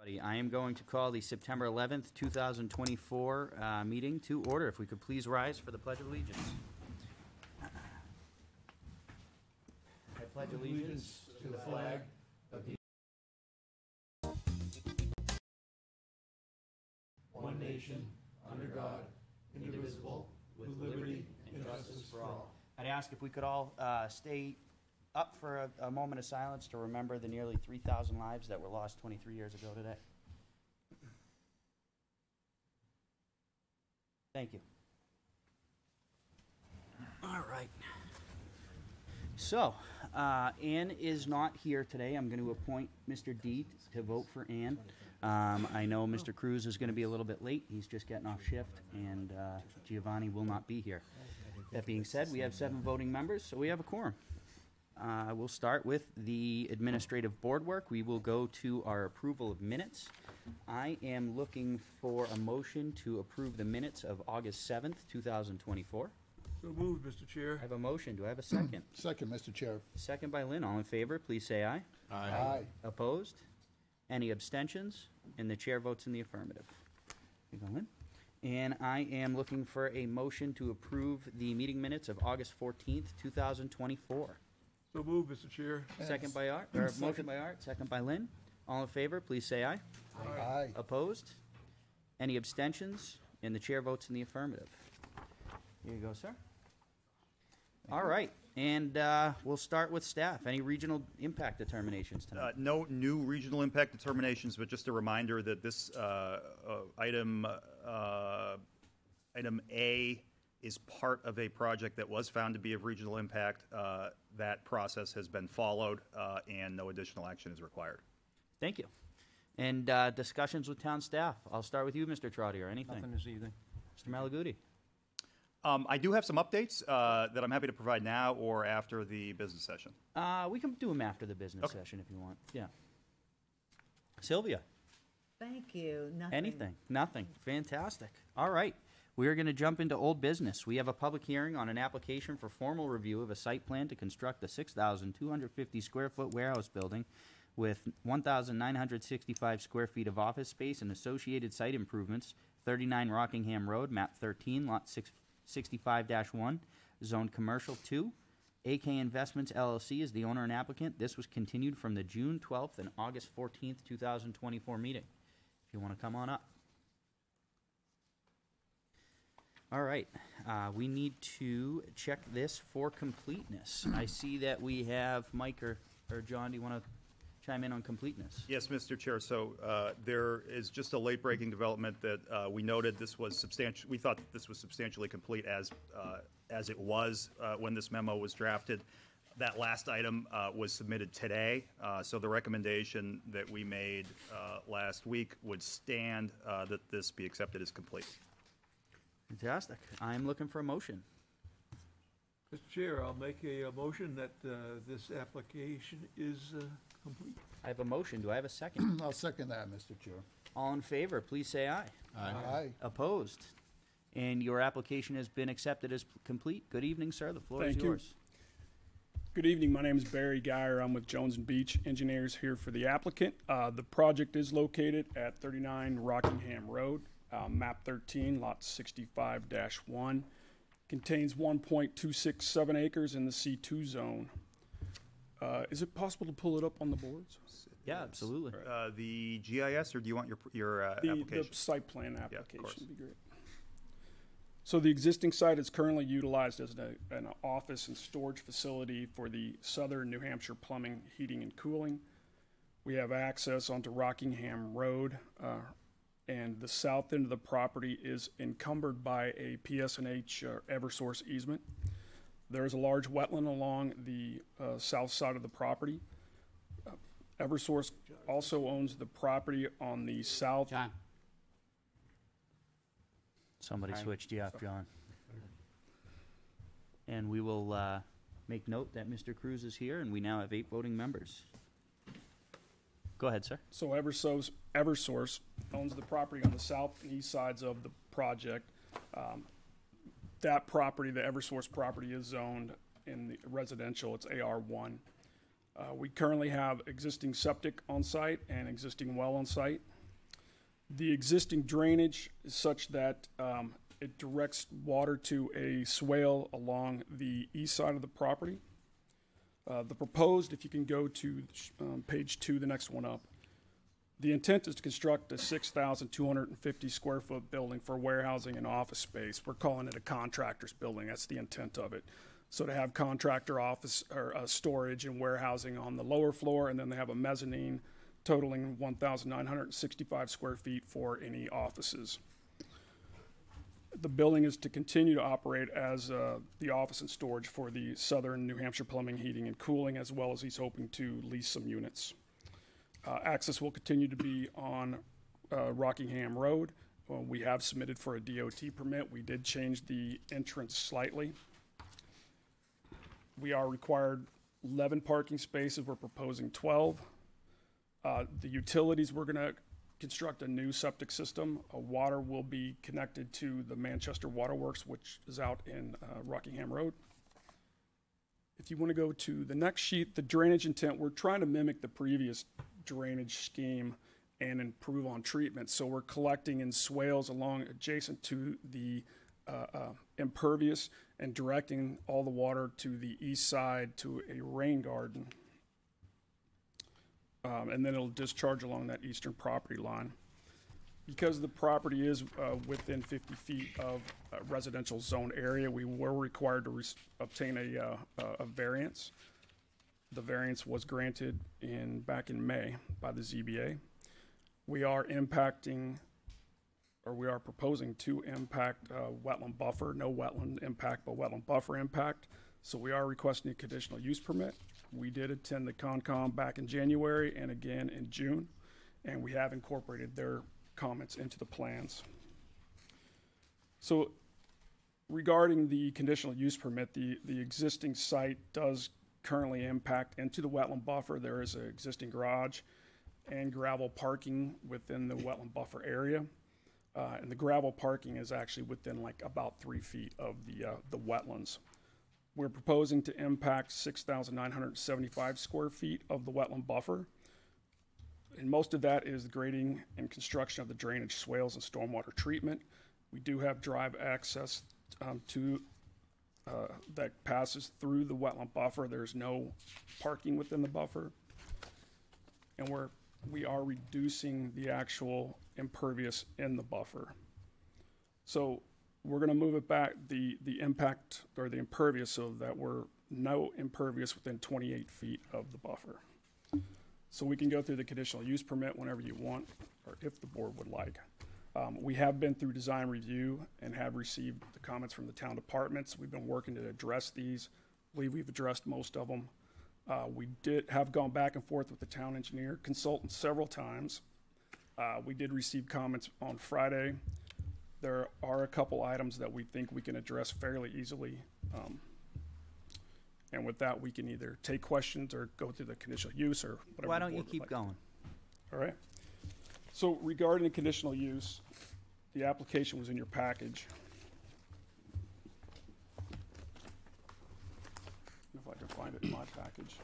I am going to call the September 11th, 2024 meeting to order. If we could please rise for the Pledge of Allegiance. I pledge allegiance to the flag of the one nation, under God, indivisible, with liberty and justice for all. I'd ask if we could all stay up for a moment of silence to remember the nearly 3,000 lives that were lost 23 years ago today. Thank you. All right. So, Ann is not here today. I'm going to appoint Mr. D to vote for Ann. I know Mr. Cruz is going to be a little bit late. He's just getting off shift, and Giovanni will not be here. That being said, we have 7 voting members, so we have a quorum. We'll start with the administrative board work. We will go to our approval of minutes. I am looking for a motion to approve the minutes of August 7th, 2024. So moved, Mr. Chair. I have a motion. Do I have a second? Second, Mr. Chair. Second by Lynn. All in favor, please say aye. Aye. Opposed? Any abstentions? And the chair votes in the affirmative. Here you go, Lynn. And I am looking for a motion to approve the meeting minutes of August 14th, 2024. So moved, Mr. Chair. Second by Art, or motion by Art, second by Lynn. All in favor, please say aye. Aye. Opposed? Any abstentions? And the chair votes in the affirmative. Here you go, sir. All right, and we'll start with staff. Any regional impact determinations tonight? No new regional impact determinations, but just a reminder that this item A is part of a project that was found to be of regional impact. That process has been followed, and no additional action is required. Thank you. And discussions with town staff. I'll start with you, Mr. Trottier. Anything? Nothing this evening. Mr. Malaguti. I do have some updates that I'm happy to provide now or after the business session. We can do them after the business session if you want. Yeah. Sylvia. Thank you. Nothing. Anything? Nothing. Fantastic. All right. We are going to jump into old business. We have a public hearing on an application for formal review of a site plan to construct a 6,250 square foot warehouse building with 1,965 square feet of office space and associated site improvements, 39 Rockingham Road, map 13, lot 65-1, zoned commercial 2. AK Investments LLC is the owner and applicant. This was continued from the June 12th and August 14th, 2024 meeting. If you want to come on up. All right, we need to check this for completeness. I see that we have Mike or John, do you want to chime in on completeness? Yes, Mr. Chair. So there is just a late-breaking development that we noted. This was substantial. We thought that this was substantially complete as it was when this memo was drafted. That last item was submitted today, so the recommendation that we made last week would stand that this be accepted as complete. Fantastic. I'm looking for a motion. Mr. Chair, I'll make a motion that this application is complete. I have a motion. Do I have a second? I'll second that, Mr. Chair. All in favor, please say aye. Aye. Opposed? And your application has been accepted as complete. Good evening, sir. The floor is Thank you. yours. Good evening. My name is Barry Geyer. I'm with Jones & Beach Engineers here for the applicant. The project is located at 39 Rockingham Road, map 13, lot 65-1. Contains 1.267 acres in the C2 zone. Is it possible to pull it up on the boards? Yeah, absolutely. The GIS, or do you want your application? The site plan application course. would be great. So the existing site is currently utilized as an office and storage facility for the Southern New Hampshire Plumbing, Heating, and Cooling. We have access onto Rockingham Road, and the south end of the property is encumbered by a PS&H Eversource easement. There is a large wetland along the south side of the property. Eversource also owns the property on the south. John. Somebody switched you up, John. And we will make note that Mr. Cruz is here, and we now have 8 voting members. Go ahead, sir. So Eversource owns the property on the south and east sides of the project. That property, the Eversource property, is zoned in the residential. It's AR1. We currently have existing septic on site and existing well on site. The existing drainage is such that it directs water to a swale along the east side of the property. The proposed, if you can go to page 2, the next one up, the intent is to construct a 6,250 square foot building for warehousing and office space. We're calling it a contractor's building. That's the intent of it. So to have contractor office or storage and warehousing on the lower floor, and then they have a mezzanine totaling 1,965 square feet for any offices. The building is to continue to operate as the office and storage for the Southern New Hampshire Plumbing, Heating, and Cooling, as well as he's hoping to lease some units. Access will continue to be on Rockingham Road. We have submitted for a DOT permit. We did change the entrance slightly. We are required 11 parking spaces. We're proposing 12. The utilities, we're going to construct a new septic system. Water will be connected to the Manchester Waterworks, which is out in Rockingham Road. If you want to go to the next sheet, the drainage intent, we're trying to mimic the previous drainage scheme and improve on treatment. So we're collecting in swales along adjacent to the impervious and directing all the water to the east side to a rain garden. And then it'll discharge along that eastern property line. Because the property is within 50 feet of a residential zone area, we were required to obtain a variance. The variance was granted back in May by the ZBA. We are proposing to impact wetland buffer, no wetland impact, but wetland buffer impact. So we are requesting a conditional use permit. We did attend the Concom back in January and again in June, and we have incorporated their comments into the plans. So regarding the conditional use permit, the existing site does currently impact into the wetland buffer. There is an existing garage and gravel parking within the wetland buffer area. And the gravel parking is actually within like about 3 feet of the wetlands. We're proposing to impact 6,975 square feet of the wetland buffer. And most of that is the grading and construction of the drainage swales and stormwater treatment. We do have drive access that passes through the wetland buffer. There's no parking within the buffer. And we are reducing the actual impervious in the buffer. So we're going to move it back, the impact or the impervious, so that we're no impervious within 28 feet of the buffer. So we can go through the conditional use permit whenever you want, or if the board would like. We have been through design review and have received the comments from the town departments. We've been working to address these. I believe we've addressed most of them. We have gone back and forth with the town engineer consultant several times. We did receive comments on Friday. There are a couple items that we think we can address fairly easily. And with that, we can either take questions or go through the conditional use or whatever. Why the don't you board would keep like. going? All right. So regarding the conditional use, the application was in your package. If I can find it in my package.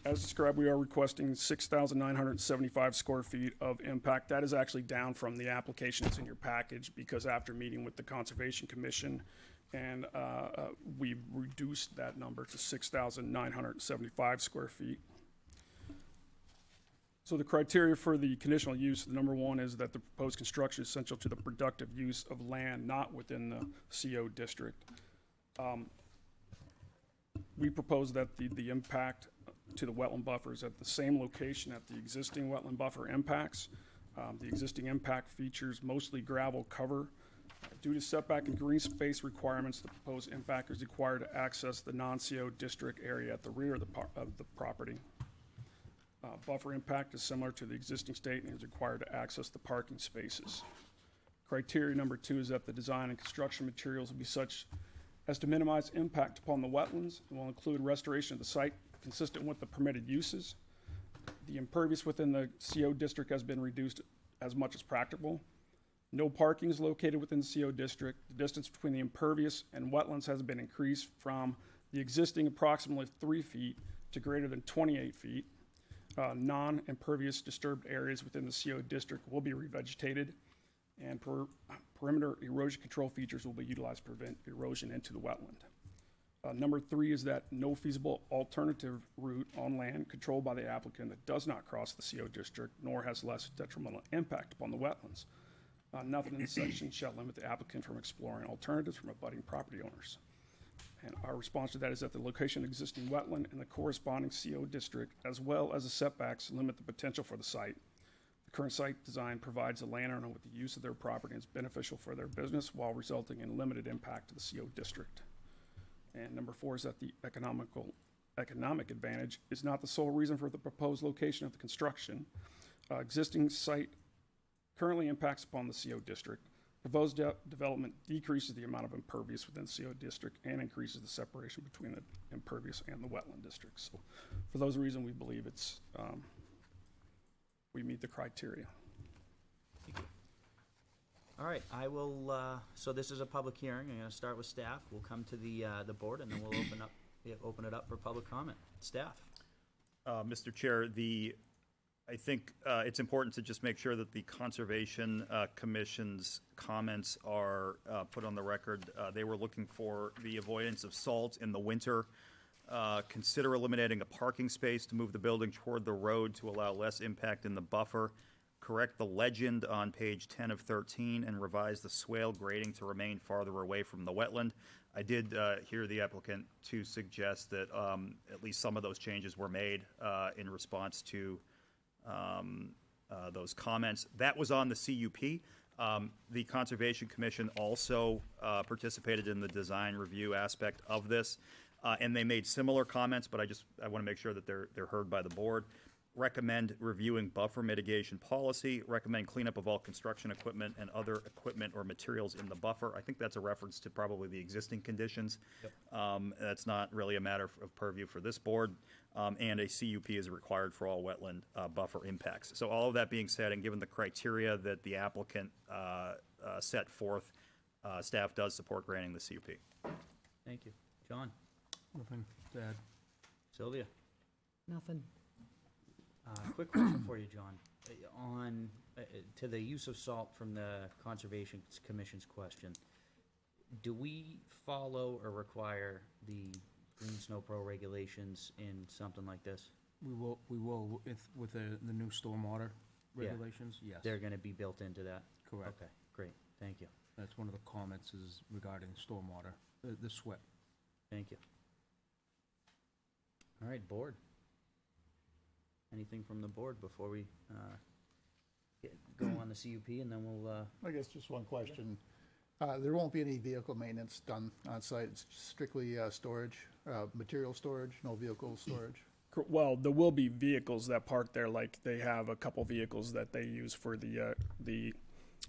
As described, we are requesting 6,975 square feet of impact. That is actually down from the application that's in your package, because after meeting with the Conservation Commission, and we reduced that number to 6,975 square feet. So the criteria for the conditional use, the number one is that the proposed construction is essential to the productive use of land not within the CO district. We propose that the impact to the wetland buffer is at the same location at the existing wetland buffer impacts. The existing impact features mostly gravel cover. Due to setback and green space requirements, the proposed impact is required to access the non-CO district area at the rear of the property. Buffer impact is similar to the existing state and is required to access the parking spaces. Criteria number two is that the design and construction materials will be such as to minimize impact upon the wetlands and will include restoration of the site consistent with the permitted uses. The impervious within the CO district has been reduced as much as practicable. No parking is located within the CO district. The distance between the impervious and wetlands has been increased from the existing approximately 3 feet to greater than 28 feet. Non-impervious disturbed areas within the CO district will be revegetated, and perimeter erosion control features will be utilized to prevent erosion into the wetland. Number 3 is that no feasible alternative route on land controlled by the applicant that does not cross the CO district nor has less detrimental impact upon the wetlands. Nothing in this section shall limit the applicant from exploring alternatives from abutting property owners. And our response to that is that the location of existing wetland and the corresponding CO district, as well as the setbacks, limit the potential for the site. The current site design provides the landowner with the use of their property as beneficial for their business while resulting in limited impact to the CO district. And number 4 is that the economic advantage is not the sole reason for the proposed location of the construction. Existing site currently impacts upon the CO district. Proposed development decreases the amount of impervious within the CO district and increases the separation between the impervious and the wetland districts. So for those reasons, we believe it's, we meet the criteria. All right, I will, so this is a public hearing. I'm gonna start with staff. We'll come to the board, and then we'll open it up for public comment. Staff? Mr. Chair, I think it's important to just make sure that the Conservation Commission's comments are put on the record. They were looking for the avoidance of salt in the winter. Consider eliminating a parking space to move the building toward the road to allow less impact in the buffer. Correct the legend on page 10 of 13 and revise the swale grading to remain farther away from the wetland. I did hear the applicant to suggest that at least some of those changes were made in response to those comments. That was on the CUP. The Conservation Commission also participated in the design review aspect of this, and they made similar comments, but I want to make sure that they're heard by the board. Recommend reviewing buffer mitigation policy, recommend cleanup of all construction equipment and other equipment or materials in the buffer. I think that's a reference to probably the existing conditions. Yep. That's not really a matter of purview for this board, and a CUP is required for all wetland buffer impacts. So all of that being said, and given the criteria that the applicant set forth, staff does support granting the CUP. Thank you. John? Nothing to add. Sylvia? Nothing. Quick question for you, John. On, to the use of salt from the Conservation Commission's question, do we follow or require the Green Snow Pro regulations in something like this? We will, with the new stormwater regulations, yes. They're gonna be built into that? Correct. Okay, great, thank you, That's one of the comments is regarding stormwater, the SWIP. thank you. All right, board. Anything from the board before we, go on the CUP, and then we'll, I guess just one question. There won't be any vehicle maintenance done on site. It's strictly storage, material storage, no vehicle storage. Well, there will be vehicles that park there, like they have a couple vehicles that they use for the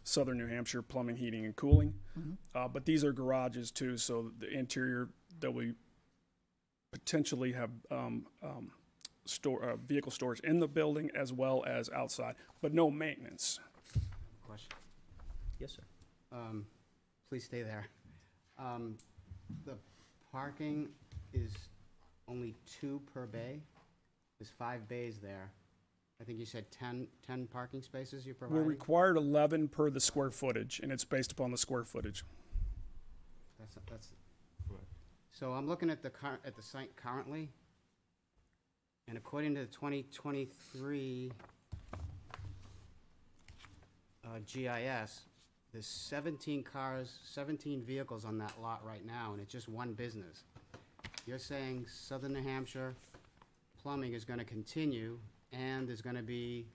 Southern New Hampshire plumbing, heating, and cooling. Mm-hmm. But these are garages too, so the interior, that we potentially have vehicle storage in the building as well as outside, but no maintenance. Question. yes, sir. Please stay there. The parking is only 2 per bay. There's 5 bays there. I think you said 10 parking spaces you're We're providing? required 11 per the square footage, and it's based upon the square footage. That's. So I'm looking at the site currently, and according to the 2023 GIS, there's 17 cars, 17 vehicles on that lot right now, and it's just one business. You're saying Southern New Hampshire Plumbing is gonna continue, and there's gonna be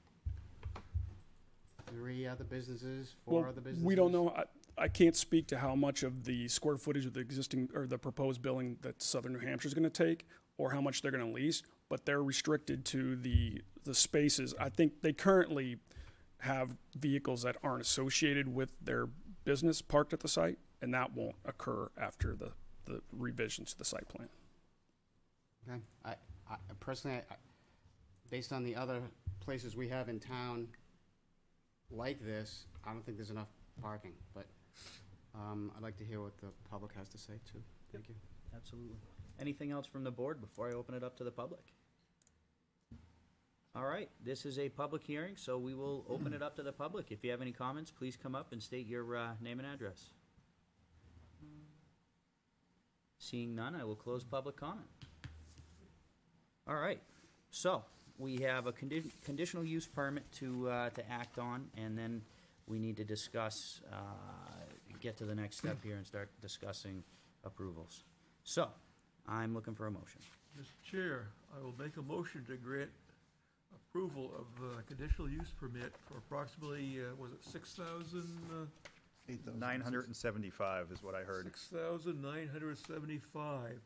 3 other businesses, 4 other businesses? We don't know. I can't speak to how much of the square footage of the existing or the proposed building that Southern New Hampshire is going to take, or how much they're going to lease. But they're restricted to the spaces. I think they currently have vehicles that aren't associated with their business parked at the site, and that won't occur after the revisions to the site plan. Okay. I personally, based on the other places we have in town like this, I don't think there's enough parking, but I'd like to hear what the public has to say too. Thank you. Absolutely. Anything else from the board before I open it up to the public? All right, this is a public hearing, so we will open it up to the public. If you have any comments, please come up and state your name and address. Seeing none, I will close public comment. All right, so we have a conditional use permit to act on, and then we need to discuss, get to the next step here and start discussing approvals. So, I'm looking for a motion. Mr. Chair, I will make a motion to grant approval of conditional use permit for approximately, was it 6,000? 975 is what I heard. 6,975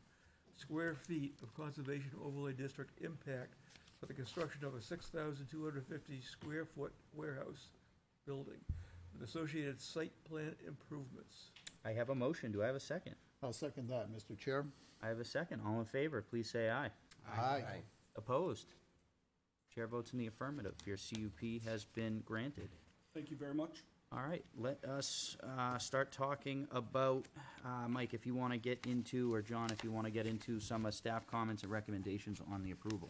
square feet of conservation overlay district impact for the construction of a 6,250 square foot warehouse building with associated site plan improvements. I have a motion. Do I have a second? I'll second that, Mr. Chair. I have a second. All in favor, please say aye. Aye. Opposed? Chair votes in the affirmative. Your CUP has been granted. Thank you very much. All right, let us start talking about, Mike, if you want to get into, or John, if you want to get into some staff comments and recommendations on the approval.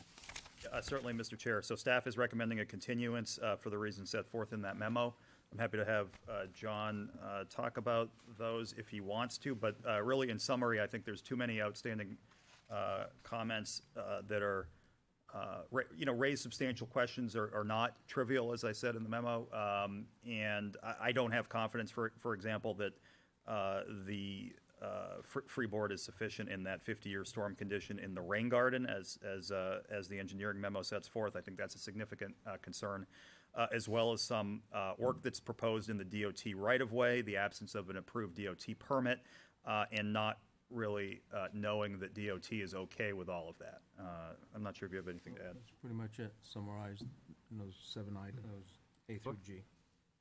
Certainly, Mr. Chair. So staff is recommending a continuance for the reasons set forth in that memo. I'm happy to have John talk about those if he wants to, but really, in summary, I think there's too many outstanding comments that are, raise substantial questions are not trivial, as I said in the memo. And I don't have confidence, for example, that the freeboard is sufficient in that 50-year storm condition in the rain garden, as the engineering memo sets forth. I think that's a significant concern, as well as some work that's proposed in the DOT right-of-way, the absence of an approved DOT permit, and not really knowing that DOT is okay with all of that. I'm not sure if you have anything to add. That's pretty much it, summarized in those 7 items, A through G.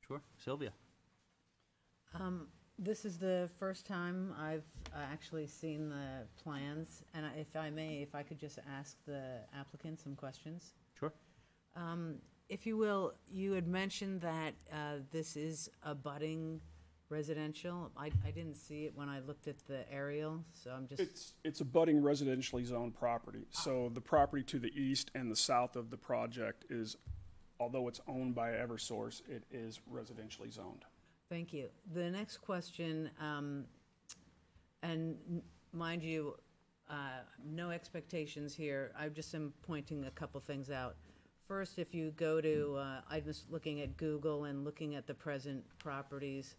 Sure. Sylvia? This is the first time I've actually seen the plans, and if I may, if I could just ask the applicant some questions. Sure. If you will, you had mentioned that this is a budding residential. I didn't see it when I looked at the aerial, so I'm just... It's a budding residentially zoned property. So the property to the east and the south of the project is, although it's owned by Eversource, it is residentially zoned. Thank you. The next question, and mind you, no expectations here. I just am pointing a couple things out. First, if you go to, I was looking at Google and looking at the present properties.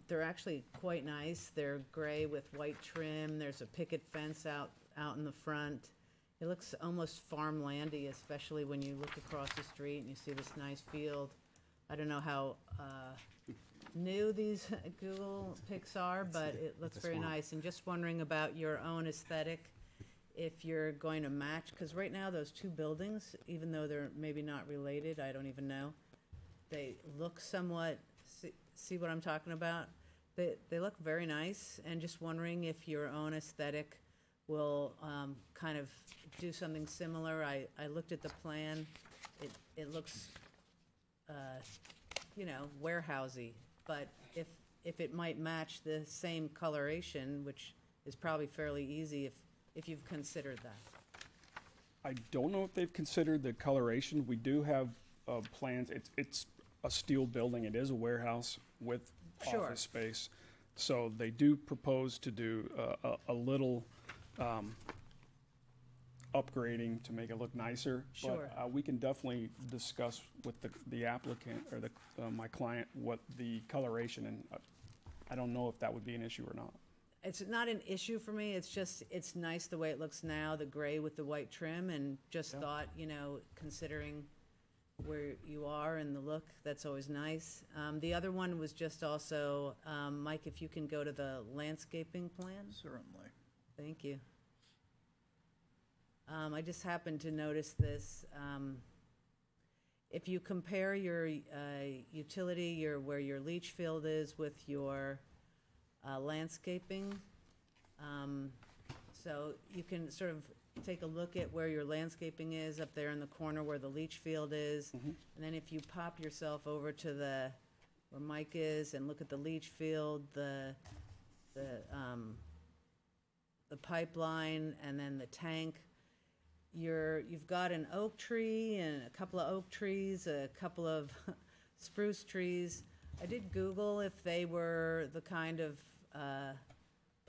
They're actually quite nice. They're gray with white trim. There's a picket fence out in the front. It looks almost farmlandy, especially when you look across the street and you see this nice field. I don't know how new these Google pics are, but it looks very nice. And just wondering about your own aesthetic, if you're going to match, because right now those two buildings, even though they're maybe not related, I don't even know, they look somewhat, see what I'm talking about? They look very nice, and just wondering if your own aesthetic will kind of do something similar. I looked at the plan. It looks, warehousey, but if it might match the same coloration, which is probably fairly easy if you've considered that. I don't know if they've considered the coloration. We do have plans. It's a steel building. It is a warehouse with Sure. office space. So they do propose to do a little upgrading to make it look nicer. Sure. But we can definitely discuss with the applicant or my client what the coloration, and I don't know if that would be an issue or not. It's not an issue for me. It's just, it's nice the way it looks now, the gray with the white trim, and just thought, considering where you are and the look, that's always nice. The other one was just also, Mike, if you can go to the landscaping plan. Certainly. Thank you. I just happened to notice this. If you compare your utility, where your leach field is with your landscaping, so you can sort of take a look at where your landscaping is up there in the corner where the leach field is. And then if you pop yourself over to the where Mike is and look at the leach field, the pipeline, and then the tank, you've got an oak tree and a couple of oak trees, a couple of spruce trees. I did Google if they were the kind of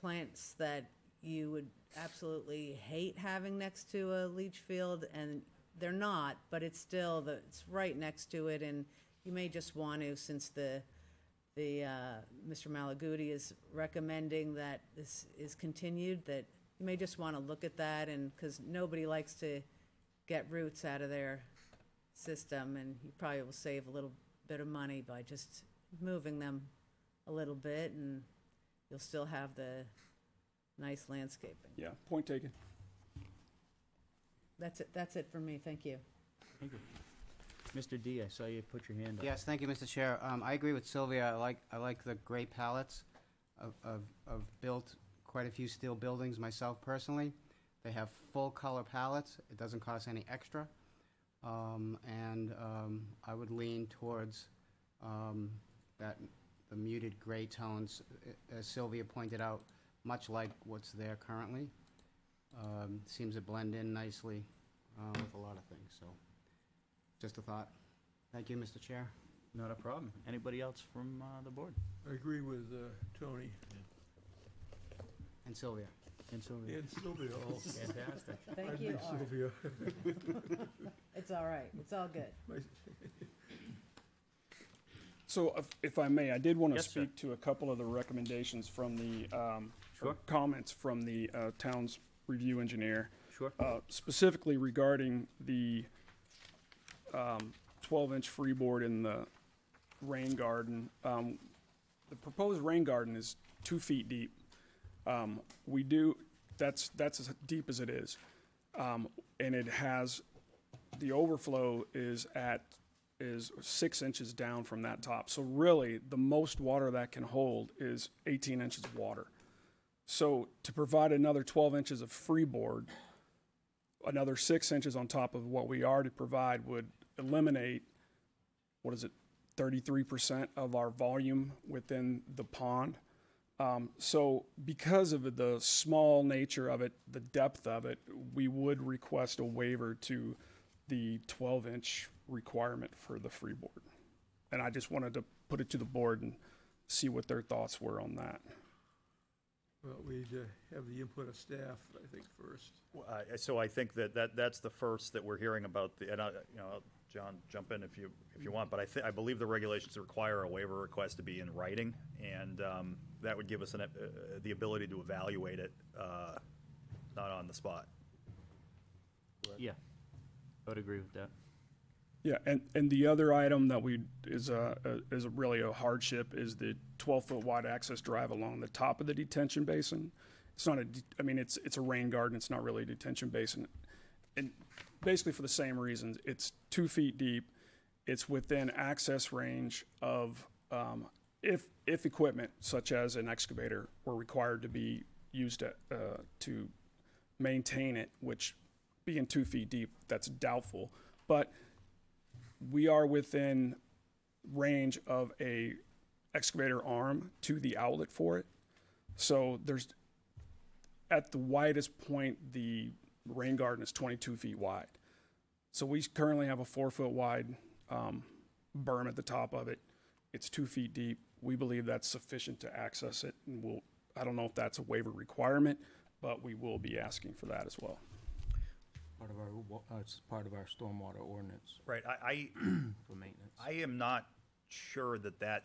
plants that you would absolutely hate having next to a leach field, and they're not, but it's still, it's right next to it, and you may just want to, since Mr. Malaguti is recommending that this is continued, that you may just want to look at that, and, because nobody likes to get roots out of their system, and you probably will save a little bit of money by just moving them a little bit, and you'll still have the nice landscaping. Yeah, point taken. That's it for me, thank you. Thank you. Mr. D, I saw you put your hand up. Yes, thank you, Mr. Chair. I agree with Sylvia. I like the gray pallets. I've built quite a few steel buildings myself personally. They have full color palettes. It doesn't cost any extra. And I would lean towards the muted gray tones, as Sylvia pointed out, much like what's there currently. Seems to blend in nicely with a lot of things, so just a thought. Thank you, Mr. Chair. Not a problem. Anybody else from the board? I agree with Tony And Sylvia. And Sylvia? and Sylvia all. Fantastic. Thank Pardon you. me, Art. Sylvia. It's all right, it's all good. So if I may, I did want to Yes, sir. speak to a couple of the recommendations from the, Sure. or comments from the town's review engineer. Sure. Specifically regarding the 12-inch freeboard in the rain garden. The proposed rain garden is 2 feet deep. That's as deep as it is. And it has, the overflow is 6 inches down from that top. So really, the most water that can hold is 18 inches of water. So to provide another 12 inches of freeboard, another 6 inches on top of what we already provide would eliminate, 33% of our volume within the pond. So because of the small nature of it, the depth of it, we would request a waiver to the 12-inch requirement for the freeboard. And I just wanted to put it to the board and see what their thoughts were on that. Well, we'd have the input of staff, I think, first. So I think that's the first that we're hearing about, and John, jump in if you want, but I believe the regulations require a waiver request to be in writing, and that would give us the ability to evaluate it, not on the spot. Yeah, I would agree with that. Yeah, and the other item that is really a hardship is the 12-foot wide access drive along the top of the detention basin. It's not it's a rain garden. It's not really a detention basin, and basically for the same reasons. It's 2 feet deep. It's within access range of if equipment such as an excavator were required to be used to maintain it, which being 2 feet deep, that's doubtful, but we are within range of a excavator arm to the outlet for it. So there's, at the widest point, the rain garden is 22 feet wide. So we currently have a 4-foot wide berm at the top of it. It's 2 feet deep. We believe that's sufficient to access it, and I don't know if that's a waiver requirement, but we will be asking for that as well. It's part of our stormwater ordinance Right, for maintenance. I am not sure that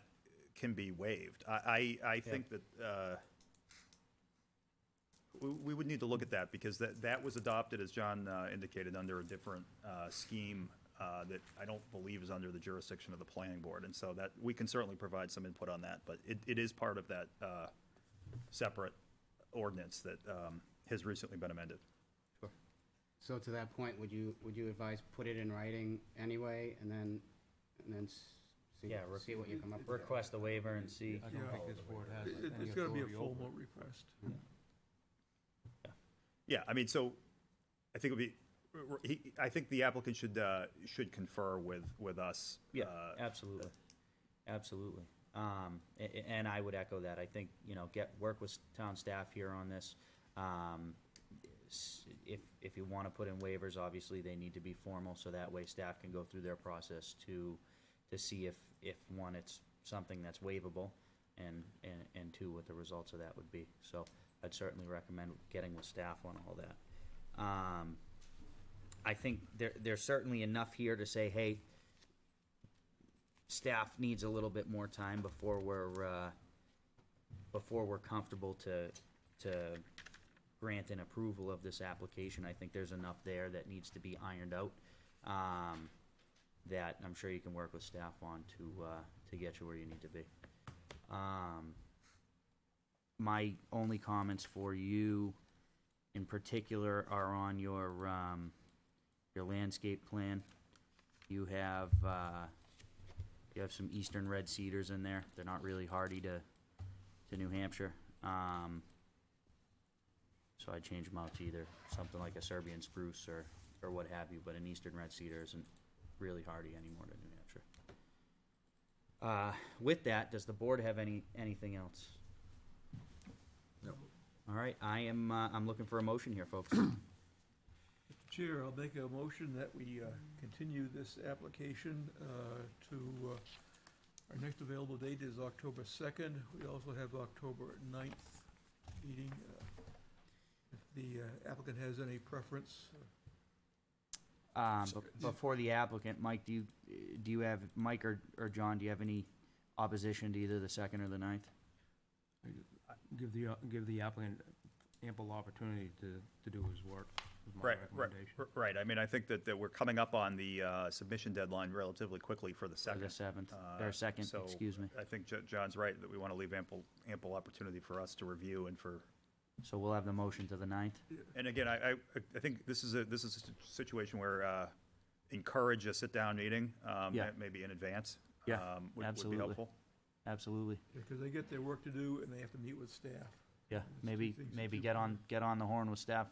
can be waived. I think that we would need to look at that, because that was adopted, as John indicated, under a different scheme that I don't believe is under the jurisdiction of the planning board, and so that we can certainly provide some input on that, but it is part of that separate ordinance that has recently been amended. So to that point, would you advise put it in writing anyway, and then see what you come up with? Request a waiver and see. I don't think this board has any It's gonna be a authority over formal it. request. Yeah, I mean, so I think I think the applicant should confer with us. Yeah, absolutely. Absolutely. And I would echo that. I think, work with town staff here on this. If you want to put in waivers, obviously they need to be formal, so that way staff can go through their process to see if one, it's something that's waivable, and two, what the results of that would be. So I'd certainly recommend getting with staff on all that. I think there's certainly enough here to say, hey, staff needs a little bit more time before we're comfortable to grant an approval of this application. I think there's enough there that needs to be ironed out, that I'm sure you can work with staff on to get you where you need to be. My only comments for you in particular are on your landscape plan. You have some eastern red cedars in there. They're not really hardy to New Hampshire. So I'd change them out to either something like a Serbian spruce or what have you, but an eastern red cedar isn't really hardy anymore to New Hampshire. With that, does the board have anything else? No. All right, I'm looking for a motion here, folks. Mr. Chair, I'll make a motion that we continue this application to, our next available date is October 2nd. We also have October 9th meeting. If the applicant has any preference. Before the applicant, Mike, do you have, Mike or John, do you have any opposition to either the 2nd or the 9th? Give the applicant ample opportunity to do his work, is my Right, recommendation. right. I mean, I think that we're coming up on the submission deadline relatively quickly for the Or the 2nd. 7th, or 2nd, So excuse me. I think John's right, that we want to leave ample opportunity for us to review and for, So we'll have the motion to the 9th? and again, I think this is a situation where encourage a sit-down meeting, Yeah. maybe in advance. Yeah, Would be absolutely. helpful. Absolutely. Because they get their work to do and they have to meet with staff. Yeah, It's maybe, two things, maybe two get on the horn with staff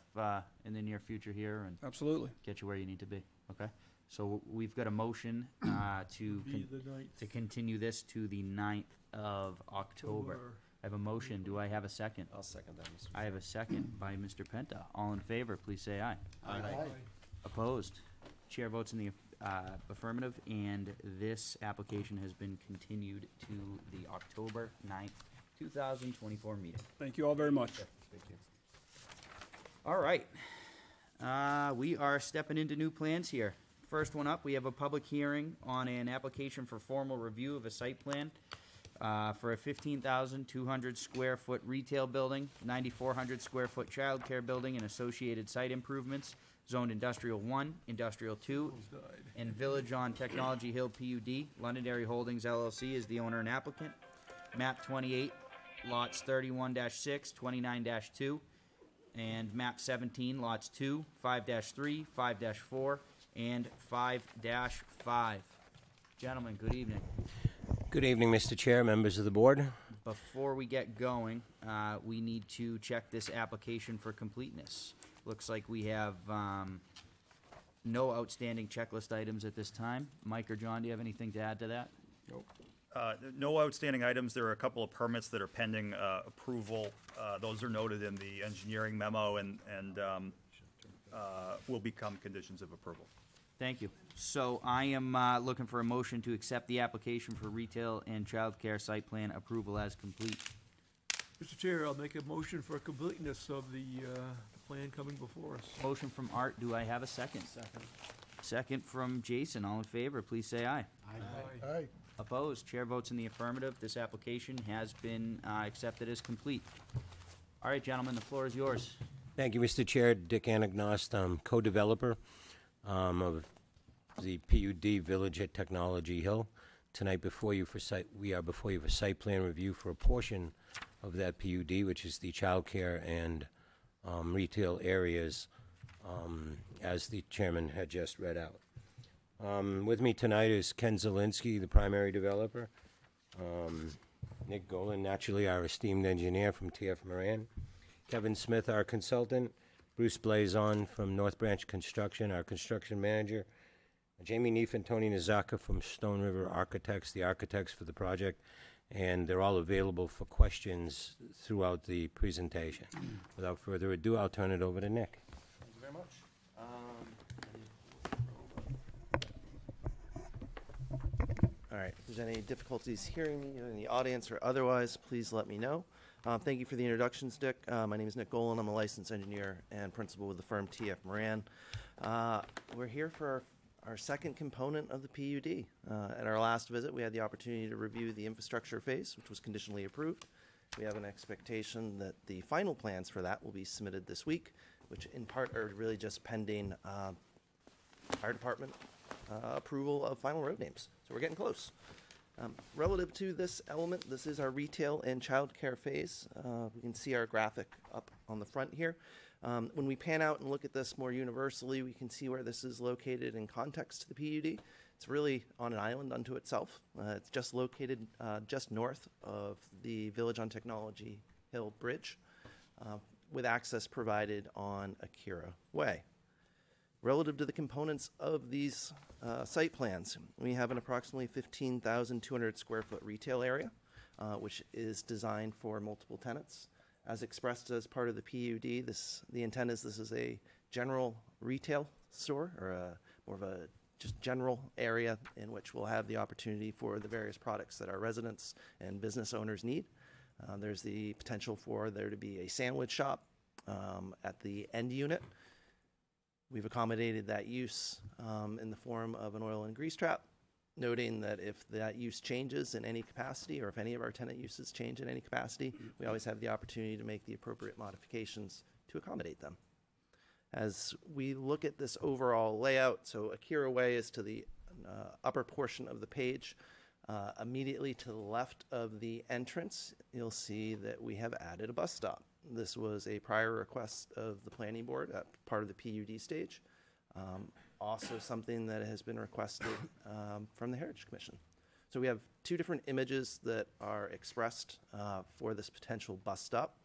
in the near future here and Absolutely. get you where you need to be, okay? So we've got a motion Be the 9th. to continue this to the 9th of October. I have a motion, do I have a second? I'll second that, Mr. I have a second by Mr. Penta. All in favor, please say aye. Aye. Opposed? Chair votes in the affirmative, and this application has been continued to the October 9th, 2024 meeting. Thank you all very much. Thank you. All right. We are stepping into new plans here. First one up, we have a public hearing on an application for formal review of a site plan for a 15,200 square foot retail building, 9,400 square foot childcare building, and associated site improvements, zoned Industrial 1, Industrial 2, Almost died. and Village on Technology Hill PUD. Londonderry Holdings LLC is the owner and applicant. Map 28, lots 31-6, 29-2, and map 17, lots 2, 5-3, 5-4, and 5-5. Gentlemen, good evening. Good evening, Mr. Chair, members of the board. Before we get going, we need to check this application for completeness. Looks like we have no outstanding checklist items at this time. Mike or John, do you have anything to add to that? No outstanding items. There are a couple of permits that are pending approval. Those are noted in the engineering memo and will become conditions of approval. Thank you. So I am looking for a motion to accept the application for retail and childcare site plan approval as complete. Mr. Chair, I'll make a motion for completeness of the plan coming before us. Motion from Art, do I have a second? Second from Jason, all in favor, please say aye. Aye. Aye. Opposed, chair votes in the affirmative. This application has been accepted as complete. All right, gentlemen, the floor is yours. Thank you, Mr. Chair. Dick Anagnost, co-developer of the PUD Village at Technology Hill. Tonight we are before you for site plan review for a portion of that PUD, which is the childcare and retail areas, as the chairman had just read out. With me tonight is Ken Zielinski, the primary developer. Nick Golan, naturally our esteemed engineer from TF Moran. Kevin Smith, our consultant. Bruce Blazon from North Branch Construction, our construction manager. Jamie Neef and Tony Nazaka from Stone River Architects, the architects for the project, and they're all available for questions throughout the presentation. Without further ado, I'll turn it over to Nick. Thank you very much. All right, if there's any difficulties hearing me in the audience or otherwise, please let me know. Thank you for the introductions, Dick. My name is Nick Golan. I'm a licensed engineer and principal with the firm TF Moran. We're here for our second component of the PUD. At our last visit, we had the opportunity to review the infrastructure phase, which was conditionally approved. We have an expectation that the final plans for that will be submitted this week, which in part are really just pending fire department approval of final road names. So we're getting close. Relative to this element, this is our retail and childcare phase. We can see our graphic up on the front here. When we pan out and look at this more universally, we can see where this is located in context to the PUD. It's really on an island unto itself. It's just located just north of the Village on Technology Hill Bridge, with access provided on Akira Way. Relative to the components of these site plans, we have an approximately 15,200 square foot retail area, which is designed for multiple tenants. As expressed as part of the PUD, the intent is this is a general retail store, or more of a just general area in which we'll have the opportunity for the various products that our residents and business owners need. There's the potential for there to be a sandwich shop at the end unit. We've accommodated that use in the form of an oil and grease trap, noting that if that use changes in any capacity, or if any of our tenant uses change in any capacity, we always have the opportunity to make the appropriate modifications to accommodate them. As we look at this overall layout, so Akira Way is to the upper portion of the page. Immediately to the left of the entrance, you'll see that we have added a bus stop. This was a prior request of the planning board at part of the PUD stage. Also something that has been requested from the Heritage Commission. So we have two different images that are expressed for this potential bus stop.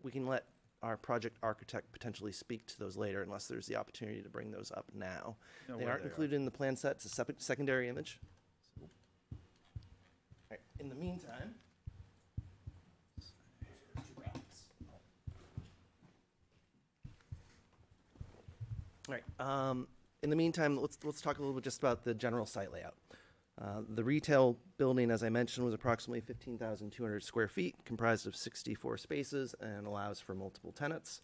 We can let our project architect potentially speak to those later unless there's the opportunity to bring those up now. They aren't included in the plan set. It's a secondary image. All right. In the meantime, all right. In the meantime, let's talk a little bit just about the general site layout. The retail building, as I mentioned, was approximately 15,200 square feet, comprised of 64 spaces, and allows for multiple tenants.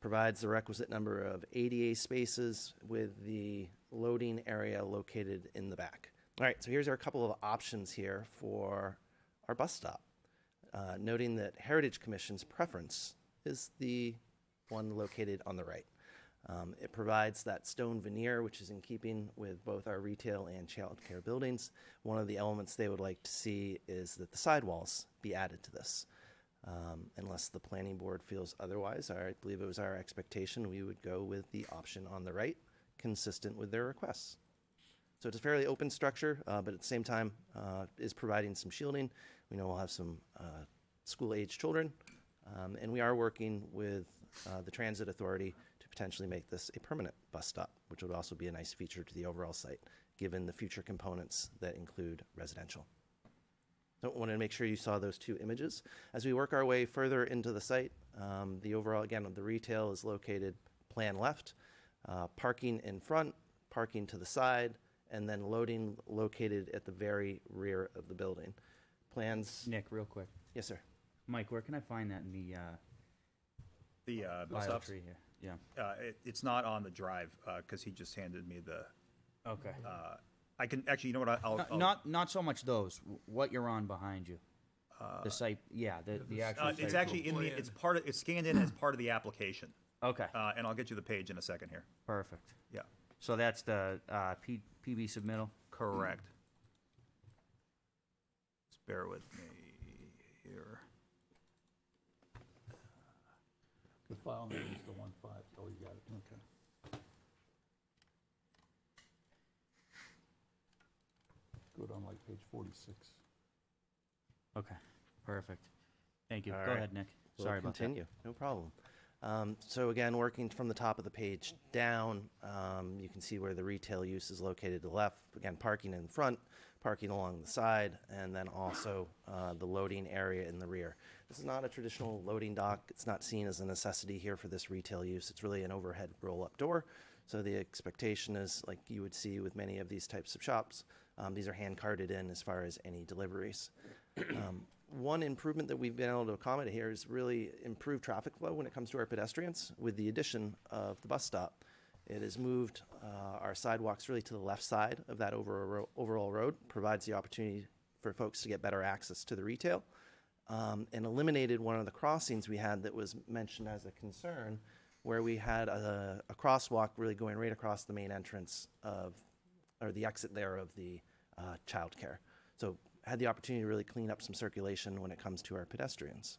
Provides the requisite number of ADA spaces with the loading area located in the back. All right, so here's our couple of options here for our bus stop. Noting that Heritage Commission's preference is the one located on the right. It provides that stone veneer, which is in keeping with both our retail and child care buildings. One of the elements they would like to see is that the sidewalls be added to this. Unless the planning board feels otherwise, I believe it was our expectation we would go with the option on the right, consistent with their requests. So it's a fairly open structure, but at the same time is providing some shielding. We know we'll have some school-age children, and we are working with the Transit Authority to potentially make this a permanent bus stop, which would also be a nice feature to the overall site, given the future components that include residential. So I wanted to make sure you saw those two images. As we work our way further into the site, the overall, again, the retail is located plan left, parking in front, parking to the side, and then loading located at the very rear of the building. Plans. Nick, real quick. Yes, sir. Mike, where can I find that in the bus bio stops? tree here? Yeah. It's not on the drive because he just handed me the. Okay. I can actually, you know what? I'll Not so much those. What you're on behind you. The site. Yeah. The actual. it's site. actually in the. It's part of. It's scanned in as part of the application. Okay. And I'll get you the page in a second here. Perfect. Yeah. So that's the PB submittal. Correct. Just bear with me here. The file name is the 1.5. Oh, you got it. Okay. Go down like page 46. Okay. Perfect. Thank you. All Go right. ahead, Nick. We'll Sorry about that. continue. No problem. So again, working from the top of the page down, you can see where the retail use is located to the left. Again, parking in front, parking along the side, and then also the loading area in the rear. This is not a traditional loading dock. It's not seen as a necessity here for this retail use. It's really an overhead roll-up door. So the expectation is, like you would see with many of these types of shops, these are hand carted in as far as any deliveries. One improvement that we've been able to accommodate here is really improved traffic flow when it comes to our pedestrians with the addition of the bus stop. It has moved our sidewalks really to the left side of that overall road, provides the opportunity for folks to get better access to the retail, and eliminated one of the crossings we had that was mentioned as a concern, where we had a crosswalk really going right across the main entrance or the exit there of the childcare. So had the opportunity to really clean up some circulation when it comes to our pedestrians.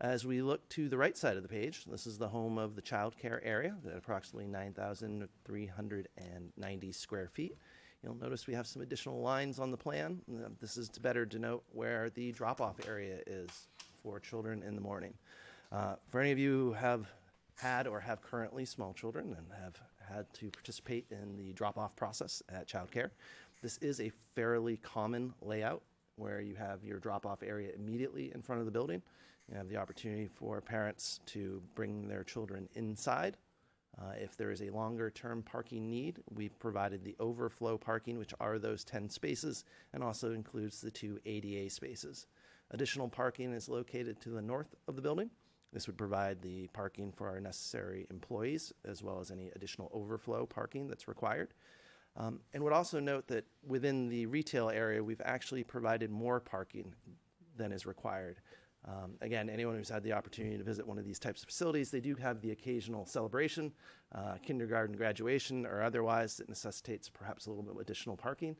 As we look to the right side of the page, this is the home of the childcare area at approximately 9,390 square feet. You'll notice we have some additional lines on the plan. This is to better denote where the drop-off area is for children in the morning. For any of you who have had or have currently small children and have had to participate in the drop-off process at childcare, this is a fairly common layout where you have your drop-off area immediately in front of the building. You have the opportunity for parents to bring their children inside. If there is a longer-term parking need, we've provided the overflow parking, which are those 10 spaces, and also includes the 2 ADA spaces. Additional parking is located to the north of the building. This would provide the parking for our necessary employees, as well as any additional overflow parking that's required. And would also note that within the retail area, we've actually provided more parking than is required. Again, anyone who's had the opportunity to visit one of these types of facilities, they do have the occasional celebration, kindergarten graduation or otherwise, that necessitates perhaps a little bit of additional parking.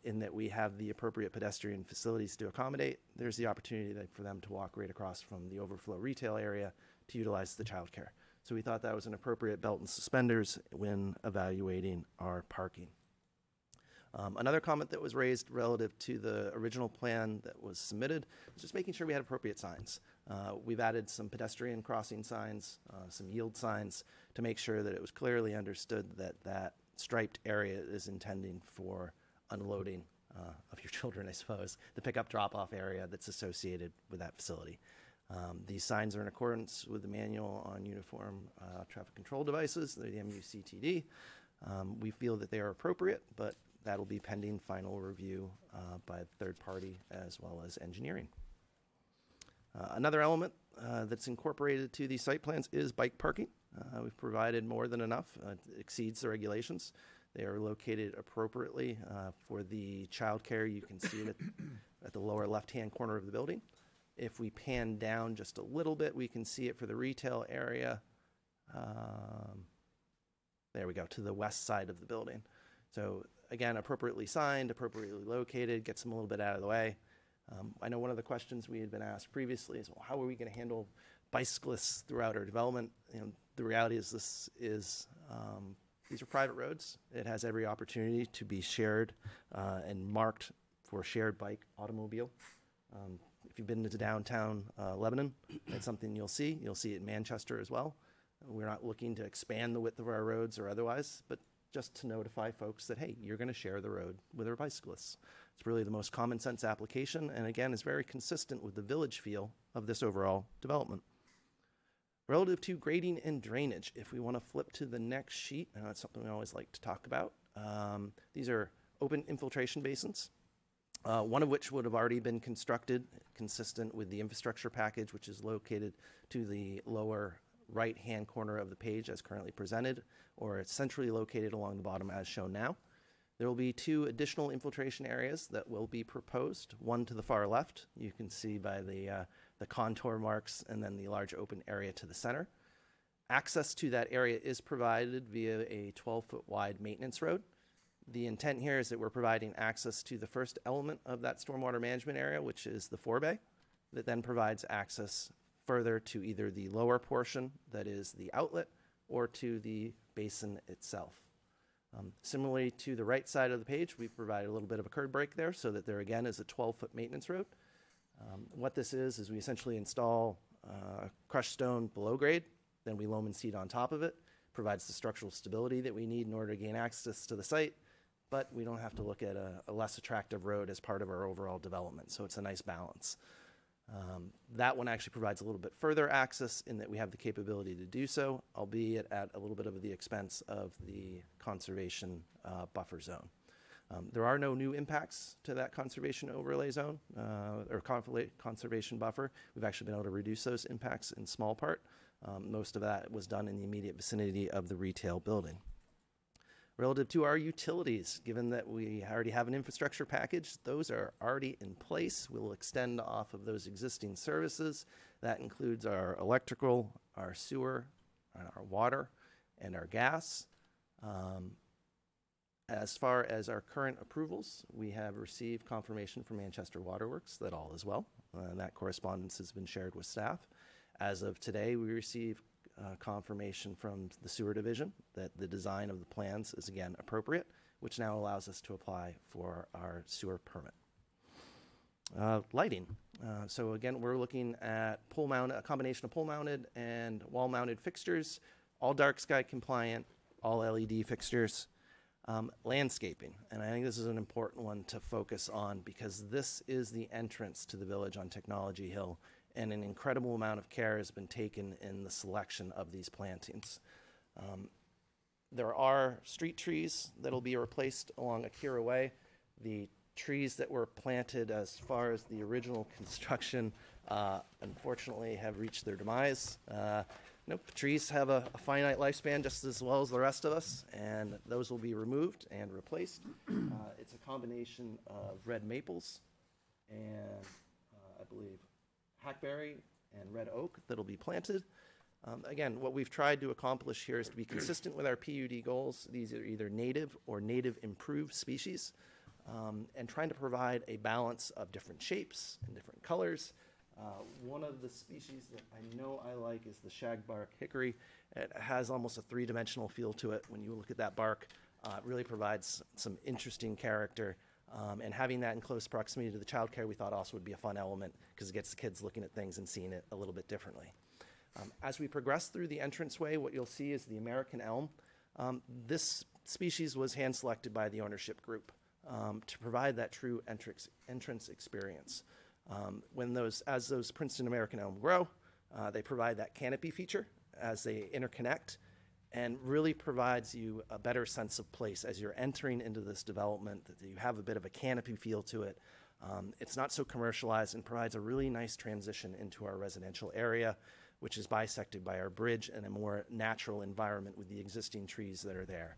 In that we have the appropriate pedestrian facilities to accommodate. There's the opportunity for them to walk right across from the overflow retail area to utilize the childcare. So we thought that was an appropriate belt and suspenders when evaluating our parking. Another comment that was raised relative to the original plan that was submitted was just making sure we had appropriate signs. We've added some pedestrian crossing signs, some yield signs, to make sure that it was clearly understood that that striped area is intending for unloading of your children, I suppose, the pickup drop-off area that's associated with that facility. These signs are in accordance with the Manual on Uniform Traffic Control Devices, the MUCTD. We feel that they are appropriate, but that'll be pending final review by the third party as well as engineering. Another element that's incorporated to these site plans is bike parking. We've provided more than enough. It exceeds the regulations. They are located appropriately for the childcare. You can see it at the lower left-hand corner of the building. If we pan down just a little bit, we can see it for the retail area. There we go, to the west side of the building. So again, appropriately signed, appropriately located, gets them a little bit out of the way. I know one of the questions we had been asked previously is, well, how are we going to handle bicyclists throughout our development? You know, the reality is these are private roads. It has every opportunity to be shared and marked for shared bike automobile. If you've been to downtown Lebanon, that's something you'll see. You'll see it in Manchester as well. We're not looking to expand the width of our roads or otherwise, but just to notify folks that, hey, you're going to share the road with our bicyclists. It's really the most common sense application, and again, is very consistent with the village feel of this overall development. Relative to grading and drainage, if we want to flip to the next sheet, and that's something we always like to talk about, these are open infiltration basins, one of which would have already been constructed consistent with the infrastructure package, which is located to the lower right-hand corner of the page as currently presented, or it's centrally located along the bottom as shown now. There will be 2 additional infiltration areas that will be proposed, one to the far left, you can see by the contour marks, and then the large open area to the center. Access to that area is provided via a 12-foot wide maintenance road. The intent here is that we're providing access to the first element of that stormwater management area, which is the forebay, that then provides access further to either the lower portion, that is the outlet, or to the basin itself. Similarly to the right side of the page, we've provided a little bit of a curb break there so that there again is a 12-foot maintenance road. What this is we essentially install crushed stone below grade, then we loam and seed on top of it. Provides the structural stability that we need in order to gain access to the site, but we don't have to look at a less attractive road as part of our overall development, so it's a nice balance. That one actually provides a little bit further access in that we have the capability to do so, albeit at a little bit of the expense of the conservation buffer zone. There are no new impacts to that conservation overlay zone or conservation buffer. We've actually been able to reduce those impacts in small part. Most of that was done in the immediate vicinity of the retail building. Relative to our utilities, given that we already have an infrastructure package, those are already in place. We'll extend off of those existing services. That includes our electrical, our sewer, and our water, and our gas. As far as our current approvals, we have received confirmation from Manchester Waterworks that all is well. And that correspondence has been shared with staff. As of today, we received confirmation from the sewer division that the design of the plans is again appropriate, which now allows us to apply for our sewer permit. Lighting. So again, we're looking at a combination of pole-mounted and wall-mounted fixtures, all dark sky compliant, all LED fixtures. Landscaping, and I think this is an important one to focus on because this is the entrance to the village on Technology Hill, and an incredible amount of care has been taken in the selection of these plantings. There are street trees that will be replaced along Akira Way. The trees that were planted as far as the original construction unfortunately have reached their demise. Nope, trees have a finite lifespan just as well as the rest of us, and those will be removed and replaced. It's a combination of red maples and I believe hackberry and red oak that'll be planted. Again, what we've tried to accomplish here is to be consistent with our PUD goals. These are either native or native improved species, and trying to provide a balance of different shapes and different colors. One of the species that I know I like is the shagbark hickory. It has almost a three-dimensional feel to it. When you look at that bark, it really provides some interesting character. And having that in close proximity to the childcare, we thought also would be a fun element because it gets the kids looking at things and seeing it a little bit differently. As we progress through the entranceway, what you'll see is the American elm. This species was hand-selected by the ownership group to provide that true entrance experience. As those Princeton American elm grow, they provide that canopy feature as they interconnect and really provides you a better sense of place as you're entering into this development, that you have a bit of a canopy feel to it. It's not so commercialized and provides a really nice transition into our residential area, which is bisected by our bridge and a more natural environment with the existing trees that are there.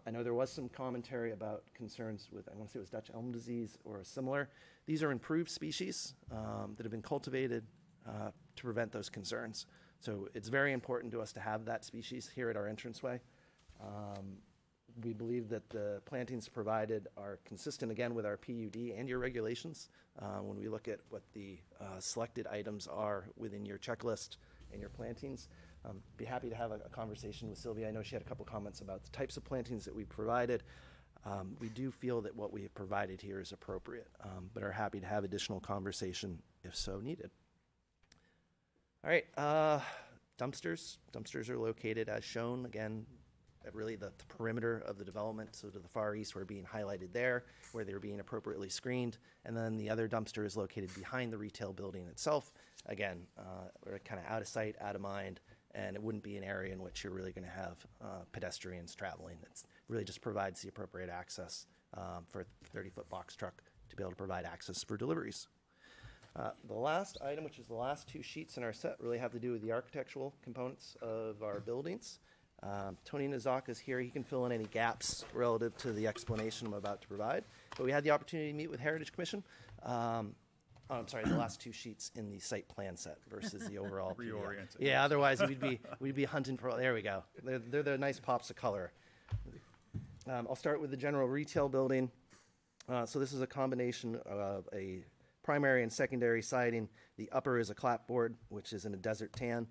I know there was some commentary about concerns with, I want to say it was Dutch elm disease or similar. These are improved species that have been cultivated to prevent those concerns. So it's very important to us to have that species here at our entranceway. We believe that the plantings provided are consistent, again, with our PUD and your regulations. When we look at what the selected items are within your checklist and your plantings. Be happy to have a conversation with Sylvia. I know she had a couple comments about the types of plantings that we provided. We do feel that what we have provided here is appropriate, but are happy to have additional conversation if so needed. All right, dumpsters. Dumpsters are located as shown, again, at really the perimeter of the development. So to the far east, we're being highlighted there, where they're being appropriately screened. And then the other dumpster is located behind the retail building itself. Again, we're kind of out of sight, out of mind, and it wouldn't be an area in which you're really going to have pedestrians traveling. It really just provides the appropriate access for a 30-foot box truck to be able to provide access for deliveries. The last item, which is the last two sheets in our set, really have to do with the architectural components of our buildings. Tony Nazaka is here. He can fill in any gaps relative to the explanation I'm about to provide. But we had the opportunity to meet with Heritage Commission. I'm sorry, the last two sheets in the site plan set versus the overall. Reoriented. Yeah, otherwise we'd be hunting for, there we go. They're the nice pops of color. I'll start with the general retail building. So this is a combination of a primary and secondary siding. The upper is a clapboard, which is in a desert tan.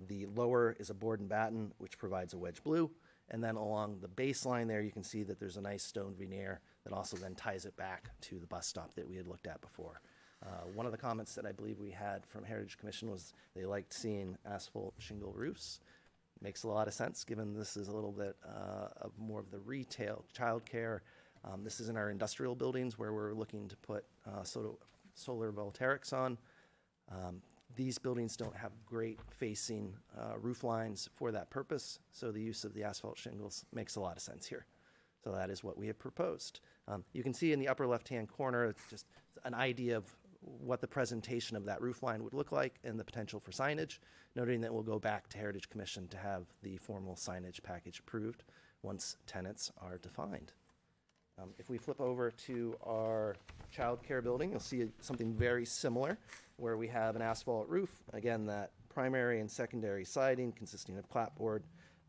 The lower is a board and batten, which provides a wedge blue. And then along the baseline there, you can see that there's a nice stone veneer that also then ties it back to the bus stop that we had looked at before. One of the comments that I believe we had from Heritage Commission was they liked seeing asphalt shingle roofs. Makes a lot of sense, given this is a little bit of more of the retail, childcare. This is in our industrial buildings where we're looking to put solar voltaics on. These buildings don't have great facing roof lines for that purpose, so the use of the asphalt shingles makes a lot of sense here. So that is what we have proposed. You can see in the upper left-hand corner just an idea of what the presentation of that roof line would look like and the potential for signage, noting that we'll go back to Heritage Commission to have the formal signage package approved once tenants are defined. If we flip over to our childcare building, you'll see something very similar where we have an asphalt roof. Again, that primary and secondary siding consisting of clapboard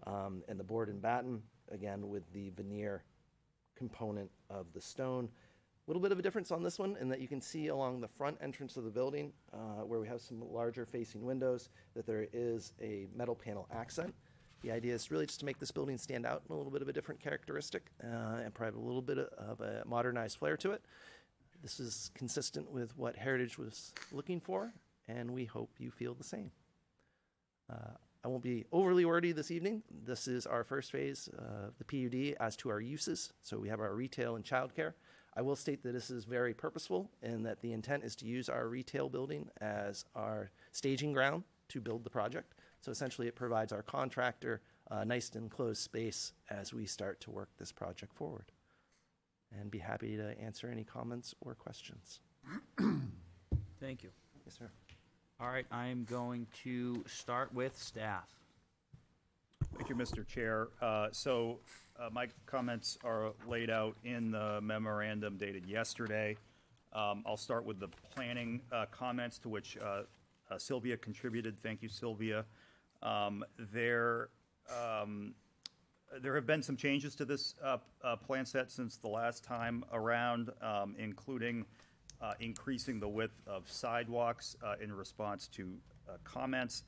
and the board and batten, again with the veneer component of the stone. A little bit of a difference on this one in that you can see along the front entrance of the building where we have some larger facing windows that there is a metal panel accent. The idea is really just to make this building stand out in a little bit of a different characteristic and provide a little bit of a modernized flair to it. This is consistent with what Heritage was looking for, and we hope you feel the same. I won't be overly wordy this evening. This is our first phase of the PUD as to our uses. So we have our retail and childcare. I will state that this is very purposeful and that the intent is to use our retail building as our staging ground to build the project. So essentially it provides our contractor a nice and enclosed space as we start to work this project forward. And be happy to answer any comments or questions. Thank you. Yes, sir. All right, I'm going to start with staff. Thank you, Mr. Chair. My comments are laid out in the memorandum dated yesterday. I'll start with the planning comments to which Sylvia contributed. Thank you, Sylvia. There have been some changes to this plan set since the last time around, including increasing the width of sidewalks in response to comments.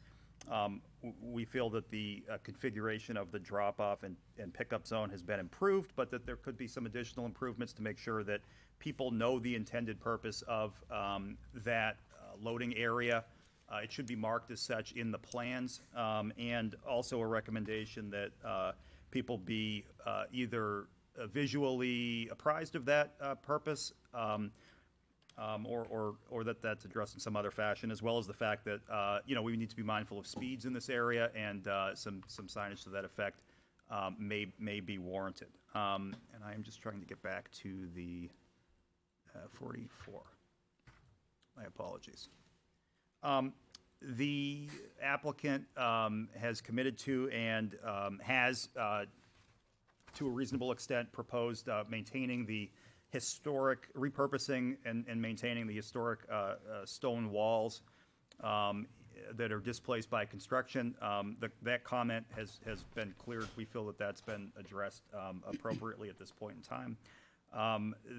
We feel that the configuration of the drop-off and pickup zone has been improved, but that there could be some additional improvements to make sure that people know the intended purpose of that loading area. It should be marked as such in the plans, and also a recommendation that people be either visually apprised of that purpose, or that's addressed in some other fashion, as well as the fact that we need to be mindful of speeds in this area, and some signage to that effect may be warranted. And I am just trying to get back to the 44. My apologies. The applicant has committed to and has, to a reasonable extent, proposed maintaining the historic, repurposing and maintaining the historic stone walls that are displaced by construction. That comment has been cleared. We feel that that's been addressed appropriately at this point in time.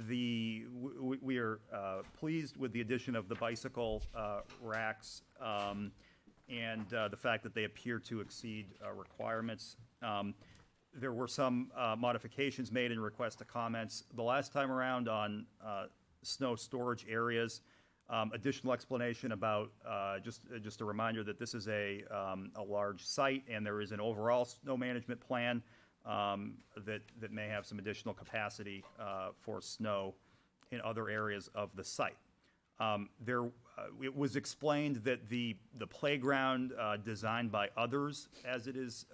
We are pleased with the addition of the bicycle racks and the fact that they appear to exceed requirements. There were some modifications made in request to comments the last time around on snow storage areas. Additional explanation about just a reminder that this is a large site and there is an overall snow management plan that may have some additional capacity for snow in other areas of the site. It was explained that the playground designed by others, as it is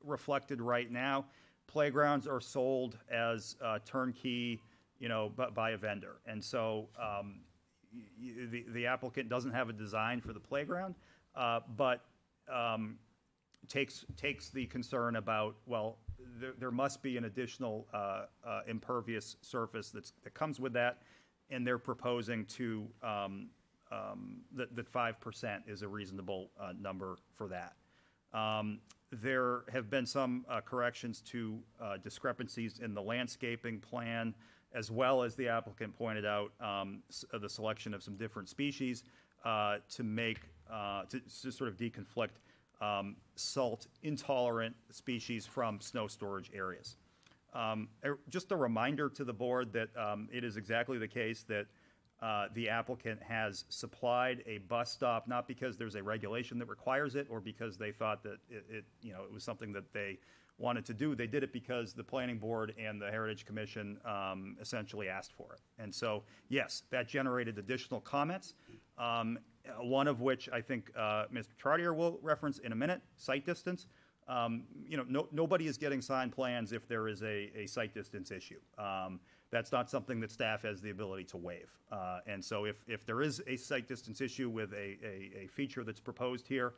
reflected right now, playgrounds are sold as turnkey, by a vendor, and so the applicant doesn't have a design for the playground, but takes the concern about, well, there must be an additional impervious surface that comes with that, and they're proposing to that 5% is a reasonable number for that. There have been some corrections to discrepancies in the landscaping plan, as well as the applicant pointed out the selection of some different species to make to sort of deconflict salt intolerant species from snow storage areas. Just a reminder to the board that it is exactly the case that The applicant has supplied a bus stop, not because there's a regulation that requires it or because they thought that it was something that they wanted to do. They did it because the planning board and the Heritage Commission essentially asked for it. And so, yes, that generated additional comments, one of which I think Mr. Trottier will reference in a minute, site distance. Nobody is getting signed plans if there is a site distance issue. That's not something that staff has the ability to waive. And so if there is a site distance issue with a feature that's proposed here,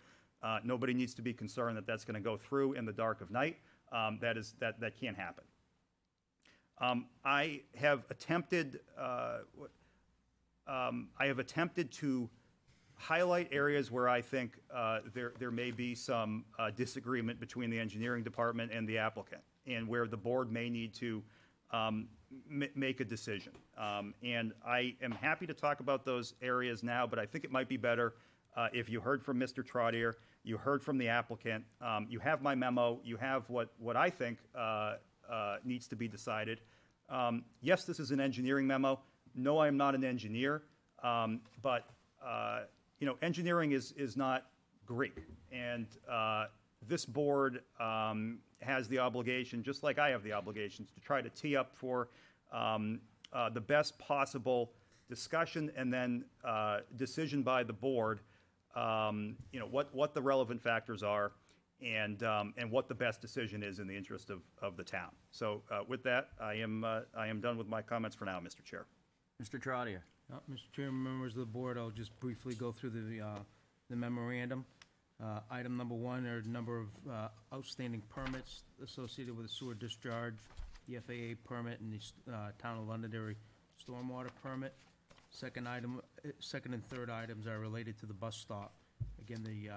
nobody needs to be concerned that that's going to go through in the dark of night. That can't happen. I have attempted to highlight areas where I think there may be some disagreement between the engineering department and the applicant, and where the board may need to make a decision. And I am happy to talk about those areas now, but I think it might be better if you heard from Mr. Trottier, you heard from the applicant, you have my memo, you have what I think needs to be decided. Yes, this is an engineering memo. No, I am not an engineer, but engineering is not Greek, and this board has the obligation, just like I have the obligations, to try to tee up for the best possible discussion and then decision by the board. What the relevant factors are, and what the best decision is in the interest of the town. So with that, I am done with my comments for now, Mr. Chair. Mr. Trottier. Mr. Chairman, members of the board, I'll just briefly go through the memorandum. Item number 1 are a number of outstanding permits associated with the sewer discharge, the FAA permit, and the Town of Londonderry stormwater permit. Second and third items are related to the bus stop. Again, the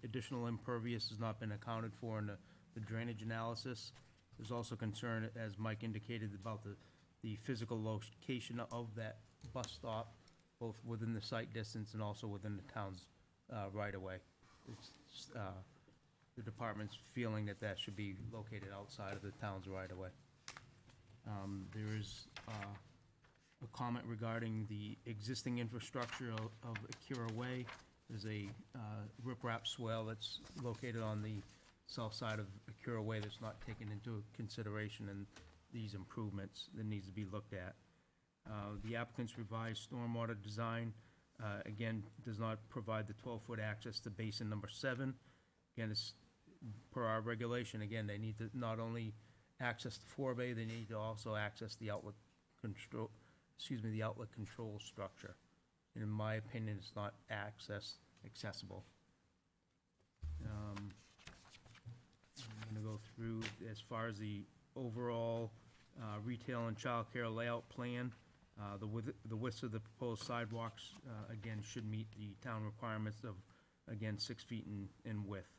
additional impervious has not been accounted for in the drainage analysis. There's also concern, as Mike indicated, about the physical location of that bus stop, both within the site distance and also within the town's right-of-way. It's the department's feeling that should be located outside of the town's right-of-way. There is a comment regarding the existing infrastructure of Akira Way. There's a riprap swale that's located on the south side of Akira Way that's not taken into consideration in these improvements that needs to be looked at. The applicant's revised stormwater design, again, does not provide the 12-foot access to basin number 7. Again, it's per our regulation. Again, they need to not only access the forebay, they need to also access the outlet control, the outlet control structure. And in my opinion, it's not accessible. I'm gonna go through as far as the overall retail and childcare layout plan. The widths of the proposed sidewalks, again, should meet the town requirements of, again, 6 feet in width.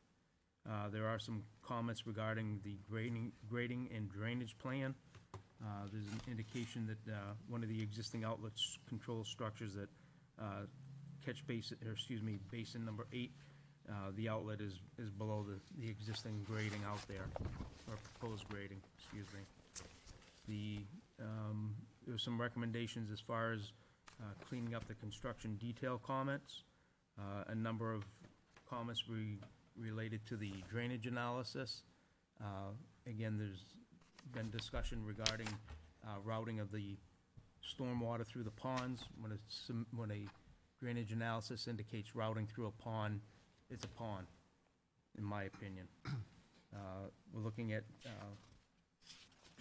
There are some comments regarding the grading and drainage plan. There's an indication that one of the existing outlets control structures that basin number 8, the outlet is below the existing grading out there, or proposed grading, There were some recommendations as far as cleaning up the construction detail comments. A number of comments related to the drainage analysis. Again, there's been discussion regarding routing of the stormwater through the ponds. When a drainage analysis indicates routing through a pond, it's a pond, in my opinion. We're looking at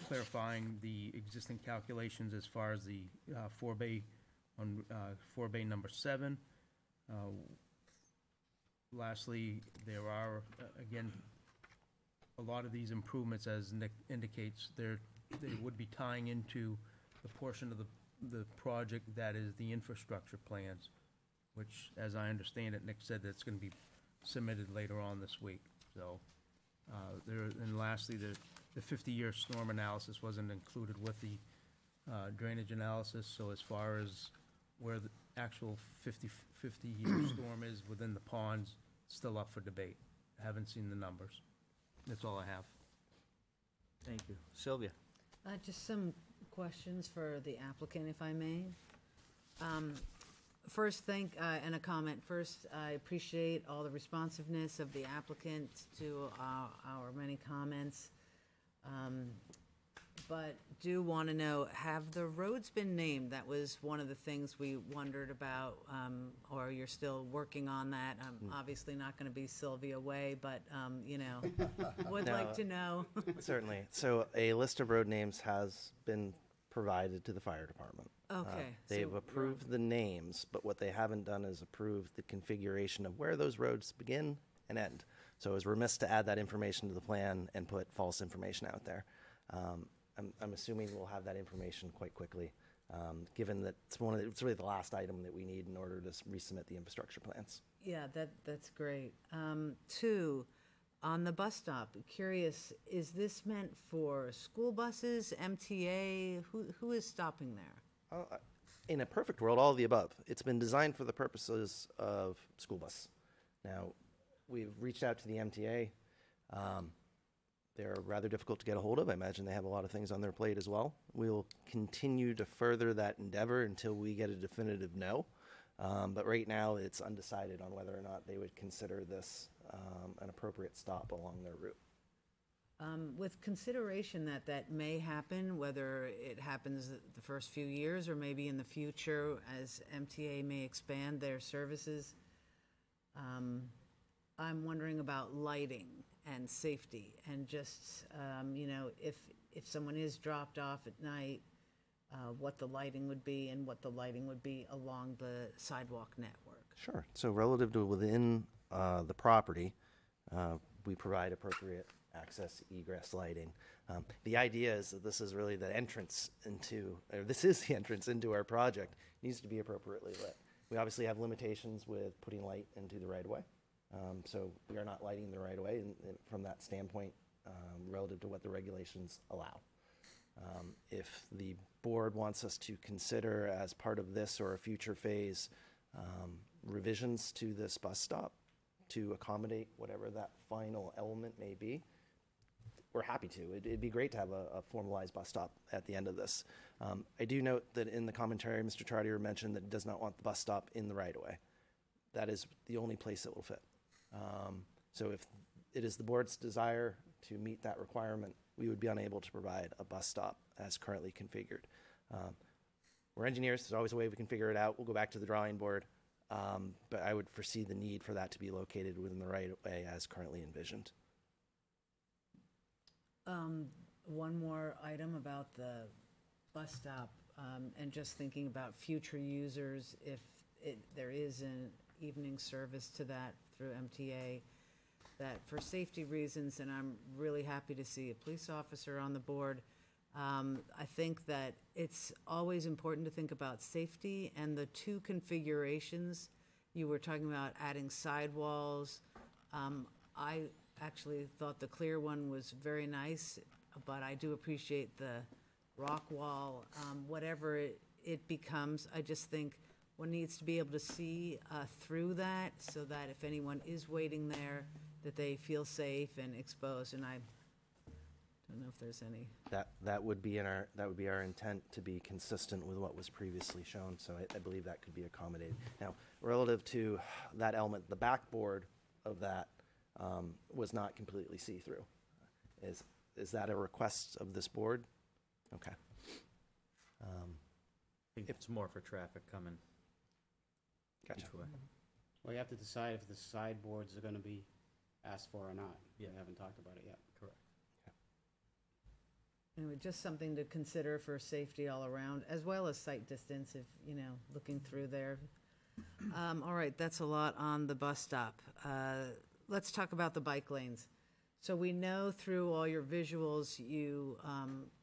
clarifying the existing calculations as far as the forebay on forebay number 7. Lastly, there are, again, a lot of these improvements, as Nick indicates, they would be tying into the portion of the project that is the infrastructure plans, which, as I understand it, Nick said that's going to be submitted later on this week. So, and lastly, the 50-year storm analysis wasn't included with the drainage analysis. So as far as where the actual 50-year storm is within the ponds, still up for debate. I haven't seen the numbers. That's all I have. Thank you. Sylvia. Just some questions for the applicant, if I may. First, and a comment. First, I appreciate all the responsiveness of the applicant to our many comments. But do want to know, have the roads been named? That was one of the things we wondered about, or you're still working on that. I'm obviously not going to be Sylvia Way, but, would No. like to know. Certainly. So a list of road names has been provided to the fire department. Okay. They've so- approved the names, but what they haven't done is approved the configuration of where those roads begin and end. So it was remiss to add that information to the plan and put false information out there. I'm assuming we'll have that information quite quickly, given that it's really the last item that we need in order to resubmit the infrastructure plans. Yeah, that's great. Two, on the bus stop, curious, is this meant for school buses, MTA? Who is stopping there? In a perfect world, all of the above. It's been designed for the purposes of school bus. Now, we've reached out to the MTA. They're rather difficult to get a hold of. I imagine they have a lot of things on their plate as well. We'll continue to further that endeavor until we get a definitive no. But right now, it's undecided on whether or not they would consider this an appropriate stop along their route. With consideration that that may happen, whether it happens the first few years or maybe in the future as MTA may expand their services, I'm wondering about lighting and safety and just, if someone is dropped off at night, what the lighting would be and what the lighting would be along the sidewalk network. Sure. So relative to within the property, we provide appropriate access egress lighting. The idea is that this is really the entrance into, or this is the entrance into our project. It needs to be appropriately lit. We obviously have limitations with putting light into the right of way. So we are not lighting the right of way from that standpoint relative to what the regulations allow. If the board wants us to consider as part of this or a future phase revisions to this bus stop to accommodate whatever that final element may be, we're happy to. It'd be great to have a formalized bus stop at the end of this. I do note that in the commentary, Mr. Trotter mentioned that he does not want the bus stop in the right of way. That is the only place it will fit. So if it is the board's desire to meet that requirement, we would be unable to provide a bus stop as currently configured. We're engineers, there's always a way we can figure it out. We'll go back to the drawing board, but I would foresee the need for that to be located within the right of way as currently envisioned. One more item about the bus stop, and just thinking about future users, if there is an evening service to that through MTA, that for safety reasons, and I'm really happy to see a police officer on the board, I think that it's always important to think about safety and the two configurations. You were talking about adding sidewalls. I actually thought the clear one was very nice, but I do appreciate the rock wall, whatever it becomes. I just think one needs to be able to see through that so that if anyone is waiting there, that they feel safe and exposed. And I don't know if there's any. That would be our intent to be consistent with what was previously shown. So I believe that could be accommodated. Now, relative to that element, the backboard of that was not completely see-through. Is that a request of this board? Okay. I think it's more for traffic coming Gotcha. each way. Well, you have to decide if the sideboards are gonna be asked for or not. Yeah. We haven't talked about it yet. Correct. Anyway, just something to consider for safety all around, as well as sight distance if, looking through there. All right, that's a lot on the bus stop. Let's talk about the bike lanes. So we know through all your visuals, you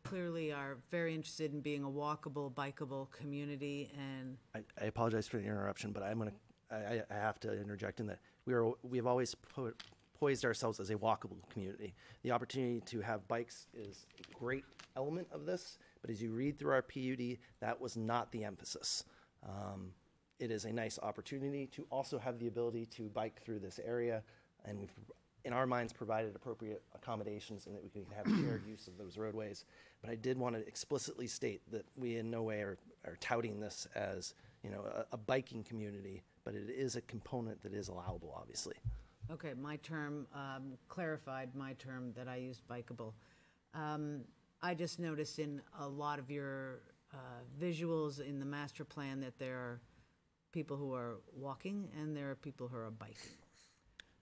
clearly are very interested in being a walkable, bikeable community, and I apologize for the interruption, but I have to interject in that we have always poised ourselves as a walkable community. The opportunity to have bikes is a great element of this, but as you read through our PUD, that was not the emphasis. It is a nice opportunity to also have the ability to bike through this area, and we've, in our minds, provided appropriate accommodations and that we can have shared use of those roadways. But I did want to explicitly state that we in no way are touting this as a biking community, but it is a component that is allowable, obviously. Okay, my term clarified my term that I used, bikeable. I just noticed in a lot of your visuals in the master plan that there are people who are walking and there are people who are biking.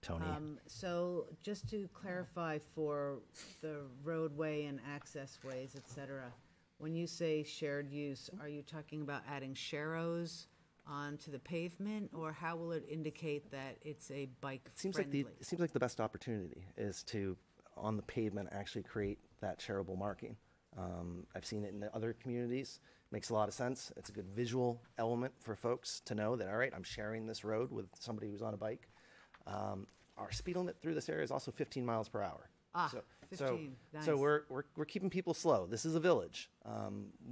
Tony? So just to clarify for the roadway and access ways, et cetera, when you say shared use, are you talking about adding sharrows onto the pavement, or how will it indicate that it's a bike friendly? It seems like the best opportunity is to, on the pavement, actually create that shareable marking. I've seen it in the other communities. Makes a lot of sense. It's a good visual element for folks to know that, all right, I'm sharing this road with somebody who's on a bike. Our speed limit through this area is also 15 miles per hour. So 15, nice. So we're keeping people slow. This is a village.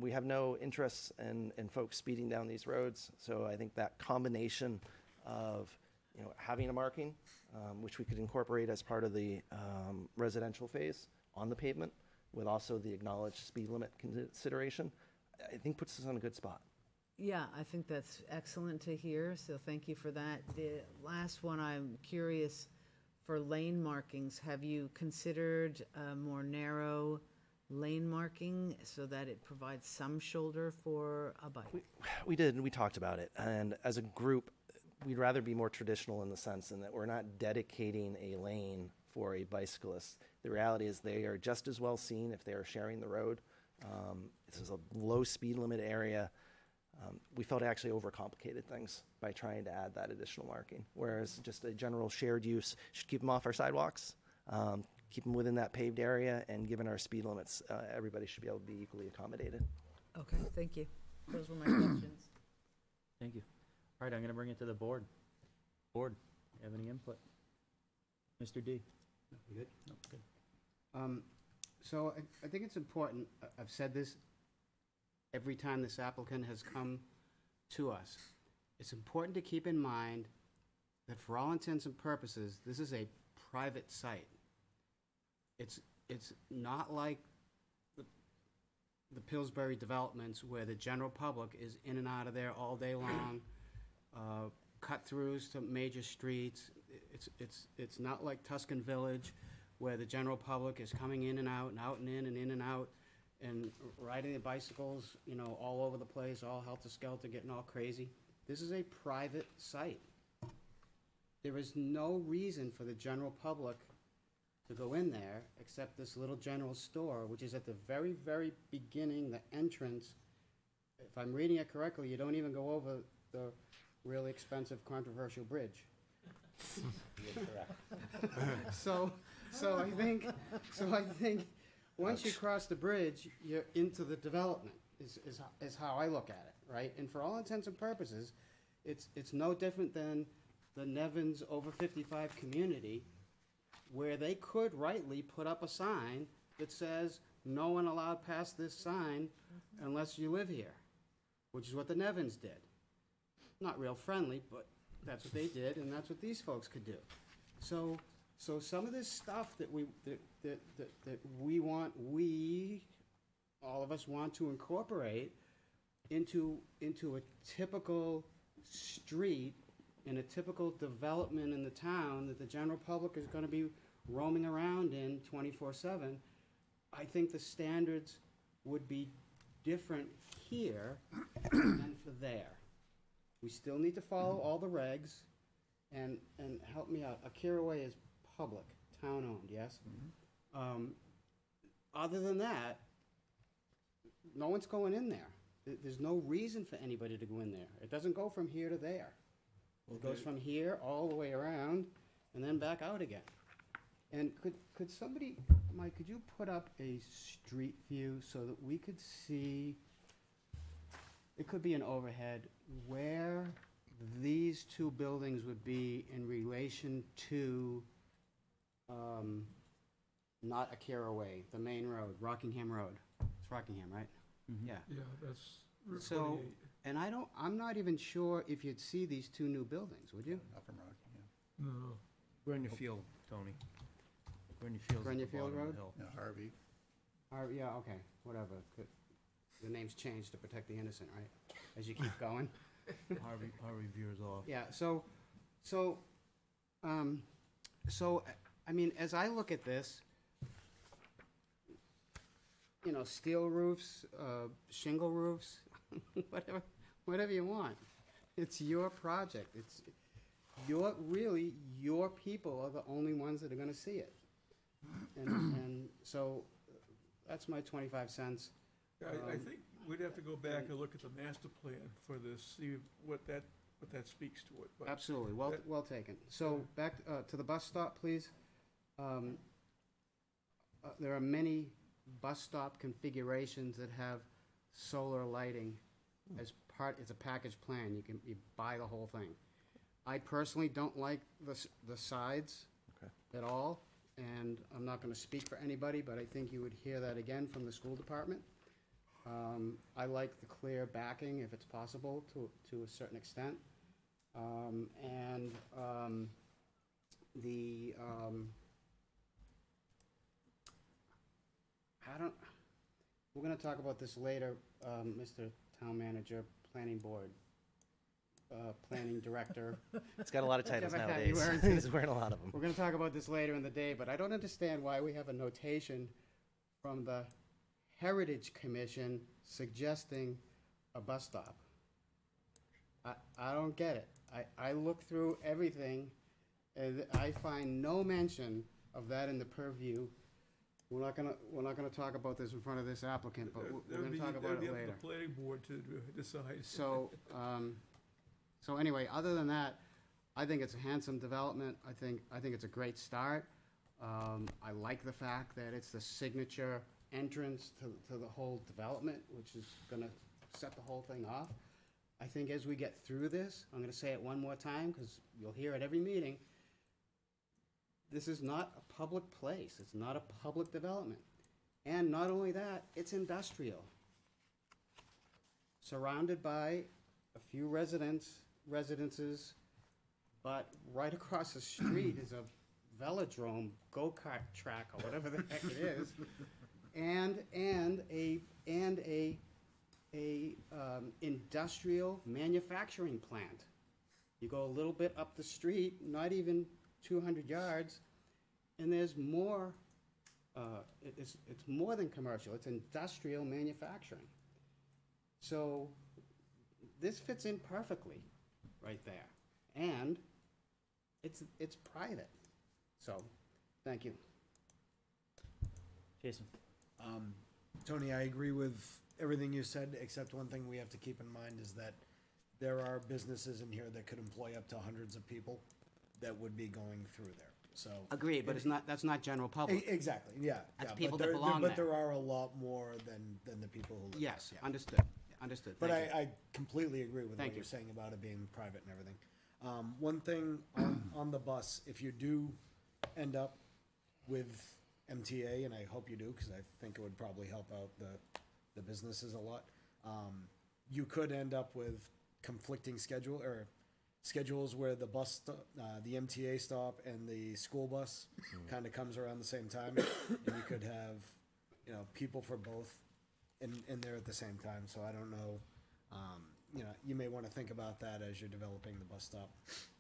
We have no interest in folks speeding down these roads. So I think that combination of having a marking, which we could incorporate as part of the residential phase on the pavement, with also the acknowledged speed limit consideration, I think puts us on a good spot. Yeah, I think that's excellent to hear, so thank you for that. The last one, I'm curious, for lane markings, have you considered a more narrow lane marking so that it provides some shoulder for a bike? We did, and we talked about it. And as a group, we'd rather be more traditional in the sense in that we're not dedicating a lane for a bicyclist. The reality is they are just as well seen if they are sharing the road. This is a low speed limit area. We felt it actually overcomplicated things by trying to add that additional marking, whereas just a general shared use should keep them off our sidewalks, keep them within that paved area, and given our speed limits, everybody should be able to be equally accommodated. Okay, thank you. Those were my questions. Thank you. All right, I'm going to bring it to the board. Board, you have any input? Mr. D? You good? No, good. So I think it's important, I've said this every time this applicant has come to us. It's important to keep in mind that for all intents and purposes, this is a private site. It's not like the Pillsbury developments where the general public is in and out of there all day long, cut-throughs to major streets. It's not like Tuscan Village, where the general public is coming in and out and out and in and out, and riding their bicycles, all over the place, all helter-skelter, getting all crazy. This is a private site. There is no reason for the general public to go in there except this little general store, which is at the very, very beginning, the entrance. If I'm reading it correctly, you don't even go over the really expensive, controversial bridge. So I think once you cross the bridge, you're into the development, is how I look at it, right? And for all intents and purposes, it's no different than the Nevins over 55 community, where they could rightly put up a sign that says, no one allowed past this sign unless you live here, which is what the Nevins did. Not real friendly, but that's what they did, and that's what these folks could do. So some of this stuff that all of us want to incorporate into a typical street in a typical development in the town that the general public is going to be roaming around in 24/7, I think the standards would be different here than for there. We still need to follow all the regs, and help me out. Akira Way is public, town-owned, yes? Other than that, no one's going in there. There's no reason for anybody to go in there. It doesn't go from here to there. It goes from here all the way around and then back out again. And could somebody, Mike, could you put up a street view so that we could see, it could be an overhead, where these two buildings would be in relation to, not Akira Way, the main road, Rockingham Road. It's Rockingham, right? Yeah. Yeah, that's Route So, 28. and I'm not even sure if you'd see these two new buildings, would you? Not from Rockingham. No. Grenier Field, Tony. Grenier Field's at the Grenier Field bottom of the Road? hill. Yeah, Harvey. Yeah, okay, whatever. The name's changed to protect the innocent, right? As you keep going. Our reviewer's off. Yeah, I mean, as I look at this, you know, steel roofs, shingle roofs, whatever you want. It's your project. It's really, your people are the only ones that are gonna see it. And so, that's my 25 cents. I think we'd have to go back and look at the master plan for this, see what that speaks to it. But Absolutely, well taken. So, back to the bus stop, please. There are many bus stop configurations that have solar lighting as part, it's a package plan, you buy the whole thing. I personally don't like the sides Okay. at all, and I'm not gonna speak for anybody, but I think you would hear that again from the school department. I like the clear backing if it's possible to a certain extent. We're gonna talk about this later, Mr. Town Manager, Planning Board, Planning Director. It's got a lot of titles Yeah, nowadays. He's wearing a lot of them. We're gonna talk about this later in the day, but I don't understand why we have a notation from the Heritage Commission suggesting a bus stop. I don't get it. I look through everything, and I find no mention of that in the purview. We're not gonna talk about this in front of this applicant, but we're gonna talk about it That'd later. be up to the planning board to decide. So, so anyway, other than that, I think it's a handsome development. I think it's a great start. I like the fact that it's the signature entrance to the whole development, which is gonna set the whole thing off. I think as we get through this, I'm gonna say it one more time, because you'll hear it every meeting, this is not a public place. It's not a public development. And not only that, it's industrial. Surrounded by a few residences, but right across the street is a velodrome, go-kart track, or whatever the heck it is, and a industrial manufacturing plant. You go a little bit up the street, not even 200 yards, and there's more, it's more than commercial, it's industrial manufacturing. So this fits in perfectly right there, and it's private. So, thank you. Jason? Tony, I agree with everything you said, except one thing we have to keep in mind is that there are businesses in here that could employ up to hundreds of people that would be going through there, so. Agreed, but that's not general public. Exactly, yeah. That's yeah, people but that there- belong But there. there are a lot more than the people who live there. Yes, yeah. understood, understood. But Thank you. I completely agree with Thank what you. you're saying about it being private and everything. One thing on the bus, if you do end up with MTA, and I hope you do, because I think it would probably help out the businesses a lot, you could end up with conflicting schedules where the bus, the MTA stop and the school bus kind of comes around the same time, and you could have, people for both in there at the same time. So I don't know, you may want to think about that as you're developing the bus stop.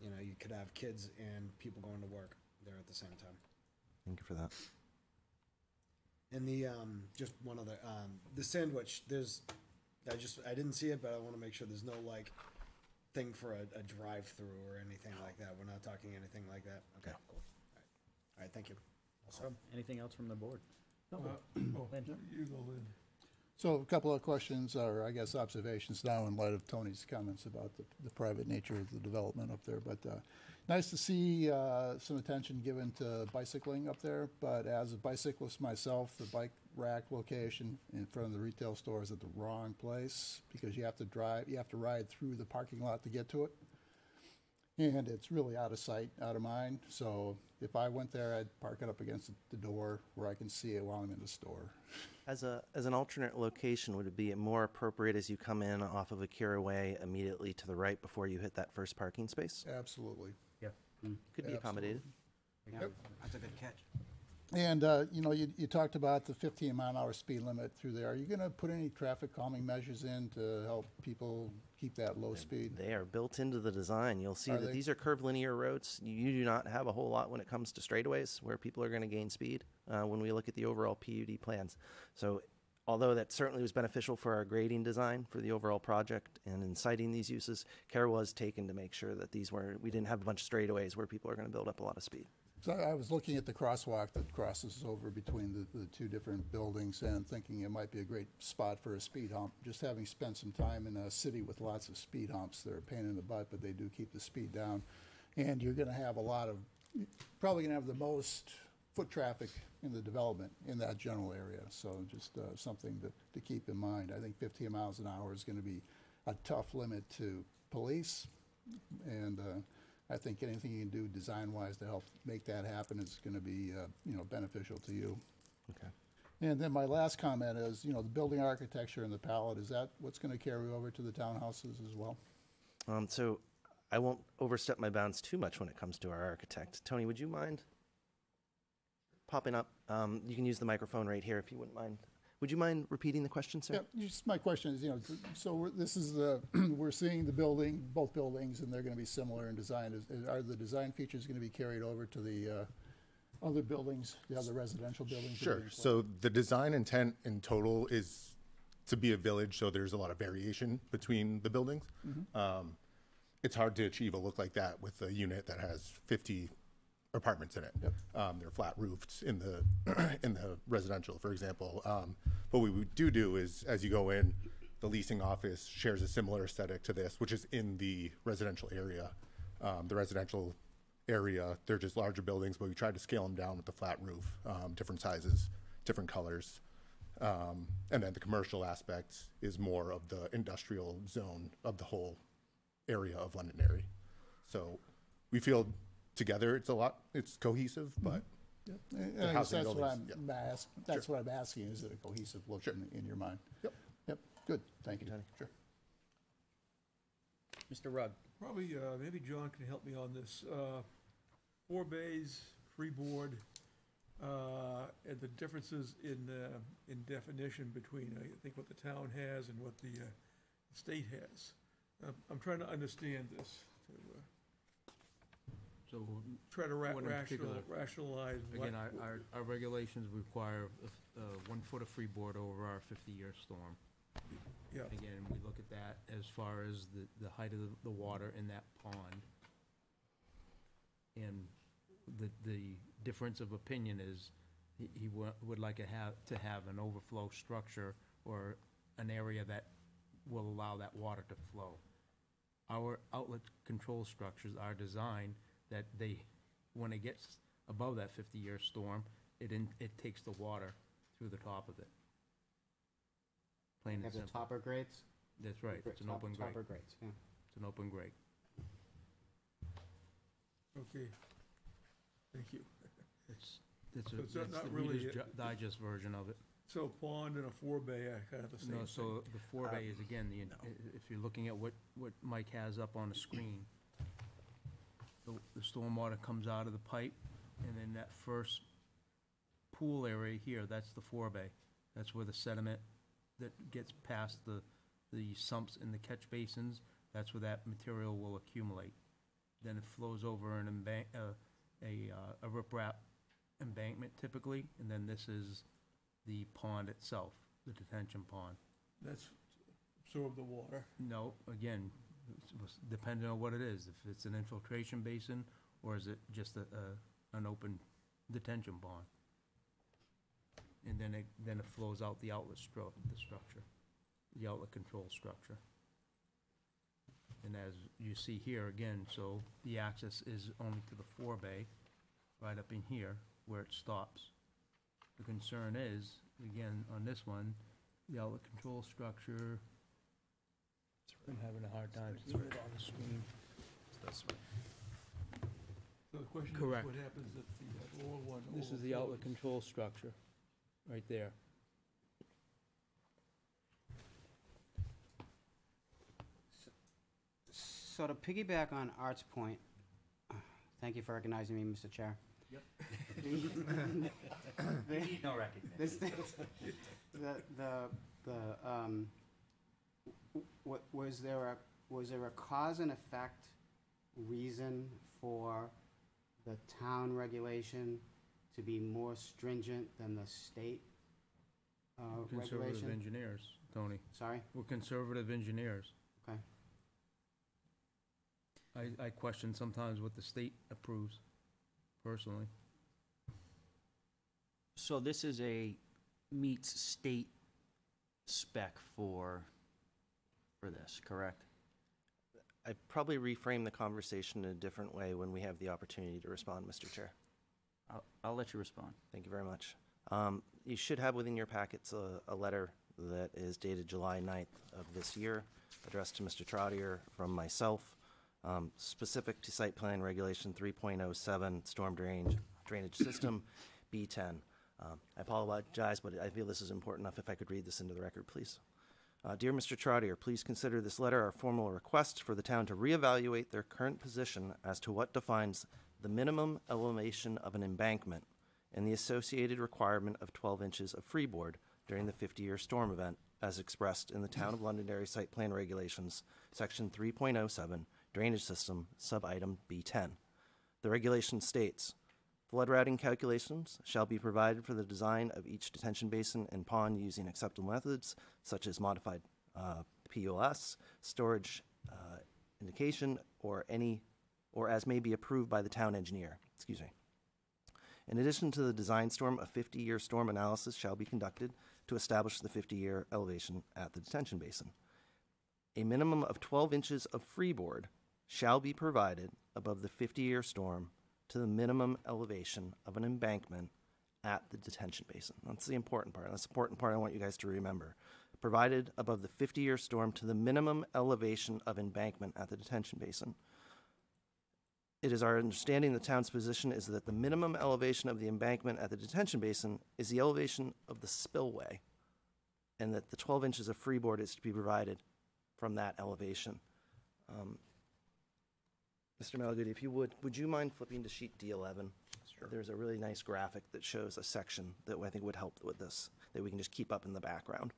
You could have kids and people going to work there at the same time. Thank you for that. And the, just one other, the sandwich, I didn't see it, but I want to make sure there's no thing for a drive-through or anything like that. We're not talking anything like that. Okay, No. cool. All right, thank you. Anything else from the board? Oh, Lynn. you go, Lynn. So a couple of questions, or I guess observations now in light of Tony's comments about the private nature of the development up there. But nice to see some attention given to bicycling up there. But as a bicyclist myself, the bike rack location in front of the retail store is at the wrong place, because you have to ride through the parking lot to get to it. And it's really out of sight, out of mind. So if I went there, I'd park it up against the door where I can see it while I'm in the store. As an alternate location, would it be more appropriate as you come in off of Akira Way immediately to the right before you hit that first parking space? Absolutely. Could be accommodated. Yeah, that's a good catch. And, you talked about the 15-mile-an-hour speed limit through there. Are you going to put any traffic calming measures in to help people keep that low speed? They are built into the design. You'll see Are that they? these are curved linear roads. You do not have a whole lot when it comes to straightaways where people are going to gain speed when we look at the overall PUD plans. So although that certainly was beneficial for our grading design for the overall project and in citing these uses, care was taken to make sure that we didn't have a bunch of straightaways where people are going to build up a lot of speed. So I was looking at the crosswalk that crosses over between the two different buildings and thinking it might be a great spot for a speed hump. Just having spent some time in a city with lots of speed humps, they're a pain in the butt, but they do keep the speed down. And you're gonna have probably gonna have the most foot traffic in the development in that general area. So just something to keep in mind. I think 15 miles an hour is gonna be a tough limit to police, and I think anything you can do design-wise to help make that happen is going to be, beneficial to you. Okay. And then my last comment is, the building architecture and the palette, is that what's going to carry over to the townhouses as well? So I won't overstep my bounds too much when it comes to our architect. Tony, would you mind popping up? You can use the microphone right here if you wouldn't mind. Would you mind repeating the question, sir? Yeah, just my question is, this is we're seeing both buildings, and they're going to be similar in design. Are the design features going to be carried over to the other buildings, the other residential buildings? Sure. So the design intent in total is to be a village, so there's a lot of variation between the buildings. It's hard to achieve a look like that with a unit that has 50 apartments in it. Yep. They're flat roofed in the in the residential, for example. What we would do is, as you go in, the leasing office shares a similar aesthetic to this, which is in the residential area. The residential area, they're just larger buildings, but we tried to scale them down with the flat roof, different sizes, different colors. And then the commercial aspect is more of the industrial zone of the whole area of Londonderry. So we feel together it's cohesive, but And the I guess housing that's what buildings, what I'm asking, is it a cohesive look in your mind? Yep, good, thank you. Sure. Mr. Rugg? Probably, maybe John can help me on this. 4 bays, freeboard, and the differences in definition between, I think, what the town has and what the state has. I'm trying to understand this, So, try to What in particular? rationalize. what- again, our regulations require 1 foot of freeboard over our 50-year storm. Yeah, Again, we look at that as far as the height of the water in that pond. And the difference of opinion is, he would like to have an overflow structure or an area that will allow that water to flow. Our outlet control structures are designed that when it gets above that 50-year storm, it takes the water through the top of it. Plain and Have the simple. topper grates? That's right, it's an open grate. Topper grates, yeah. It's an open grate. okay. Thank you. It's So it's the not really Reader's Digest version of it. So pond and a 4 bay are kind of the same No, thing. so the 4-bay is, again, if you're looking at what Mike has up on the screen, the stormwater comes out of the pipe, and then that first pool area here, that's the 4-bay. That's where the sediment that gets past the sumps in the catch basins, that's where that material will accumulate. Then it flows over an a riprap embankment typically, and then this is the pond itself, the detention pond. That's absorb the water. No, again, depending on what it is, if it's an infiltration basin, or is it just an open detention pond? And then it flows out the outlet structure, the outlet control structure. And as you see here, again, so the access is only to the 4-bay, right up in here, where it stops. The concern is, again, on this one, the outlet control structure, I'm having a hard time seeing it on the screen. So the question is, Correct. what happens if the lower one This is the outlet overflows? control structure, right there. So to piggyback on Art's point, thank you for recognizing me, Mr. Chair. Yep. The- No recognition. This, the, Was there a cause and effect reason for the town regulation to be more stringent than the state Conservative regulation? engineers, Tony. Sorry? We're conservative engineers. Okay. I question sometimes what the state approves, personally. So this is meets state spec for this, correct? I'd probably reframe the conversation in a different way when we have the opportunity to respond, Mr. Chair. I'll let you respond. Thank you very much. You should have within your packets a letter that is dated July 9th of this year, addressed to Mr. Trottier from myself, specific to Site Plan Regulation 3.07, Storm Drainage System, B10. I apologize, but I feel this is important enough if I could read this into the record, please. Dear Mr. Trottier, please consider this letter our formal request for the town to reevaluate their current position as to what defines the minimum elevation of an embankment and the associated requirement of 12 inches of freeboard during the 50-year storm event as expressed in the Town of Londonderry Site Plan Regulations, Section 3.07, Drainage System, Sub-Item B10. The regulation states, flood routing calculations shall be provided for the design of each detention basin and pond using acceptable methods such as modified POS, storage indication, or as may be approved by the town engineer. Excuse me. In addition to the design storm, a 50-year storm analysis shall be conducted to establish the 50-year elevation at the detention basin. A minimum of 12 inches of freeboard shall be provided above the 50-year storm to the minimum elevation of an embankment at the detention basin. That's the important part. That's the important part I want you guys to remember. Provided above the 50-year storm to the minimum elevation of embankment at the detention basin. It is our understanding the town's position is that the minimum elevation of the embankment at the detention basin is the elevation of the spillway, and that the 12 inches of freeboard is to be provided from that elevation. Mr. Malaguti, if you would you mind flipping to sheet D11? Sure. There's a really nice graphic that shows a section that I think would help with this, that we can just keep up in the background.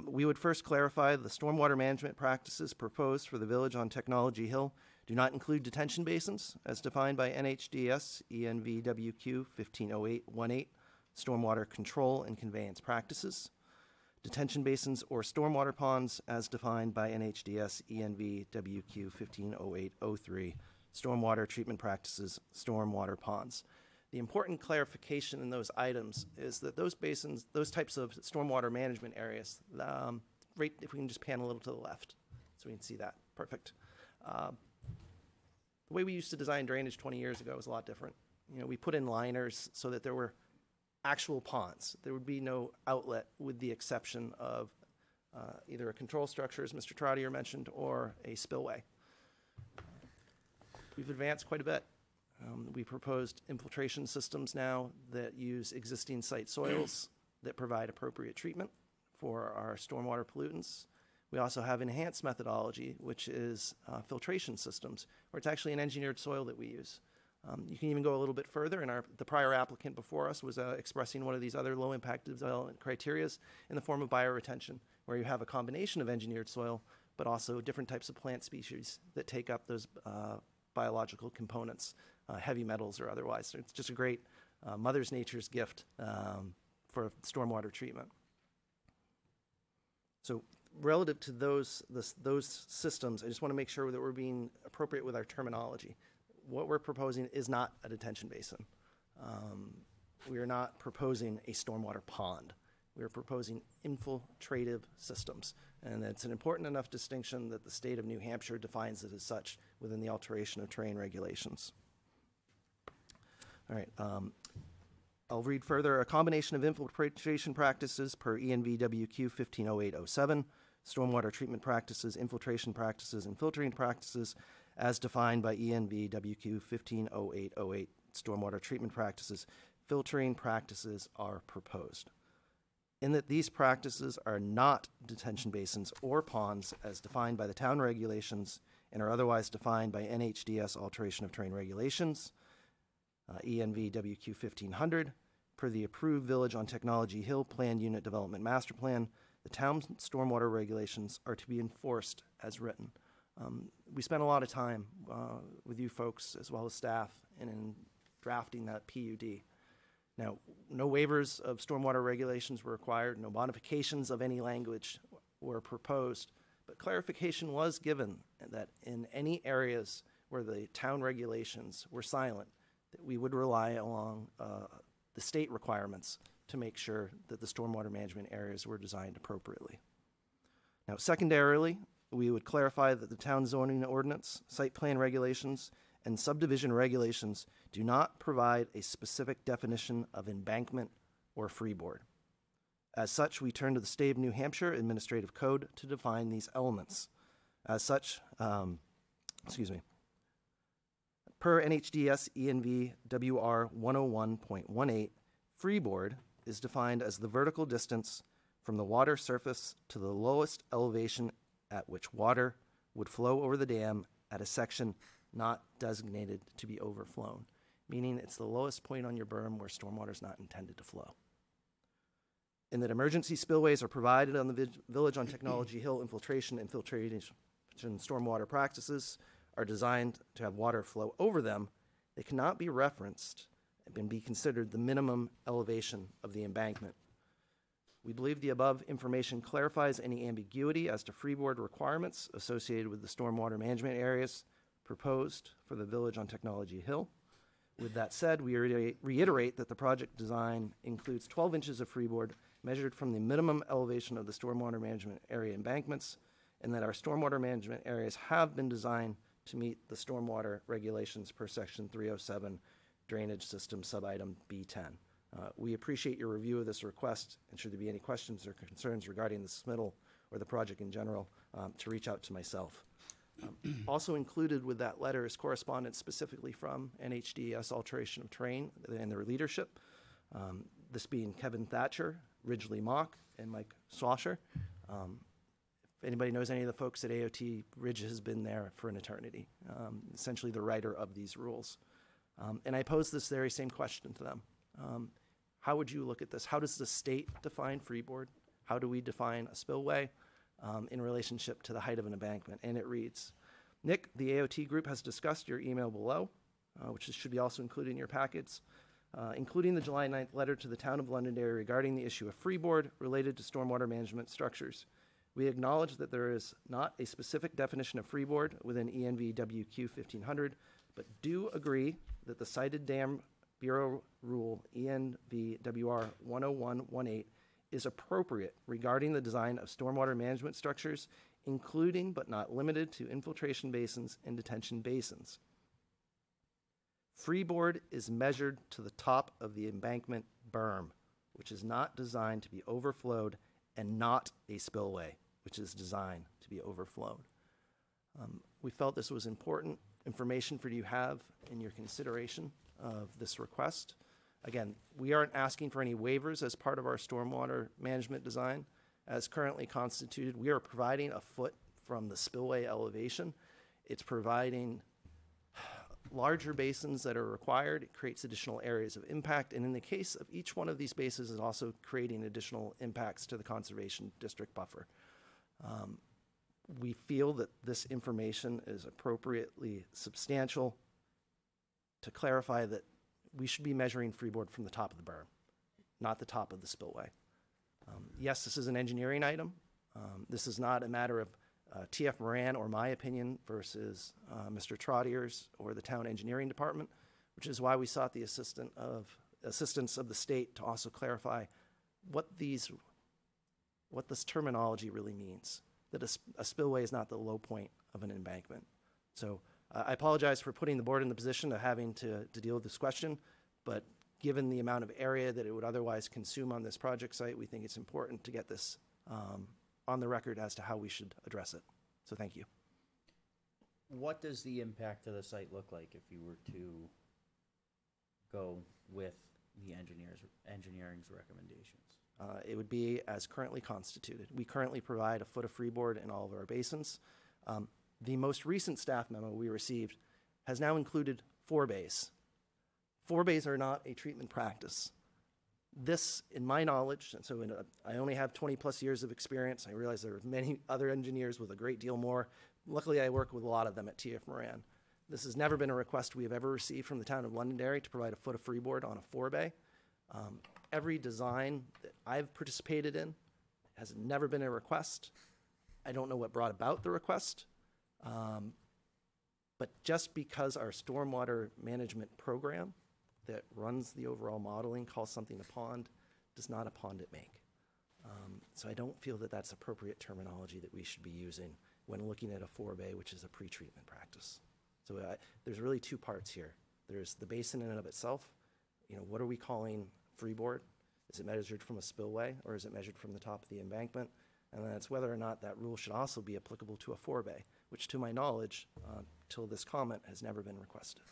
We would first clarify the stormwater management practices proposed for the village on Technology Hill do not include detention basins as defined by NHDS ENVWQ 150818, stormwater control and conveyance practices. Detention basins or stormwater ponds as defined by NHDS ENVWQ 150803, stormwater treatment practices, stormwater ponds. The important clarification in those items is that those basins, those types of stormwater management areas, right, if we can just pan a little to the left so we can see that. Perfect. The way we used to design drainage 20 years ago was a lot different. You know, we put in liners so that there were actual ponds. There would be no outlet with the exception of either a control structure, as Mr. Trottier mentioned, or a spillway. We've advanced quite a bit. We proposed infiltration systems now that use existing site soils that provide appropriate treatment for our stormwater pollutants. We also have enhanced methodology, which is filtration systems, where it's actually an engineered soil that we use. You can even go a little bit further, and the prior applicant before us was expressing one of these other low-impact development criterias in the form of bioretention, where you have a combination of engineered soil, but also different types of plant species that take up those biological components, heavy metals or otherwise. So it's just a great Mother's Nature's gift for stormwater treatment. So relative to those systems, I just want to make sure that we're being appropriate with our terminology. What we're proposing is not a detention basin. We are not proposing a stormwater pond. We are proposing infiltrative systems. And it's an important enough distinction that the state of New Hampshire defines it as such within the alteration of terrain regulations. All right, I'll read further. A combination of infiltration practices per ENVWQ 150807, stormwater treatment practices, infiltration practices, and filtering practices as defined by ENVWQ 150808, stormwater treatment practices, filtering practices are proposed. In that these practices are not detention basins or ponds as defined by the town regulations and are otherwise defined by NHDS alteration of terrain regulations, ENVWQ 1500, per the approved Village on Technology Hill Planned Unit Development Master Plan. the town's stormwater regulations are to be enforced as written. We spent a lot of time with you folks as well as staff in drafting that PUD. Now, no waivers of stormwater regulations were required, no modifications of any language were proposed, but clarification was given that in any areas where the town regulations were silent, that we would rely along the state requirements to make sure that the stormwater management areas were designed appropriately. Now, secondarily, we would clarify that the town zoning ordinance, site plan regulations, and subdivision regulations do not provide a specific definition of embankment or freeboard. As such, we turn to the State of New Hampshire Administrative Code to define these elements. As such, per NHDS ENV WR 101.18, freeboard is defined as the vertical distance from the water surface to the lowest elevation at which water would flow over the dam at a section not designated to be overflown, meaning it's the lowest point on your berm where stormwater is not intended to flow. And that emergency spillways are provided on the Village on Technology Hill infiltration stormwater practices are designed to have water flow over them. They cannot be referenced and be considered the minimum elevation of the embankment. We believe the above information clarifies any ambiguity as to freeboard requirements associated with the stormwater management areas proposed for the Village on Technology Hill. With that said, we reiterate that the project design includes 12 inches of freeboard measured from the minimum elevation of the stormwater management area embankments, and that our stormwater management areas have been designed to meet the stormwater regulations per section 307 drainage system subitem B10. We appreciate your review of this request, and should there be any questions or concerns regarding the submittal or the project in general, to reach out to myself. Also included with that letter is correspondence specifically from NHDS Alteration of Terrain and their leadership, this being Kevin Thatcher, Ridgely Mock, and Mike Swasher. If anybody knows any of the folks at AOT, Ridge has been there for an eternity, essentially the writer of these rules. And I posed this very same question to them. How would you look at this? How does the state define freeboard? How do we define a spillway in relationship to the height of an embankment? And it reads, Nick, the AOT group has discussed your email below, which should be also included in your packets, including the July 9th letter to the Town of Londonderry regarding the issue of freeboard related to stormwater management structures. We acknowledge that there is not a specific definition of freeboard within ENV WQ 1500, but do agree that the cited Dam Bureau Rule ENV WR 101.18 is appropriate regarding the design of stormwater management structures, including but not limited to infiltration basins and detention basins. Freeboard is measured to the top of the embankment berm, which is not designed to be overflowed, and not a spillway, which is designed to be overflowed. We felt this was important information for you to have in your consideration of this request. Again, we aren't asking for any waivers as part of our stormwater management design. As currently constituted, we are providing a foot from the spillway elevation. It's providing larger basins that are required. It creates additional areas of impact. And in the case of each one of these basins, is also creating additional impacts to the conservation district buffer. We feel that this information is appropriately substantial to clarify that we should be measuring freeboard from the top of the berm, not the top of the spillway. Yes, this is an engineering item. This is not a matter of TF Moran or my opinion versus Mr. Trottier's or the town engineering department, which is why we sought the assistance of the state to also clarify what this terminology really means, that a spillway is not the low point of an embankment. So I apologize for putting the board in the position of having to deal with this question, but given the amount of area that it would otherwise consume on this project site, we think it's important to get this on the record as to how we should address it. So thank you. What does the impact to the site look like if you were to go with the engineering's recommendations? It would be as currently constituted. We currently provide a foot of freeboard in all of our basins. The most recent staff memo we received has now included 4 bays. 4 bays are not a treatment practice. This, in my knowledge, and so I only have 20-plus years of experience. I realize there are many other engineers with a great deal more. Luckily, I work with a lot of them at TF Moran. This has never been a request we have ever received from the town of Londonderry to provide a foot of freeboard on a four-bay. Every design that I've participated in has never been a request. I don't know what brought about the request. But just because our stormwater management program that runs the overall modeling calls something a pond, does not a pond it make. So I don't feel that that's appropriate terminology that we should be using when looking at a four-bay, which is a pretreatment practice. So there's really two parts here. There's the basin in and of itself. What are we calling freeboard? Is it measured from a spillway, or is it measured from the top of the embankment? And then it's whether or not that rule should also be applicable to a four-bay, which to my knowledge, till this comment, has never been requested.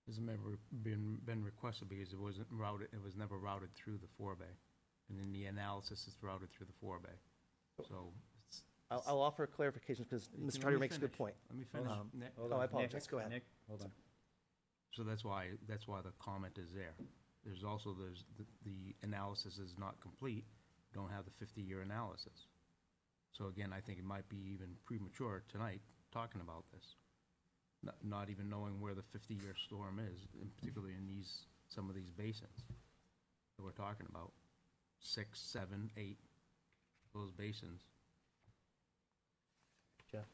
Hasn't ever been requested because it wasn't routed, it was never routed through the four-bay. And in the analysis, it's routed through the four-bay. So it's. I'll offer a clarification because Mr. Trotter makes a good point. Let me finish. Nick. Oh, I apologize. Go ahead. Nick, hold on. So that's why the comment is there. There's also, the analysis is not complete, don't have the 50-year analysis. So again, I think it might be even premature tonight talking about this. Not even knowing where the 50-year storm is, and particularly in some of these basins that we're talking about. 6, 7, 8, those basins. Jeff?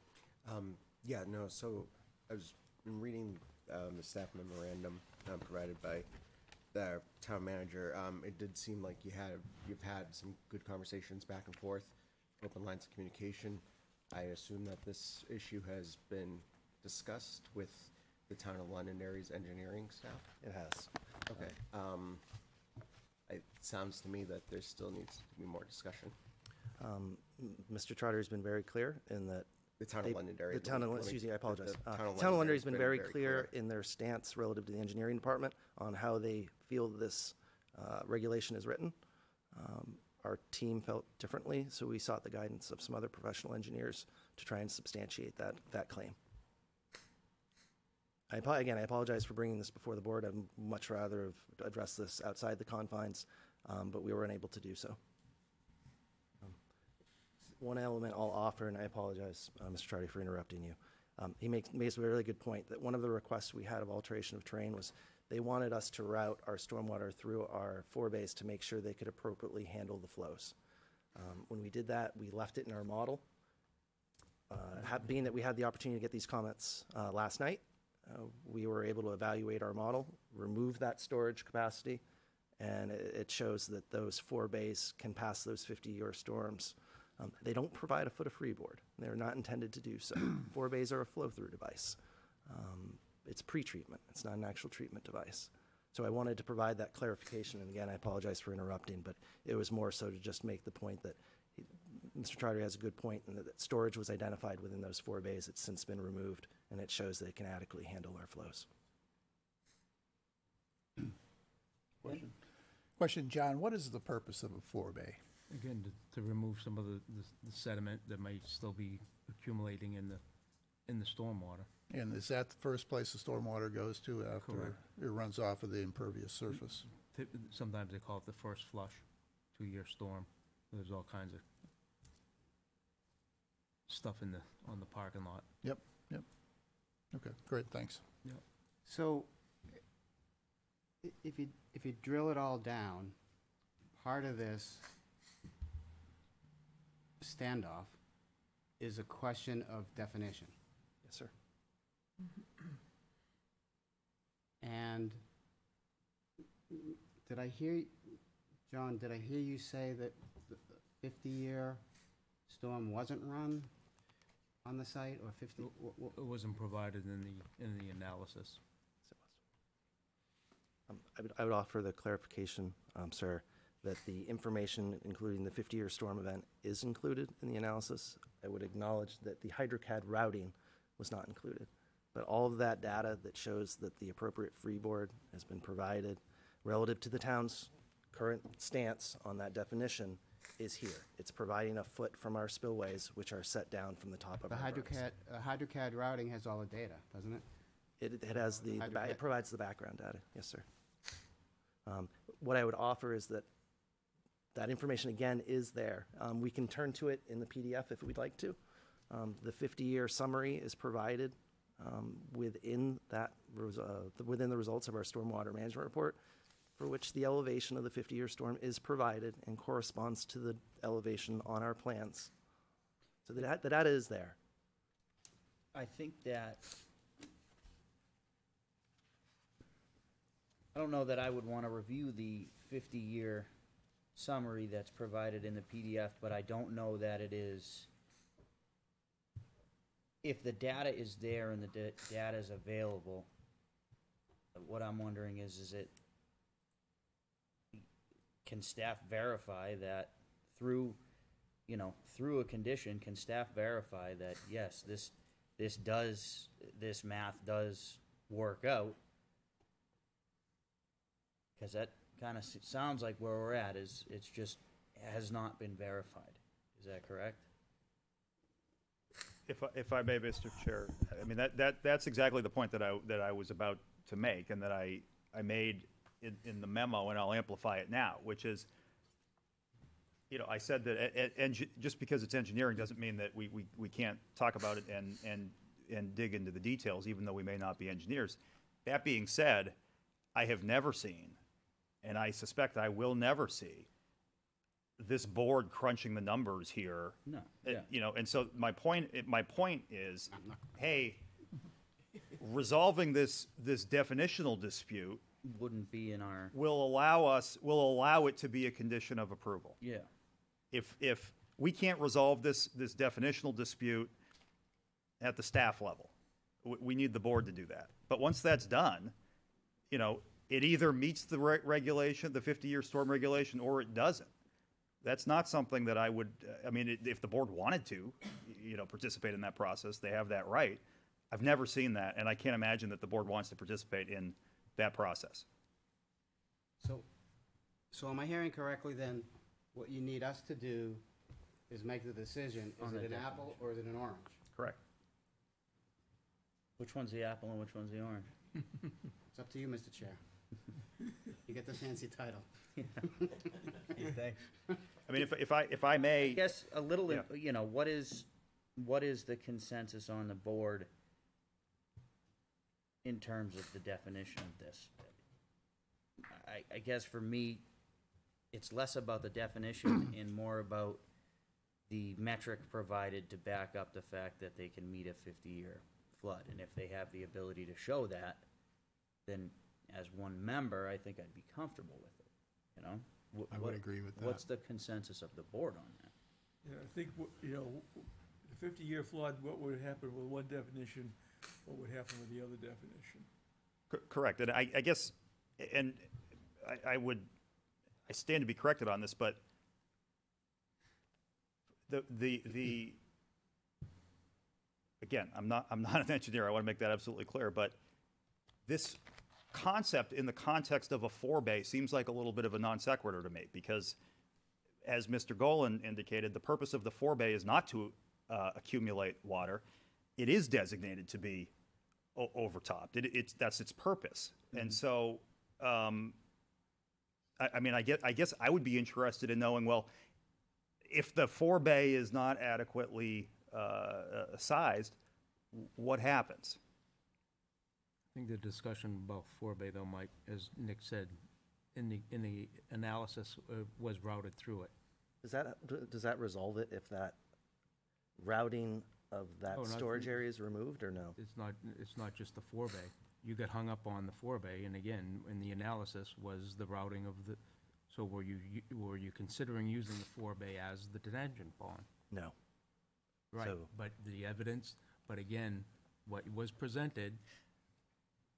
Yeah, no, so I was reading the staff memorandum provided by the town manager. It did seem like you've had some good conversations back and forth, open lines of communication. I assume that this issue has been discussed with the town of Londonderry's engineering staff? It has. Okay. It sounds to me that there still needs to be more discussion. Mr. Trotter has been very clear in that. The town of Londonderry. Excuse me, I apologize. The town of Londonderry has been very clear in their stance relative to the engineering department on how they feel this regulation is written. Our team felt differently, so we sought the guidance of some other professional engineers to try and substantiate that claim. Again, I apologize for bringing this before the board. I'd much rather have addressed this outside the confines, but we were unable to do so. One element I'll offer, and I apologize, Mr. Chardy, for interrupting you. He makes a really good point that one of the requests we had of alteration of terrain was they wanted us to route our stormwater through our forebays to make sure they could appropriately handle the flows. When we did that, we left it in our model. Being that we had the opportunity to get these comments last night, we were able to evaluate our model, remove that storage capacity, and it shows that those forebays can pass those 50-year storms. They don't provide a foot of freeboard. They're not intended to do so. Forebays are a flow-through device. It's pre-treatment. It's not an actual treatment device. So I wanted to provide that clarification, and again, I apologize for interrupting, but it was more so to just make the point that Mr. Trotter has a good point, and that storage was identified within those forebays. It's since been removed, and it shows that it can adequately handle our flows. Question, John, what is the purpose of a forebay? Again, to remove some of the sediment that might still be accumulating in the stormwater. And is that the first place the stormwater goes to after Correct. it runs off of the impervious surface? Sometimes they call it the first flush, 2-year storm. There's all kinds of stuff on the parking lot. Yep. Okay, great, thanks. So, if you drill it all down, part of this standoff is a question of definition. Yes, sir. And John, did I hear you say that the 50-year storm wasn't run on the site, or 50? It wasn't provided in the analysis. I would offer the clarification, sir, that the information, including the 50-year storm event, is included in the analysis. I would acknowledge that the HydroCAD routing was not included. But all of that data that shows that the appropriate freeboard has been provided relative to the town's current stance on that definition is here. It's providing a foot from our spillways, which are set down from the top of The our berms. HydroCAD routing has all the data, doesn't it? It has it HydroCAD. provides the background data, yes, sir. What I would offer is that that information, again, is there. We can turn to it in the PDF if we'd like to. The 50-year summary is provided within the results of our stormwater management report, for which the elevation of the 50-year storm is provided and corresponds to the elevation on our plans. So the data is there. I think that, I don't know that I would want to review the 50-year summary that's provided in the PDF, but I don't know that it is, if the data is there and the data is available, what I'm wondering is it, can staff verify that through a condition, can staff verify that, yes, this math does work out? Because that kind of sounds like where we're at, is it's just has not been verified. Is that correct? If I may, Mr. Chair, I mean, that's exactly the point that I was about to make, and that I made in the memo, and I'll amplify it now, which is, I said that just because it's engineering doesn't mean that we can't talk about it and dig into the details, even though we may not be engineers. That being said, I have never seen, and I suspect I will never see, this board crunching the numbers here. No. Yeah. And so my point is, hey, resolving this definitional dispute Wouldn't be in our, will allow it to be a condition of approval. yeah. If we can't resolve this definitional dispute at the staff level, we need the board to do that. But once that's done, it either meets the regulation, the 50-year storm regulation, or it doesn't. That's not something that I would, if the board wanted to, participate in that process, they have that right. I've never seen that, and I can't imagine that the board wants to participate in that process. So am I hearing correctly then, what you need us to do is make the decision, is it an apple or is it an orange? Correct. Which one's the apple and which one's the orange? It's up to you, Mr. Chair. You get the fancy title. Thanks. I mean, if I may. I guess a little, Yeah. what is the consensus on the board in terms of the definition of this? I guess for me, it's less about the definition and more about the metric provided to back up the fact that they can meet a 50-year flood. And if they have the ability to show that, then as one member, I think I'd be comfortable with it, I would agree with that. What's the consensus of the board on that? Yeah, I think, the 50-year flood, what would happen with one definition, what would happen with the other definition? Correct, and I guess, and I stand to be corrected on this, but the again, I'm not an engineer. I want to make that absolutely clear, but this concept in the context of a forebay seems like a little bit of a non sequitur to me, because as Mr. Golan indicated, the purpose of the forebay is not to accumulate water. It is designated to be overtopped. That's its purpose. Mm-hmm. And so, I guess I would be interested in knowing, well, if the forebay is not adequately sized, what happens? I think the discussion about forebay, though, Mike, as Nick said, in the analysis was routed through it. Does that resolve it if that routing of that storage area is removed, or no? It's not just the forebay. You got hung up on the forebay, and again, in the analysis was the routing of the. So were you considering using the forebay as the detention pond? No. Right, So- but the evidence, but again, what was presented,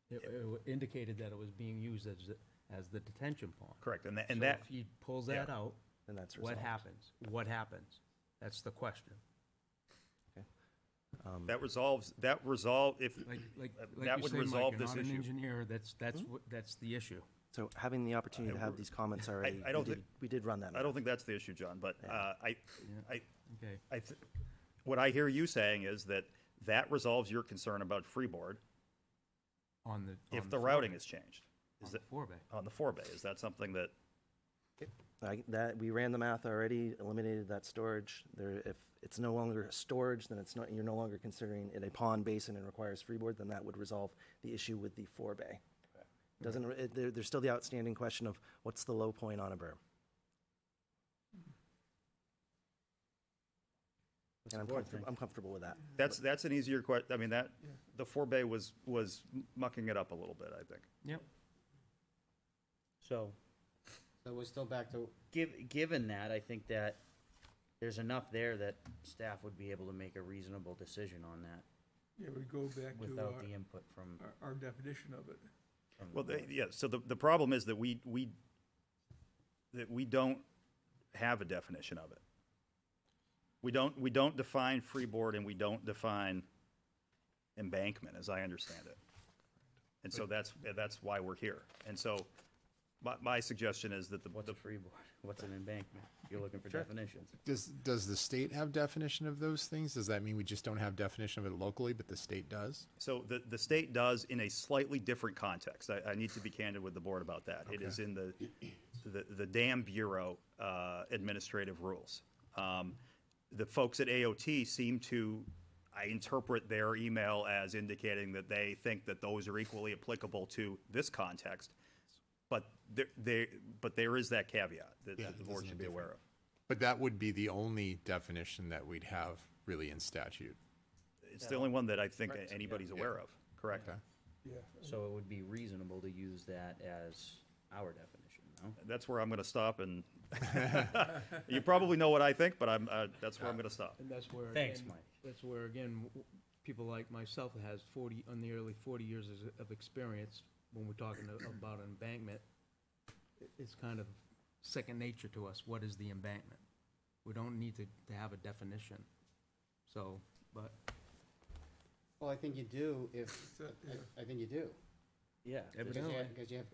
it indicated that it was being used as the detention pond. Correct, and So that if he pulls that out, Then that's what resolved. happens? What happens? That's the question. that resolves that resolve if Like that you would say, resolve Mike, this you're not issue. an engineer, that's the issue. So having the opportunity to have these comments already, I don't think- we did run that. I don't think that's the issue, John. But Okay. what I hear you saying is that resolves your concern about freeboard On if the the routing is changed. Is the that, forebay. on the forebay, is that something that, That, we ran the math already, eliminated that storage. There, if it's no longer storage, then it's not, you're no longer considering it a pond basin and requires freeboard, then that would resolve the issue with the forebay. Doesn't, there's still the outstanding question of what's the low point on a berm? And I'm comfortable with that. that's an easier I mean, that, the forebay was mucking it up a little bit, I think. Yep. So, So we're still back to, given that, I think that there's enough there that staff would be able to make a reasonable decision on that Yeah, we go back to without the input from. our definition of it. from the Well, board. yeah, so the problem is that we don't have a definition of it. We don't define freeboard and we don't define embankment, as I understand it. And so that's why we're here. And so my suggestion is that What's a freeboard? What's an embankment? You're looking for definitions. Does the state have definition of those things? Does that mean we just don't have definition of it locally, but the state does? So the state does in a slightly different context. I need to be candid with the board about that. It is in the Dam Bureau administrative rules. The folks at AOT seem to, I interpret their email as indicating that they think that those are equally applicable to this context. But there is that caveat that Yeah, the board isn't should it be aware different? of. But that would be the only definition that we'd have really in statute. It's the only one that I think anybody's aware of, correct? Okay. Yeah. So it would be reasonable to use that as our definition, no? That's where I'm gonna stop, and you probably know what I think, but that's where I'm gonna stop. And that's where. Thanks, again, Mike. That's where, again, people like myself that has nearly 40 years of experience, when we're talking about an embankment, it's kind of second nature to us. What is the embankment? We don't need to have a definition. So, but, well, I think you do if, I think you do. Yeah. Because you have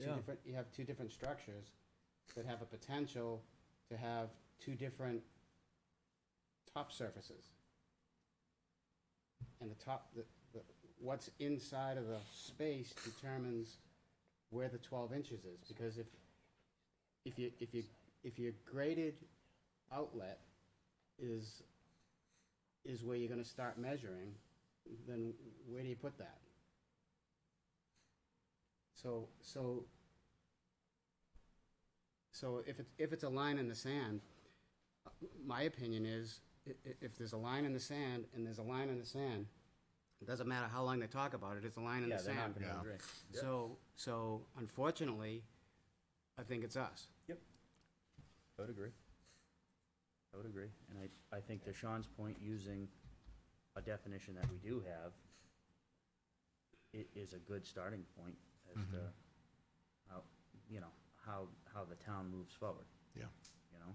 Yeah. two different structures that have a potential to have two different top surfaces. And what's inside of the space determines where the 12 inches is, because if your graded outlet is where you're gonna start measuring, then where do you put that? So if it's a line in the sand, my opinion is, if there's a line in the sand and there's a line in the sand, it doesn't matter how long they talk about it, it's a line in Yeah, the they're sand. not gonna agree. So unfortunately, I think it's us. I would agree. I would agree. And I think to Sean's point, using a definition that we do have, it is a good starting point as to how, how the town moves forward. Yeah. You know?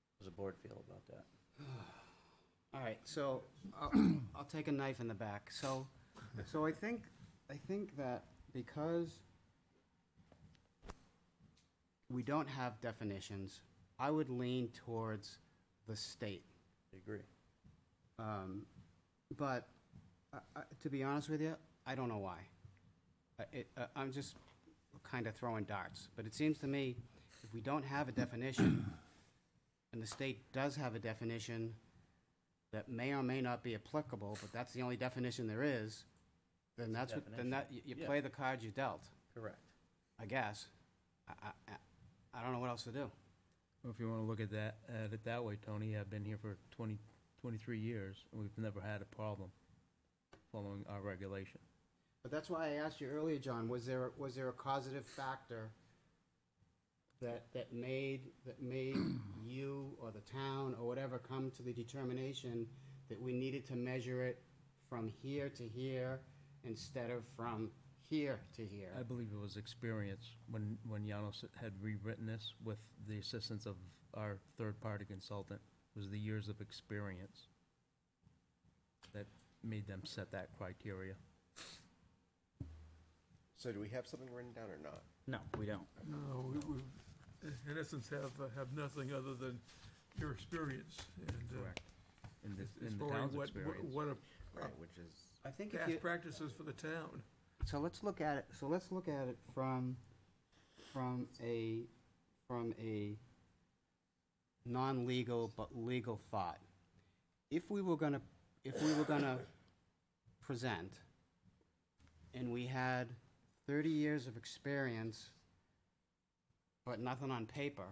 How does the board feel about that? All right, so I'll take a knife in the back. So I think that because we don't have definitions, I would lean towards the state. I agree. But to be honest with you, I don't know why. I'm just kind of throwing darts. But it seems to me, if we don't have a definition, and the state does have a definition that may or may not be applicable, but that's the only definition there is, then that's what, then that, you Yeah. play the cards you dealt, Correct. I guess. I don't know what else to do. well, if you want to look at it that way, Tony, I've been here for 23 years, and we've never had a problem following our regulation. But that's why I asked you earlier, John, was there a causative factor that made you or the town or whatever come to the determination that we needed to measure it from here to here instead of from here to here? I believe it was experience when Janos had rewritten this with the assistance of our third-party consultant, was the years of experience that made them set that criteria. So do we have something written down or not? No, we don't. No, we in essence have nothing other than your experience and Correct. In as the far as town's what experience. a Right, which is, I think if past you, practices for the town. So let's look at it, from a non-legal but legal thought. If we were gonna present, and we had 30 years of experience, but nothing on paper,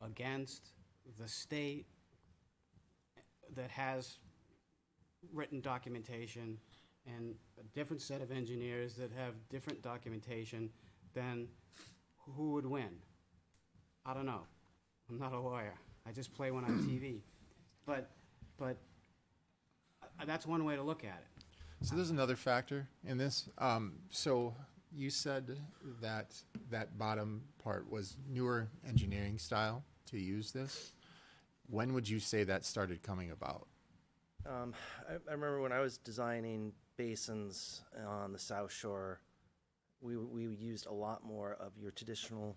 against the state that has written documentation and a different set of engineers that have different documentation, then who would win? I don't know. I'm not a lawyer. I just play one on TV. But that's one way to look at it. So there's another factor in this. So you said that that bottom part was newer engineering style to use this. When would you say that started coming about? I remember when I was designing basins on the South Shore, we used a lot more of your traditional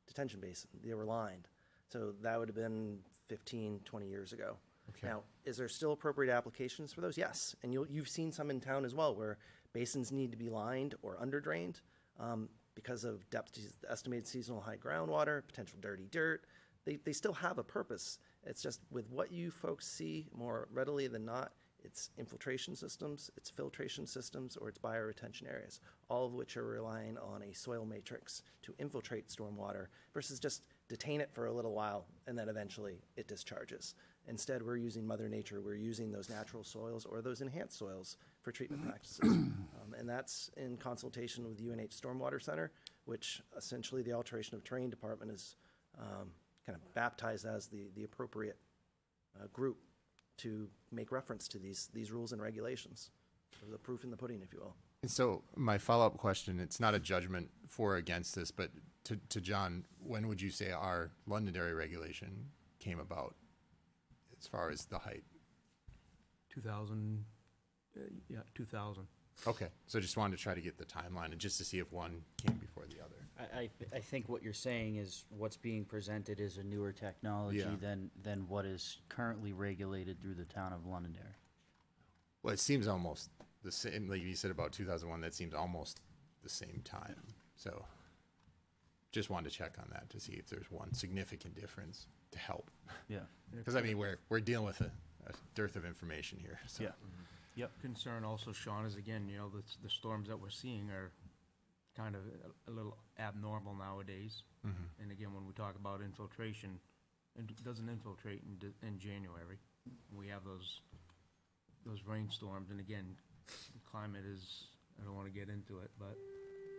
detention basin. They were lined. So that would have been 15, 20 years ago. Okay. Now, is there still appropriate applications for those? Yes. And you've seen some in town as well where basins need to be lined or under-drained because of estimated seasonal high groundwater, potential dirty dirt. They still have a purpose. It's just with what you folks see more readily than not, it's infiltration systems, it's filtration systems, or it's bioretention areas, all of which are relying on a soil matrix to infiltrate stormwater versus just detain it for a little while and then eventually it discharges. Instead, we're using Mother Nature. We're using those natural soils or those enhanced soils for treatment practices. And that's in consultation with UNH Stormwater Center, which essentially the Alteration of Terrain Department is kind of baptized as the appropriate group to make reference to these rules and regulations. The proof in the pudding, if you will. And so my follow-up question, it's not a judgment for or against this, but to John, when would you say our Londonderry regulation came about as far as the height? 2000, yeah, 2000. Okay, so just wanted to try to get the timeline and just to see if one came before the other. I think what you're saying is what's being presented is a newer technology Yeah. than what is currently regulated through the town of Londonderry. Well, it seems almost the same, like you said about 2001, that seems almost the same time. So just wanted to check on that to see if there's one significant difference to help. Yeah. Because, I mean, we're dealing with a dearth of information here, so. Yeah. Yep. Concern also, Sean, is again, you know, the storms that we're seeing are kind of a little abnormal nowadays. And again, when we talk about infiltration, it doesn't infiltrate in January. We have those rainstorms, and again, the climate is, I don't want to get into it, but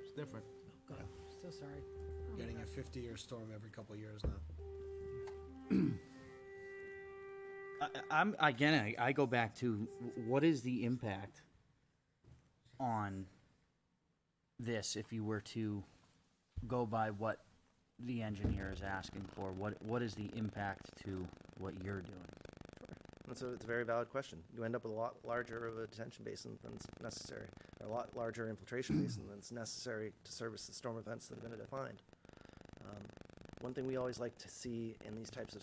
it's different. Oh, God, still sorry. Getting a 50-year storm every couple of years now. I go back to what is the impact on this if you were to go by what the engineer is asking for? What is the impact to what you're doing? It's a very valid question. You end up with a lot larger of a detention basin than is necessary, or a lot larger infiltration basin than is necessary to service the storm events that have been defined. One thing we always like to see in these types of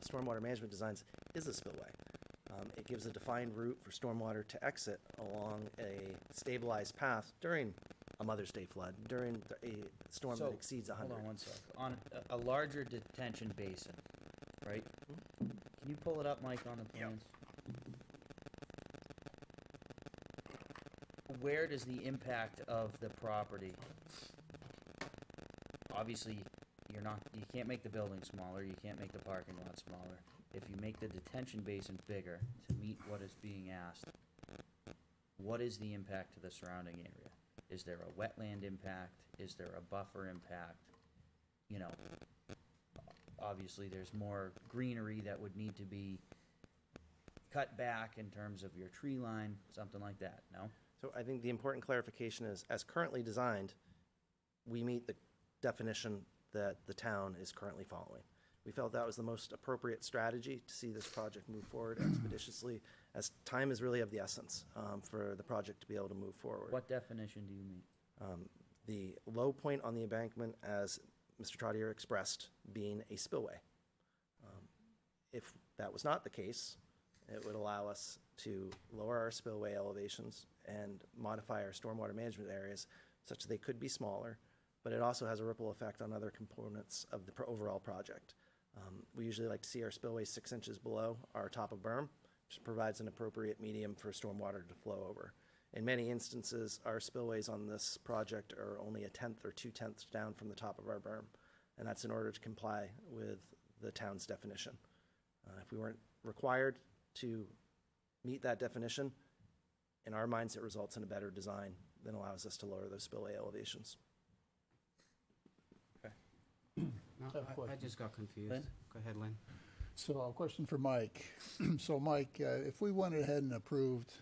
stormwater management designs is a spillway. It gives a defined route for stormwater to exit along a stabilized path during a Mother's Day flood, during a storm that exceeds 100. Hold on one sec. On a larger detention basin, right? Can you pull it up, Mike, on the plans? Where does the impact of the property? Obviously, you can't make the building smaller, you can't make the parking lot smaller. If you make the detention basin bigger to meet what is being asked, what is the impact to the surrounding area? Is there a wetland impact? Is there a buffer impact? You know, obviously there's more greenery that would need to be cut back in terms of your tree line, something like that, no? So I think the important clarification is, as currently designed, we meet the definition that the town is currently following. We felt that was the most appropriate strategy to see this project move forward expeditiously, as time is really of the essence for the project to be able to move forward. What definition do you mean? The low point on the embankment, as Mr. Trottier expressed, being a spillway. If that was not the case, It would allow us to lower our spillway elevations and modify our stormwater management areas such that they could be smaller, but it also has a ripple effect on other components of the overall project. We usually like to see our spillways 6 inches below our top of berm, which provides an appropriate medium for stormwater to flow over. In many instances, our spillways on this project are only 1/10 or 2/10 down from the top of our berm, and that's in order to comply with the town's definition. If we weren't required to meet that definition, in our minds, it results in a better design that allows us to lower those spillway elevations. No, I have a I question. just got confused. Lynn? Go ahead, Lynn. So a question for Mike. So Mike, if we went ahead and approved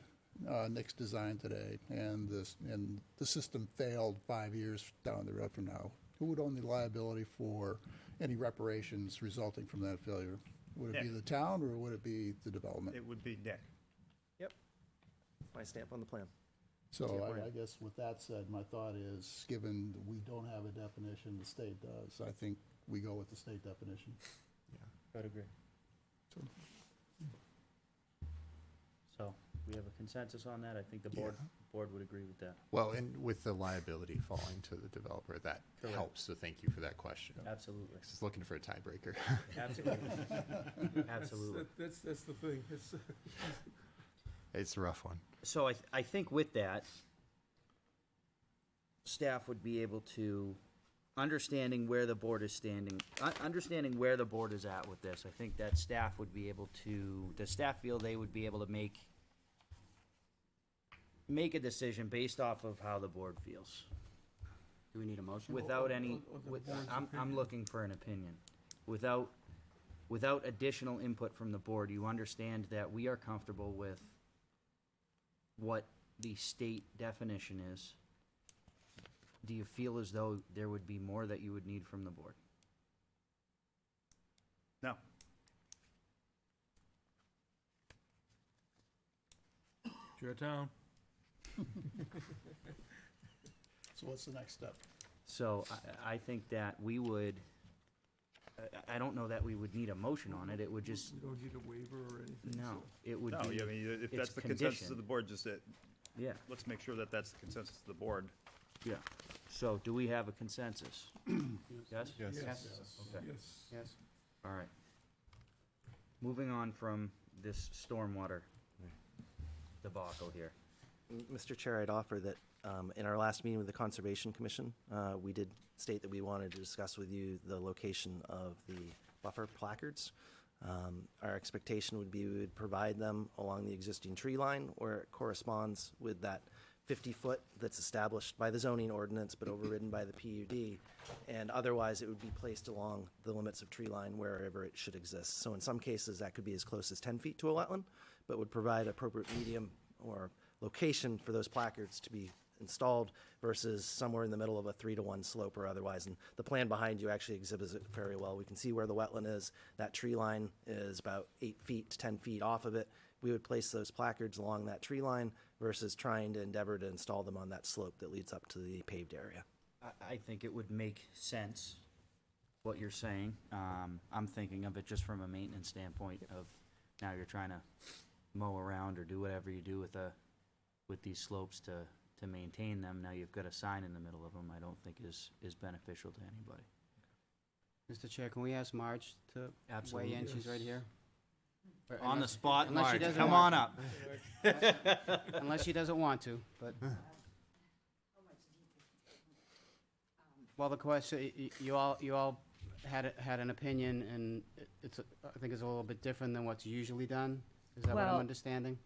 Nick's design today and the system failed 5 years down the road from now, who would own the liability for any reparations resulting from that failure? Would it be Nick. the town or would it be the development? It would be Nick. Yep. My stamp on the plan. So Yeah, I guess with that said, my thought is, given we don't have a definition, the state does, I think we go with the state definition. I'd agree. So, we have a consensus on that. I think the board would agree with that. Well, and with the liability falling to the developer, that Correct. helps, so thank you for that question. Absolutely. Just looking for a tiebreaker. Absolutely. Absolutely. That's the thing. It's, It's a rough one. So I think with that, staff would be able to, understanding where the board is standing, understanding where the board is at with this, I think that staff would be able to, does staff feel they would be able to make a decision based off of how the board feels? Do we need a motion? Without any, Of the with, board's I'm opinion. looking for an opinion. Without additional input from the board, you understand that we are comfortable with what the state definition is. Do you feel as though there would be more that you would need from the board? No. It's your town. So what's the next step? So I think that we would, I don't know that we would need a motion on it, it would just, we don't need a waiver or anything. no, so- it would No, be, I mean, if it's that's the condition. consensus of the board, just yeah, let's make sure that that's the consensus of the board. yeah. So do we have a consensus? Yes? Yes. Okay. Yes. Yes. All right. Moving on from this stormwater debacle here. Mr. Chair, I'd offer that in our last meeting with the Conservation Commission, we did state that we wanted to discuss with you the location of the buffer placards. Our expectation would be we would provide them along the existing tree line where it corresponds with that 50-foot that's established by the zoning ordinance but overridden by the PUD, and otherwise it would be placed along the limits of tree line wherever it should exist. So in some cases, that could be as close as 10 feet to a wetland, but would provide appropriate medium or location for those placards to be installed versus somewhere in the middle of a 3-to-1 slope or otherwise. And the plan behind you actually exhibits it very well. We can see where the wetland is. That tree line is about 8 feet to 10 feet off of it. We would place those placards along that tree line versus trying to endeavor to install them on that slope that leads up to the paved area. I think it would make sense, what you're saying. I'm thinking of it just from a maintenance standpoint of now you're trying to mow around or do whatever you do with these slopes to maintain them. Now you've got a sign in the middle of them, I don't think is beneficial to anybody. Mr. Chair, can we ask Marge to weigh in? Absolutely. She's right here. Or On the unless- spot, unless she Marge, doesn't come want- on up. Unless she doesn't want to, but. Well, the question, you all had an opinion, and I think it's a little bit different than what's usually done. Is that what I'm Well- understanding?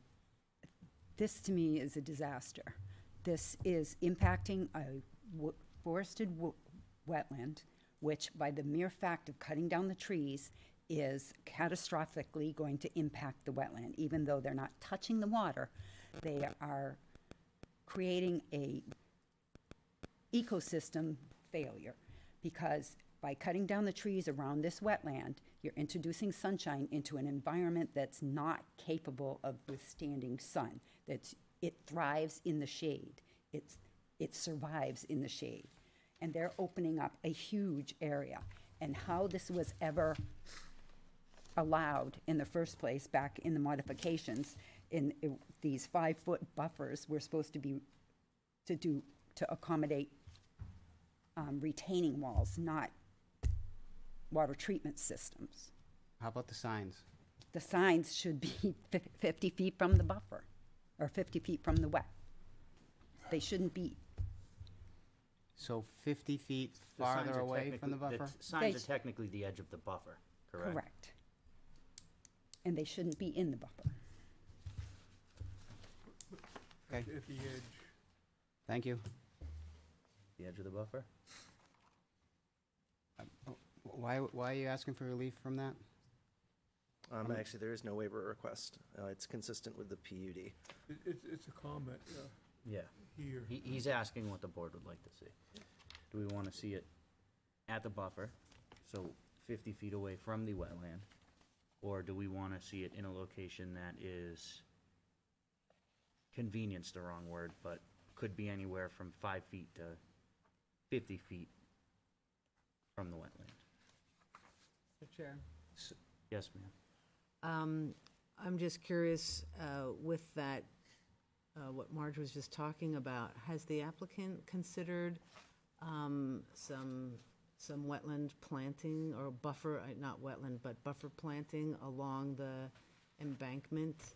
This, to me, is a disaster. This is impacting a forested wetland, which by the mere fact of cutting down the trees is catastrophically going to impact the wetland. Even though they're not touching the water, they are creating a ecosystem failure, because by cutting down the trees around this wetland, you're introducing sunshine into an environment that's not capable of withstanding sun. It thrives in the shade. It survives in the shade. And they're opening up a huge area. And how this was ever allowed in the first place, back in the modifications, these 5-foot buffers were supposed to be, to accommodate retaining walls, not water treatment systems. How about the signs? The signs should be 50 feet from the buffer, or 50 feet from the wet. They shouldn't be, So 50 feet The signs farther are away from the technically- buffer? Signs They- are technically the edge of the buffer, correct? correct. And they shouldn't be in the buffer. Okay, At the edge. thank you. The edge of the buffer? Why are you asking for relief from that? Actually, there is no waiver request. It's consistent with the PUD. It's a comment, Yeah. here. He's asking what the board would like to see. Do we want to see it at the buffer, so 50 feet away from the wetland? Or do we want to see it in a location that is, convenience the wrong word, but could be anywhere from 5 feet to 50 feet from the wetland? Mr. Chair. Yes, ma'am. I'm just curious, with that, what Marge was just talking about, has the applicant considered some wetland planting or buffer, not wetland, but buffer planting along the embankment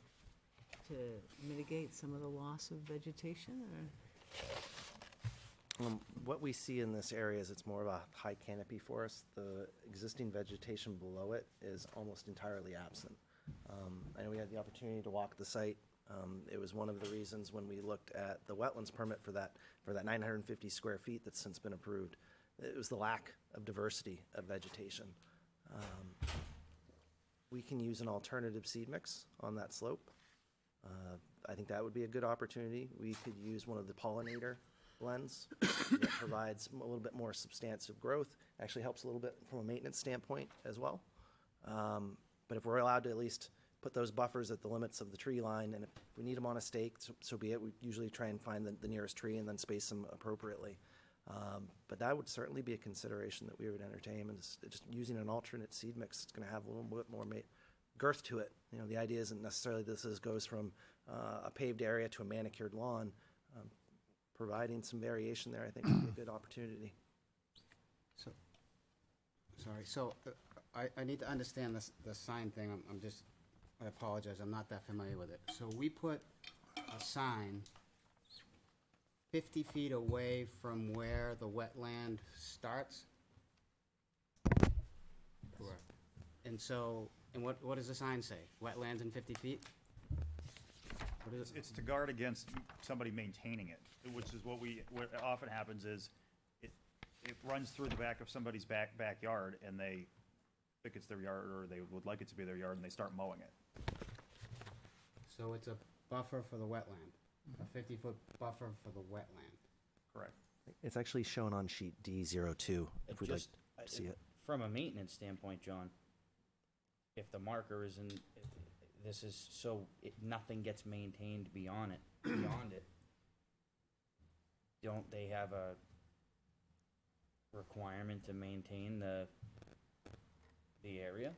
to mitigate some of the loss of vegetation, or? What we see in this area is it's more of a high canopy forest. The existing vegetation below it is almost entirely absent. I know we had the opportunity to walk the site. It was one of the reasons when we looked at the wetlands permit for that 950 square feet that's since been approved. It was the lack of diversity of vegetation. We can use an alternative seed mix on that slope. I think that would be a good opportunity. We could use one of the pollinator blends that provides a little bit more substantive growth, actually helps a little bit from a maintenance standpoint as well. But if we're allowed to at least put those buffers at the limits of the tree line, and if we need them on a stake, so be it. We usually try and find the nearest tree and then space them appropriately. But that would certainly be a consideration that we would entertain, and just using an alternate seed mix. It's going to have a little bit more girth to it. You know, the idea isn't necessarily goes from a paved area to a manicured lawn. Providing some variation there, I think, would be a good opportunity. So, I need to understand the sign thing. I apologize, I'm not that familiar with it. So we put a sign 50 feet away from where the wetland starts? Correct. And what does the sign say? Wetlands in 50 feet? What is it? It's to guard against somebody maintaining it, which is what often happens is it runs through the back of somebody's backyard, and they think it's their yard, or they would like it to be their yard, and they start mowing it. So it's a buffer for the wetland, a 50-foot buffer for the wetland. Correct. It's actually shown on sheet D02, if we'd like Just, to see it. From a maintenance standpoint, John, if the marker is in, this is so nothing gets maintained beyond it, don't they have a requirement to maintain the area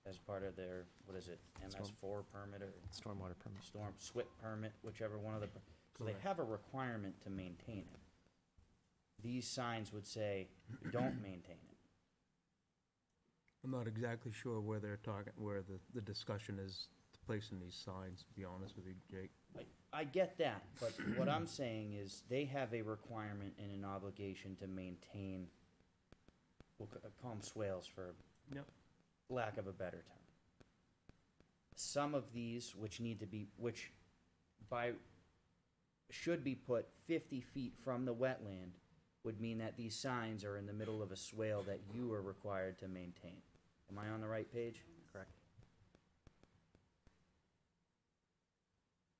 as part of their, what is it, MS4 permit or Stormwater permit. SWIP permit, whichever one of the, so they have a requirement to maintain it. These signs would say, don't maintain it. I'm not exactly sure where they're talking, where the discussion is placing these signs, to be honest with you, Jake. I get that, but what I'm saying is they have a requirement and an obligation to maintain, we'll call them swales for lack of a better term. Some of these, which should be put 50 feet from the wetland, would mean that these signs are in the middle of a swale that you are required to maintain. Am I on the right page? Correct.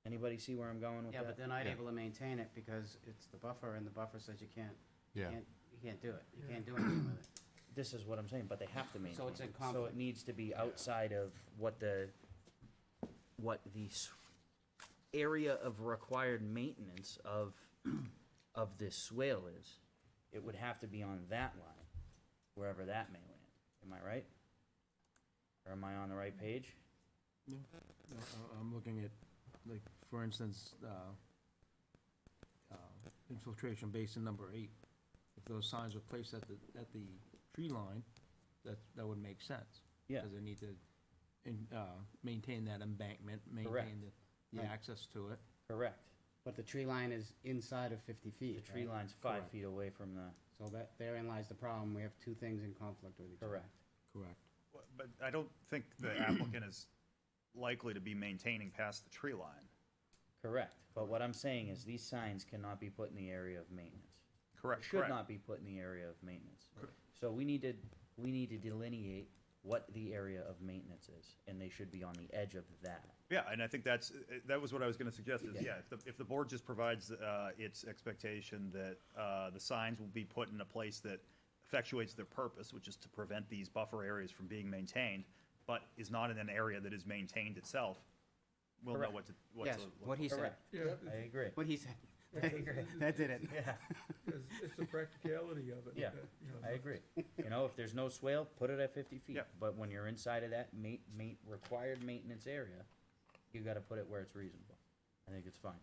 Anybody see where I'm going with Yeah, that? but they're not able to maintain it because it's the buffer, and the buffer says you can't do it. You can't do anything with it. This is what I'm saying, but they have to maintain. it's in it. So conflict. it needs to be outside of what the area of required maintenance of this swale is. It would have to be on that line, wherever that may land. Am I right? Or am I on the right page? No, I'm looking at, like, for instance, infiltration basin number 8. If those signs were placed at the tree line, that would make sense. Yeah. Because they need to maintain that embankment, Correct. maintain the Right. access to it. Correct. But the tree line is inside of 50 The feet, tree right? line's 5 Correct. feet away from the, So that, therein lies the problem. We have two things in conflict with each other. correct. Correct. But I don't think the applicant is likely to be maintaining past the tree line. Correct. But what I'm saying is these signs cannot be put in the area of maintenance. Correct, Should correct. not be put in the area of maintenance. So we need to delineate what the area of maintenance is, and they should be on the edge of that. Yeah, and I think that was what I was gonna suggest, is, yeah, if the board just provides, its expectation that, the signs will be put in a place that effectuates their purpose, which is to prevent these buffer areas from being maintained, but is not in an area that is maintained itself, we'll know what to Yes, look what he for. said. Yeah, I agree. What he said. That did it. Yeah, it's the practicality of it. Yeah, you know, I agree. You know, if there's no swale, put it at 50 feet. Yeah. But when you're inside of that required maintenance area, you gotta put it where it's reasonable. I think it's fine.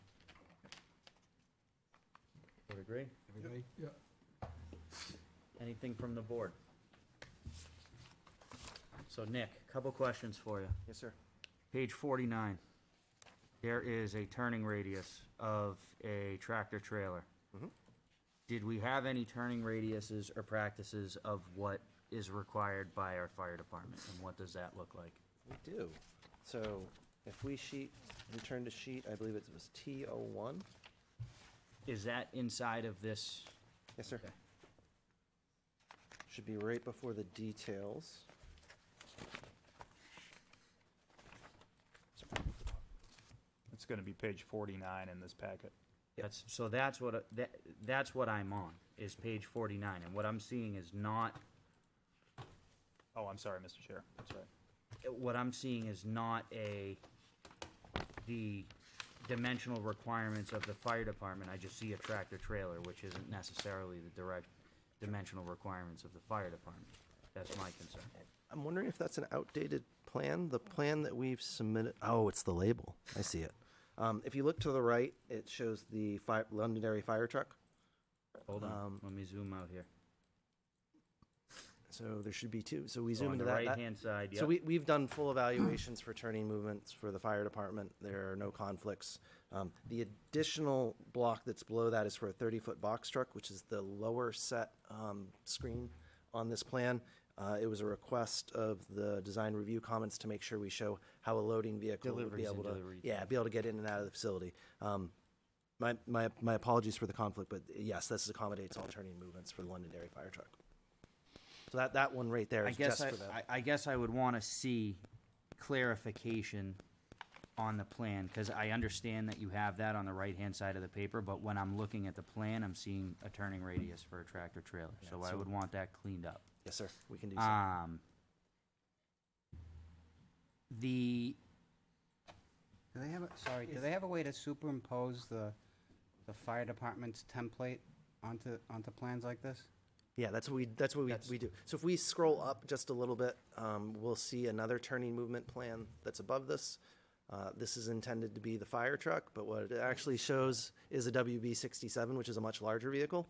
Would agree? Everybody? Yeah. Anything from the board? So Nick, couple questions for you. Yes, sir. Page 49, there is a turning radius of a tractor trailer. Mhm. Did we have any turning radiuses or practices of what is required by our fire department, and what does that look like? We do. So if we return to sheet, I believe it was T01. Is that inside of this? Yes, sir. Okay. Should be right before the details. It's gonna be page 49 in this packet. That's what I'm on, is page 49, and what I'm seeing is not, Oh, I'm sorry, Mr. Chair, that's right. what I'm seeing is not the dimensional requirements of the fire department. I just see a tractor trailer, which isn't necessarily the direct dimensional requirements of the fire department. That's my concern. I'm wondering if that's an outdated plan. The plan that we've submitted, oh, it's the label. I see it. If you look to the right, it shows the Londonderry fire truck. Hold on, let me zoom out here. So there should be two. So we So zoom on into the that. right-hand side, So yep. we've done full evaluations for turning movements for the fire department. There are no conflicts. The additional block that's below that is for a 30-foot box truck, which is the lower set screen on this plan. It was a request of the design review comments to make sure we show how a loading vehicle would be Deliveries and able to, deliveries. be able to get in and out of the facility. My apologies for the conflict, but yes, this accommodates all turning movements for the Londonderry fire truck. So that one right there is just for that. I guess I would want to see clarification on the plan, because I understand that you have that on the right-hand side of the paper, but when I'm looking at the plan, I'm seeing a turning radius for a tractor trailer, so I so- would want that cleaned up. Yes, sir, we can do so. The, Do they have do they have a way to superimpose the fire department's template onto plans like this? Yeah, that's what we do. So if we scroll up just a little bit, we'll see another turning movement plan that's above this. This is intended to be the fire truck, but what it actually shows is a WB-67, which is a much larger vehicle.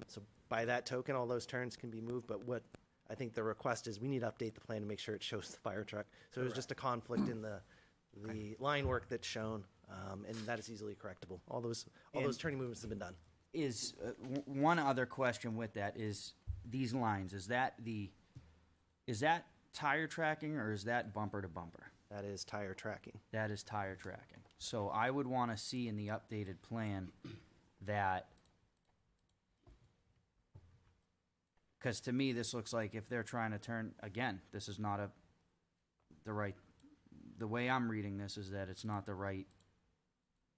So by that token, all those turns can be moved, but what I think the request is, we need to update the plan to make sure it shows the fire truck. So it was just a conflict in the line work that's shown, and that is easily correctable. All those turning movements have been done. is, one other question with that is, these lines, is that tire tracking, or is that bumper to bumper? That is tire tracking. That is tire tracking. So I would want to see in the updated plan that, because to me, this looks like if they're trying to turn, again, this is not the way I'm reading this is that it's not the right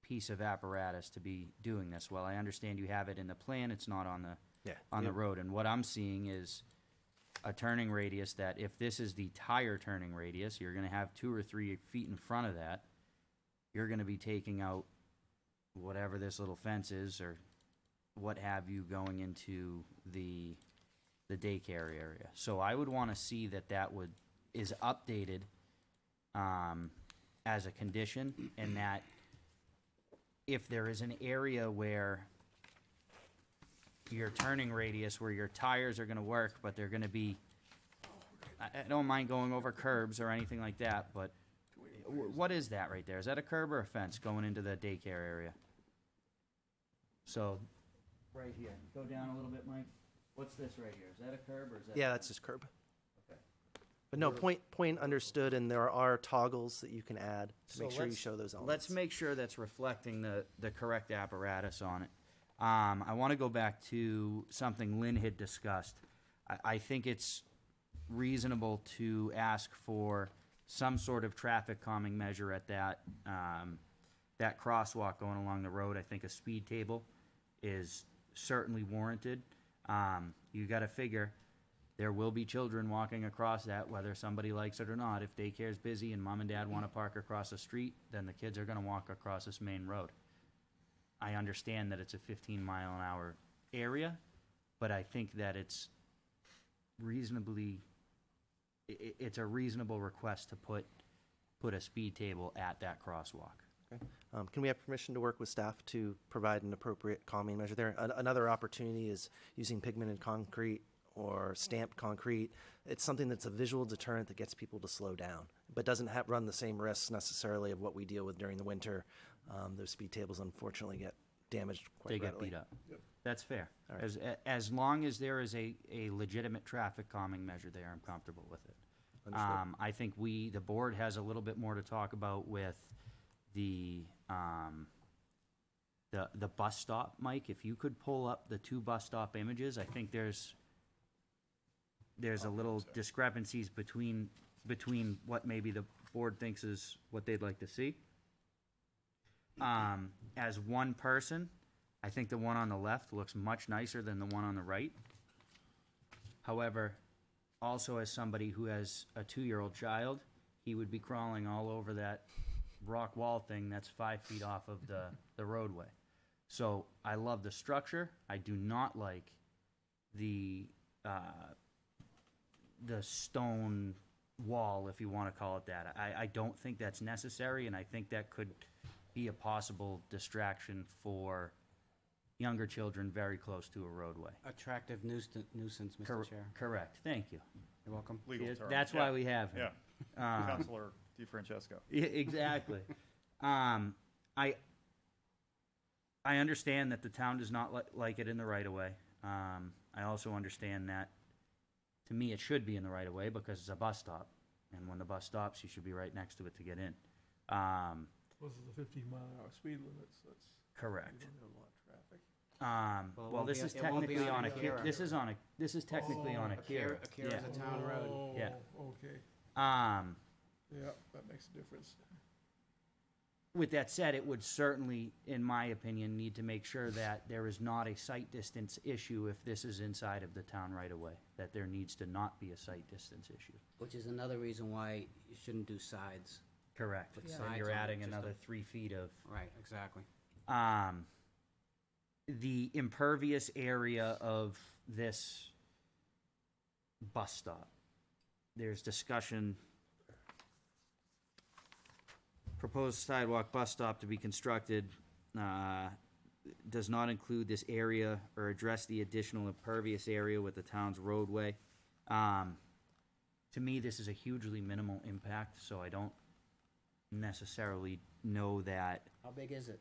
piece of apparatus to be doing this. Well, I understand you have it in the plan, it's not on the road. And what I'm seeing is a turning radius that, if this is the tire turning radius, you're gonna have 2 or 3 feet in front of that. You're gonna be taking out whatever this little fence is, or what have you, going into the daycare area. So I would wanna see that would, is updated as a condition, and that if there is an area where your turning radius, where your tires are gonna work, but they're gonna be, I don't mind going over curbs or anything like that, but what is that right there? Is that a curb or a fence going into the daycare area? So, right here, go down a little bit, Mike. What's this right here? Is that a curb or is that? Yeah, that's just curb. Okay. But no, point understood, and there are toggles that you can add to make So sure you let's- show those elements. Let's make sure that's reflecting the correct apparatus on it. I want to go back to something Lynn had discussed. I think it's reasonable to ask for some sort of traffic calming measure at that, that crosswalk going along the road. I think a speed table is certainly warranted. You got to figure there will be children walking across that, whether somebody likes it or not. If daycare's busy and mom and dad want to park across the street, then the kids are going to walk across this main road. I understand that it's a 15-mile-an-hour area, but I think that it's reasonably, it's a reasonable request to put a speed table at that crosswalk. Okay. Can we have permission to work with staff to provide an appropriate calming measure there? Another opportunity is using pigmented concrete or stamped concrete. It's something that's a visual deterrent that gets people to slow down, but doesn't run the same risks necessarily of what we deal with during the winter. Those speed tables unfortunately get damaged quite They get readily. beat up. That's fair. All right. As long as there is a legitimate traffic calming measure there, I'm comfortable with it. Understood. I think the board has a little bit more to talk about with the bus stop. Mike, if you could pull up the two bus stop images, I think there's a little discrepancies between what maybe the board thinks is what they'd like to see. As one person, I think the one on the left looks much nicer than the one on the right. However, also as somebody who has a 2-year-old child, he would be crawling all over that rock wall thing that's 5 feet off of the roadway. So I love the structure. I do not like the stone wall, if you want to call it that. I don't think that's necessary, and I think that could be a possible distraction for younger children very close to a roadway. Attractive nuisance, Mr. Chair. Correct. Thank you. You're welcome. Legal Yeah, term. that's why we have him. Yeah. Counselor DeFrancesco. Yeah, exactly. I understand that the town does not like it in the right of way. I also understand that, to me, it should be in the right of way because it's a bus stop, and when the bus stops, you should be right next to it to get in. This is the 15-mile-an-hour speed limit, so it's. Correct. You don't have a lot of traffic. Well, it Well, won't this be- is it won't be technically on on a Akira. this is technically on Akira. Akira Yeah. is a town road. Yeah. Okay, Yeah, that makes a difference. With that said, it would certainly, in my opinion, need to make sure that there is not a sight distance issue if this is inside of the town right away, that there needs to not be a sight distance issue. Which is another reason why you shouldn't do sides. Correct. Put Then sides you're on it, adding just another a- 3 feet of, Right, exactly. the impervious area of this bus stop. There's discussion, proposed sidewalk bus stop to be constructed, does not include this area or address the additional impervious area with the town's roadway. To me, this is a hugely minimal impact, so I don't necessarily know that. How big is it?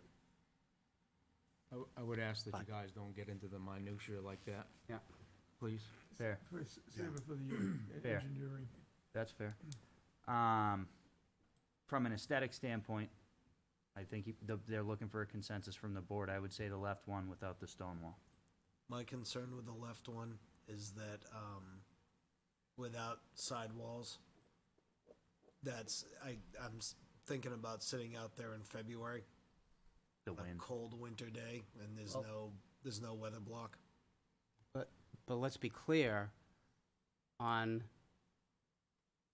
I would ask that you guys don't get into the minutia like that. Yeah. Please. Fair. Save it for the Fair. engineering. That's fair. From an aesthetic standpoint, I think they're looking for a consensus from the board. I would say the left one without the stone wall. My concern with the left one is that, without sidewalls, I'm thinking about sitting out there in February, The a wind. cold winter day, and there's no weather block. But let's be clear, on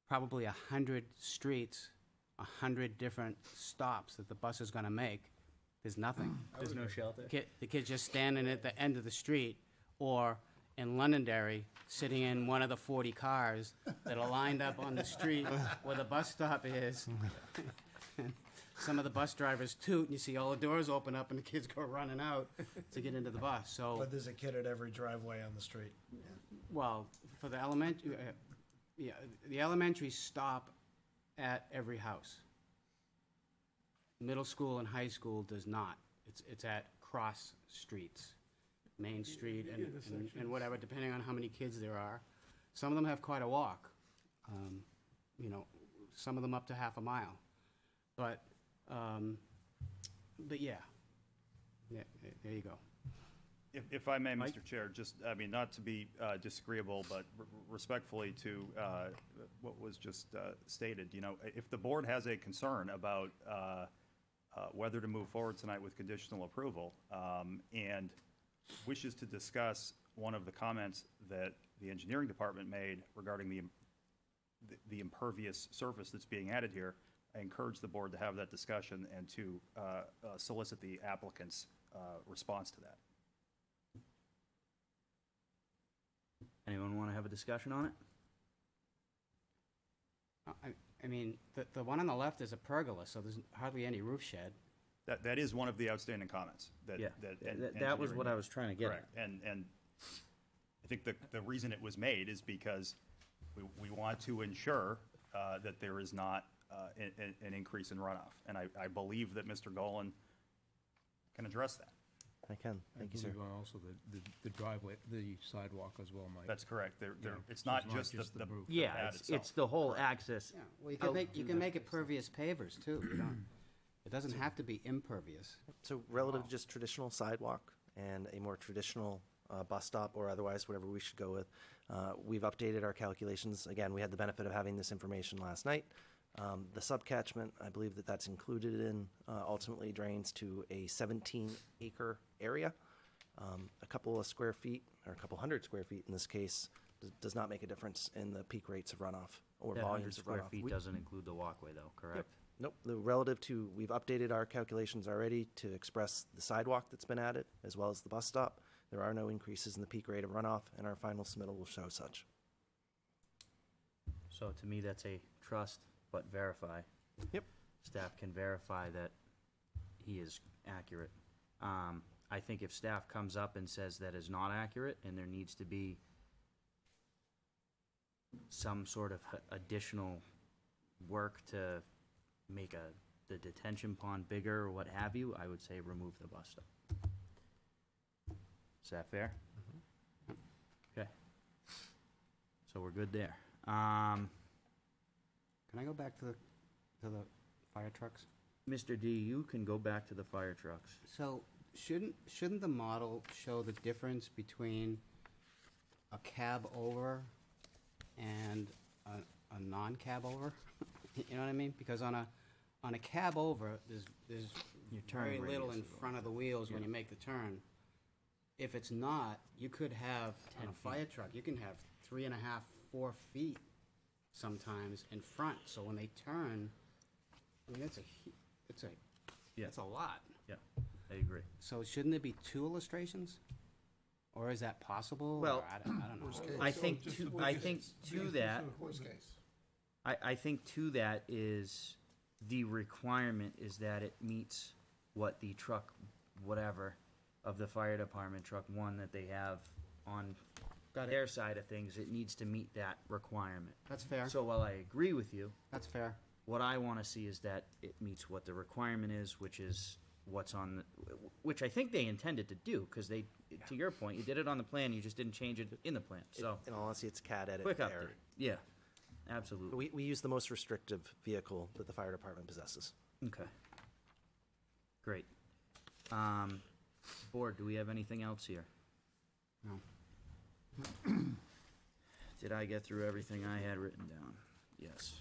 probably 100 streets, 100 different stops that the bus is gonna make, there's nothing. There's no shelter. The kid's just standing at the end of the street, or in Londonderry, sitting in one of the 40 cars that are lined up on the street where the bus stop is. Some of the bus drivers toot, and you see all the doors open up, and the kids go running out to get into the bus. So, But there's a kid at every driveway on the street. well, for the elementary, yeah, the elementary stop at every house. Middle school and high school does not. It's at cross streets, Main Street and whatever, depending on how many kids there are. Some of them have quite a walk. You know, some of them up to half a mile. But yeah. Yeah, there you go. If I may, Mr. Chair, just, I mean, not to be disagreeable, but respectfully to what was just stated, you know, if the board has a concern about whether to move forward tonight with conditional approval, and wishes to discuss one of the comments that the engineering department made regarding the impervious surface that's being added here, I encourage the board to have that discussion and to solicit the applicant's response to that. Anyone want to have a discussion on it? I mean, the one on the left is a pergola, so there's hardly any roof shed. That is one of the outstanding comments. Yeah, that was what I was trying to get at. Correct. And I think the reason it was made is because we want to ensure that there is not an increase in runoff. And I believe that Mr. Golan can address that. I can. Thank you, sir. Also, the driveway, the sidewalk as well, Mike. That's correct. Yeah. It's So not it's not just just the the roof. Yeah, pad it's itself. the whole access. Yeah, well, out you to can that make it pervious pavers too. You don't, it doesn't have to be impervious. So relative to just traditional sidewalk and a more traditional bus stop or otherwise, whatever we should go with, we've updated our calculations. Again, we had the benefit of having this information last night. The subcatchment, I believe that that's included in, ultimately drains to a 17-acre area. A couple of square feet, or a couple hundred square feet in this case, does not make a difference in the peak rates of runoff or That 100 volumes of square runoff. feet doesn't include the walkway though, correct? Nope, relative to, we've updated our calculations already to express the sidewalk that's been added, as well as the bus stop. There are no increases in the peak rate of runoff, and our final submittal will show such. So to me, that's a trust but verify. Yep. Staff can verify that he is accurate. I think if staff comes up and says that is not accurate and there needs to be some sort of additional work to make the detention pond bigger or what have you, I would say remove the bus stop. Is that fair? Okay. So we're good there. Can I go back to the fire trucks? Mr. D, you can go back to the fire trucks. So shouldn't the model show the difference between a cab over and a non-cab over? You know what I mean? Because on a cab over, there's Your very turn little radius in is front of the wheels when you make the turn. If it's not, you could have, on 10 a fire truck, you can have 3.5, 4 feet sometimes in front. So when they turn, I mean, that's a lot. Yeah, I agree. So shouldn't there be 2 illustrations? Or is that possible? Well, Or I don't know. I think to that, I think to that is the requirement is that it meets what the truck, whatever, of the fire department, truck 1 that they have on their side of things, it needs to meet that requirement. That's fair. So while I agree with you, That's fair. what I want to see is that it meets what the requirement is, which is what's on the, which I think they intended to do, because they, to your point, you did it on the plan, you just didn't change it in the plan, so. In all honesty, it's CAD edit Quick update, error. yeah, absolutely. We use the most restrictive vehicle that the fire department possesses. Okay. Great. Board, do we have anything else here? No. Did I get through everything I had written down? Yes.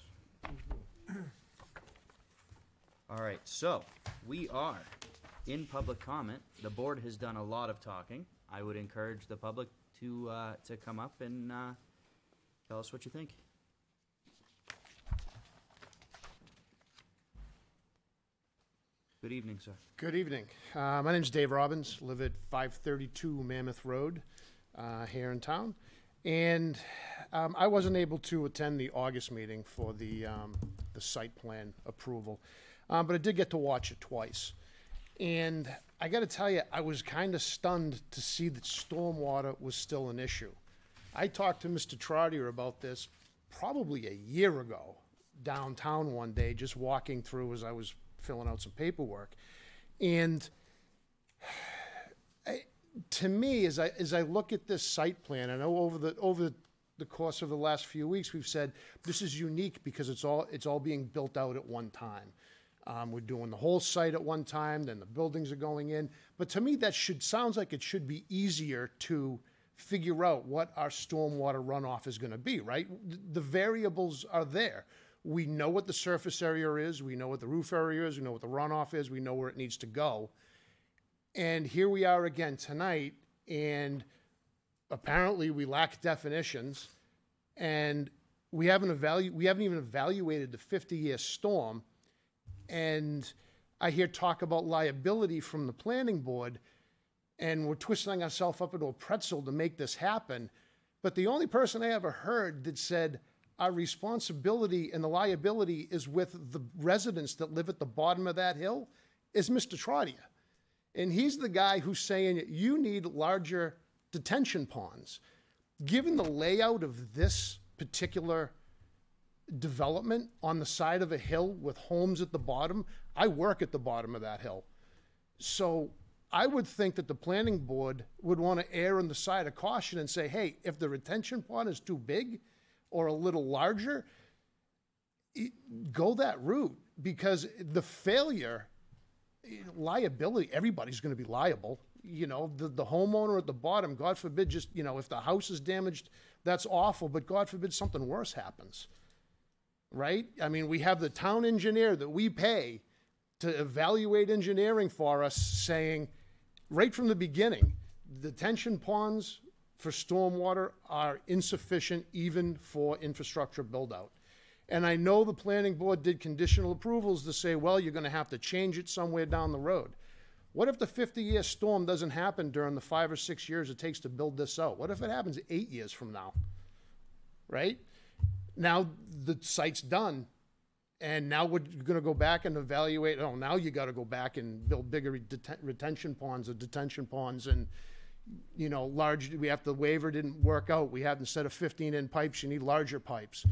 All right, so we are in public comment. The board has done a lot of talking. I would encourage the public to come up and tell us what you think. Good evening, sir. Good evening. My name's Dave Robbins, live at 532 Mammoth Road. here in town. And I wasn't able to attend the August meeting for the site plan approval, but I did get to watch it twice. And I got to tell you, I was kind of stunned to see that stormwater was still an issue. I talked to Mr. Trotter about this probably a year ago downtown one day, just walking through as I was filling out some paperwork. And to me, as I look at this site plan, I know over the course of the last few weeks, we've said this is unique because it's all being built out at one time. We're doing the whole site at one time, then the buildings are going in. But to me, sounds like it should be easier to figure out what our stormwater runoff is going to be, right? The variables are there. We know what the surface area is. We know what the roof area is. We know what the runoff is. We know where it needs to go. And here we are again tonight, and apparently we lack definitions, and we haven't even evaluated the 50-year storm. And I hear talk about liability from the planning board, and we're twisting ourselves up into a pretzel to make this happen. But the only person I ever heard that said our responsibility and the liability is with the residents that live at the bottom of that hill is Mr. Trotter. And he's the guy who's saying you need larger detention ponds. Given the layout of this particular development on the side of a hill with homes at the bottom, I work at the bottom of that hill. So I would think that the planning board would want to err on the side of caution and say, hey, if the retention pond is too big or a little larger, go that route, because the failure, liability, everybody's going to be liable. You know, the homeowner at the bottom, God forbid, just, you know, if the house is damaged, that's awful, but God forbid something worse happens. Right? I mean, we have the town engineer that we pay to evaluate engineering for us saying, right from the beginning, detention ponds for stormwater are insufficient even for infrastructure build-out. And I know the planning board did conditional approvals to say, well, you're going to have to change it somewhere down the road. What if the 50-year storm doesn't happen during the 5 or 6 years it takes to build this out? What if it happens 8 years from now? Right? Now the site's done, and now we're going to go back and evaluate. Oh, now you got to go back and build bigger retention ponds or detention ponds, and you know, we have the waiver didn't work out. We had, instead of 15-in pipes, you need larger pipes.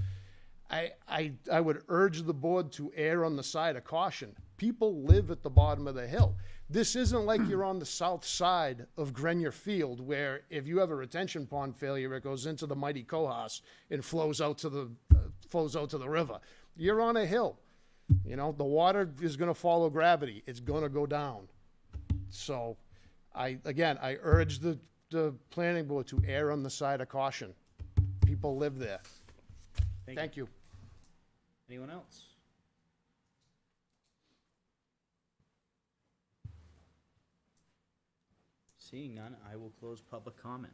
I would urge the board to err on the side of caution. People live at the bottom of the hill. This isn't like you're on the south side of Grenier Field, where if you have a retention pond failure, it goes into the mighty Cohas and flows out to the river. You're on a hill. You know, the water is going to follow gravity. It's going to go down. So, I urge the planning board to err on the side of caution. People live there. Thank you. Anyone else? Seeing none, I will close public comment.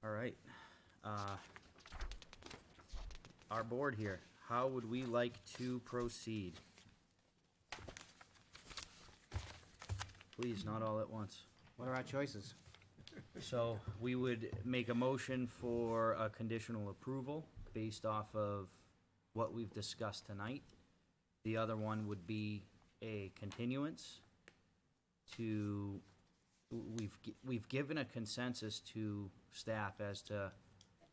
All right. Our board here, how would we like to proceed? Please, not all at once. What are our choices? So we would make a motion for a conditional approval based off of what we've discussed tonight. The other one would be a continuance to, we've given a consensus to staff as to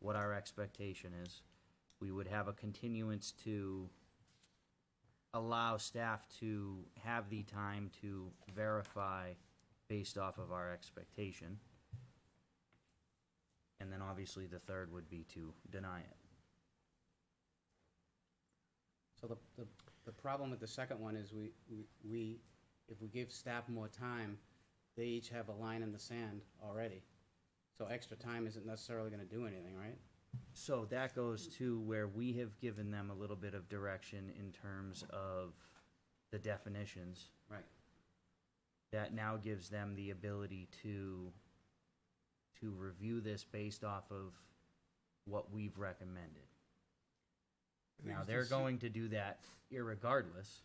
what our expectation is. We would have a continuance to allow staff to have the time to verify based off of our expectation. And then obviously the third would be to deny it. So the problem with the second one is we if we give staff more time, they each have a line in the sand already. So extra time isn't necessarily going to do anything, right? So that goes to where we have given them a little bit of direction in terms of the definitions. Right. That now gives them the ability to review this based off of what we've recommended. Now, they're going to do that irregardless,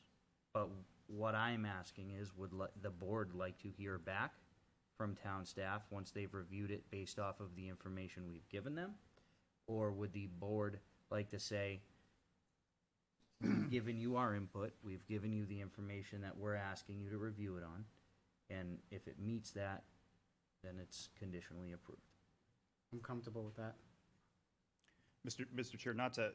but what I'm asking is, would the board like to hear back from town staff once they've reviewed it based off of the information we've given them? Or would the board like to say, we've given you our input, we've given you the information that we're asking you to review it on, and if it meets that, then it's conditionally approved? I'm comfortable with that. Mr. Chair, not to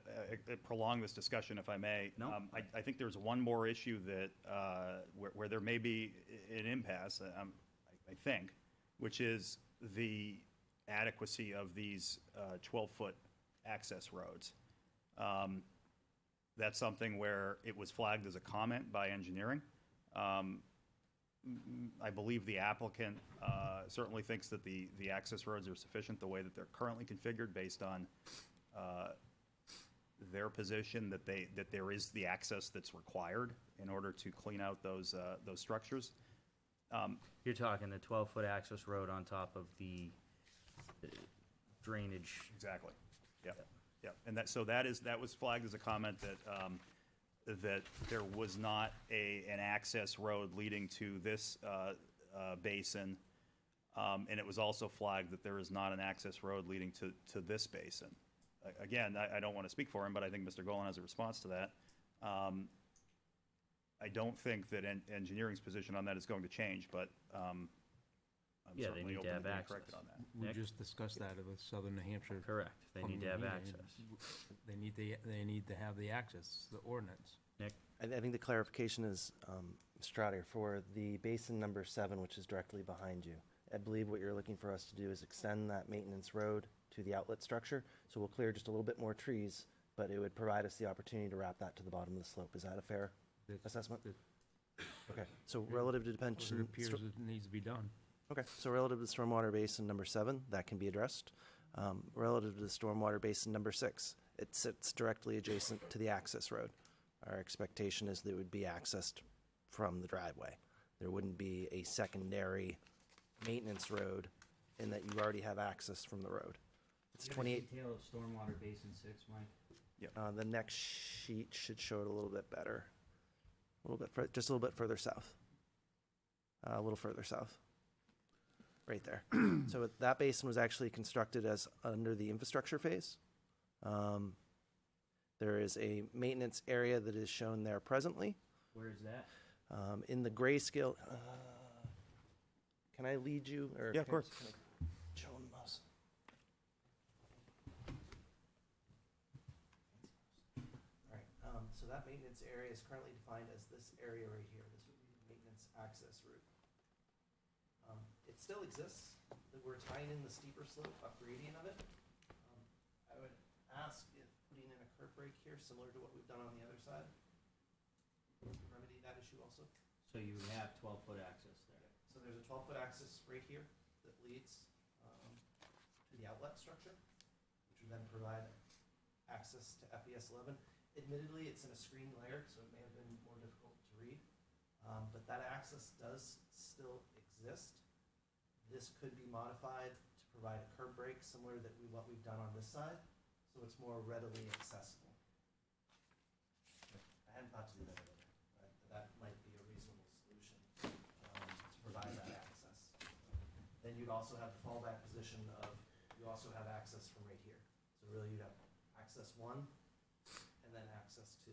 prolong this discussion, if I may. No. I think there's one more issue that, where there may be an impasse, I think, which is the adequacy of these 12-foot access roads. That's something where it was flagged as a comment by engineering. I believe the applicant certainly thinks that the access roads are sufficient the way that they're currently configured based on their position that there is the access that's required in order to clean out those structures. You're talking the 12-foot access road on top of the drainage. Exactly. Yeah. Yeah. And that was flagged as a comment that there was not an access road leading to this basin. And it was also flagged that there is not an access road leading to this basin. Again, I don't want to speak for him, but I think Mr. Golan has a response to that. I don't think that engineering's position on that is going to change, but I'm Yeah, they certainly need to open to have being access. corrected on that. We Nick? just discussed that with Southern New Hampshire. Correct, they need to have Plumbing and heating. access. They need to have the access, the ordinance. Nick? I think the clarification is, Mr. Trotter, for the basin number 7, which is directly behind you. I believe what you're looking for us to do is extend that maintenance road to the outlet structure. So we'll clear just a little bit more trees, but it would provide us the opportunity to wrap that to the bottom of the slope. Is that a fair assessment? Okay, so relative to It detention. appears it needs to be done. Okay, so relative to stormwater basin number 7, that can be addressed. Relative to the stormwater basin number 6, it sits directly adjacent to the access road. Our expectation is that it would be accessed from the driveway. There wouldn't be a secondary maintenance road in that you already have access from the road. It's 28. Detail of stormwater basin 6, Mike? The next sheet should show it a little bit better. A little bit, just a little bit further south. A little further south. Right there. So that basin was actually constructed as under the infrastructure phase. There is a maintenance area that is shown there presently. Where is that? In the grayscale, can I lead you? Or Yeah, of course. can I show them those? All right, so that maintenance area is currently defined as this area right here. This would be the maintenance access route. It still exists. We're tying in the steeper slope up gradient of it. I would ask if putting in a curb break here, similar to what we've done on the other side, would remedy that issue also. So you would have 12-foot access there. So there's a 12-foot access right here that leads to the outlet structure, which would then provide access to FES 11. Admittedly, it's in a screen layer, so it may have been more difficult to read, but that access does still exist. This could be modified to provide a curb break similar to what we've done on this side, so it's more readily accessible. I hadn't thought to do that earlier, right? But that might be a reasonable solution to provide that access. Then you'd also have the fallback position of, you also have access from right here. So really you'd have access 1 and then access 2.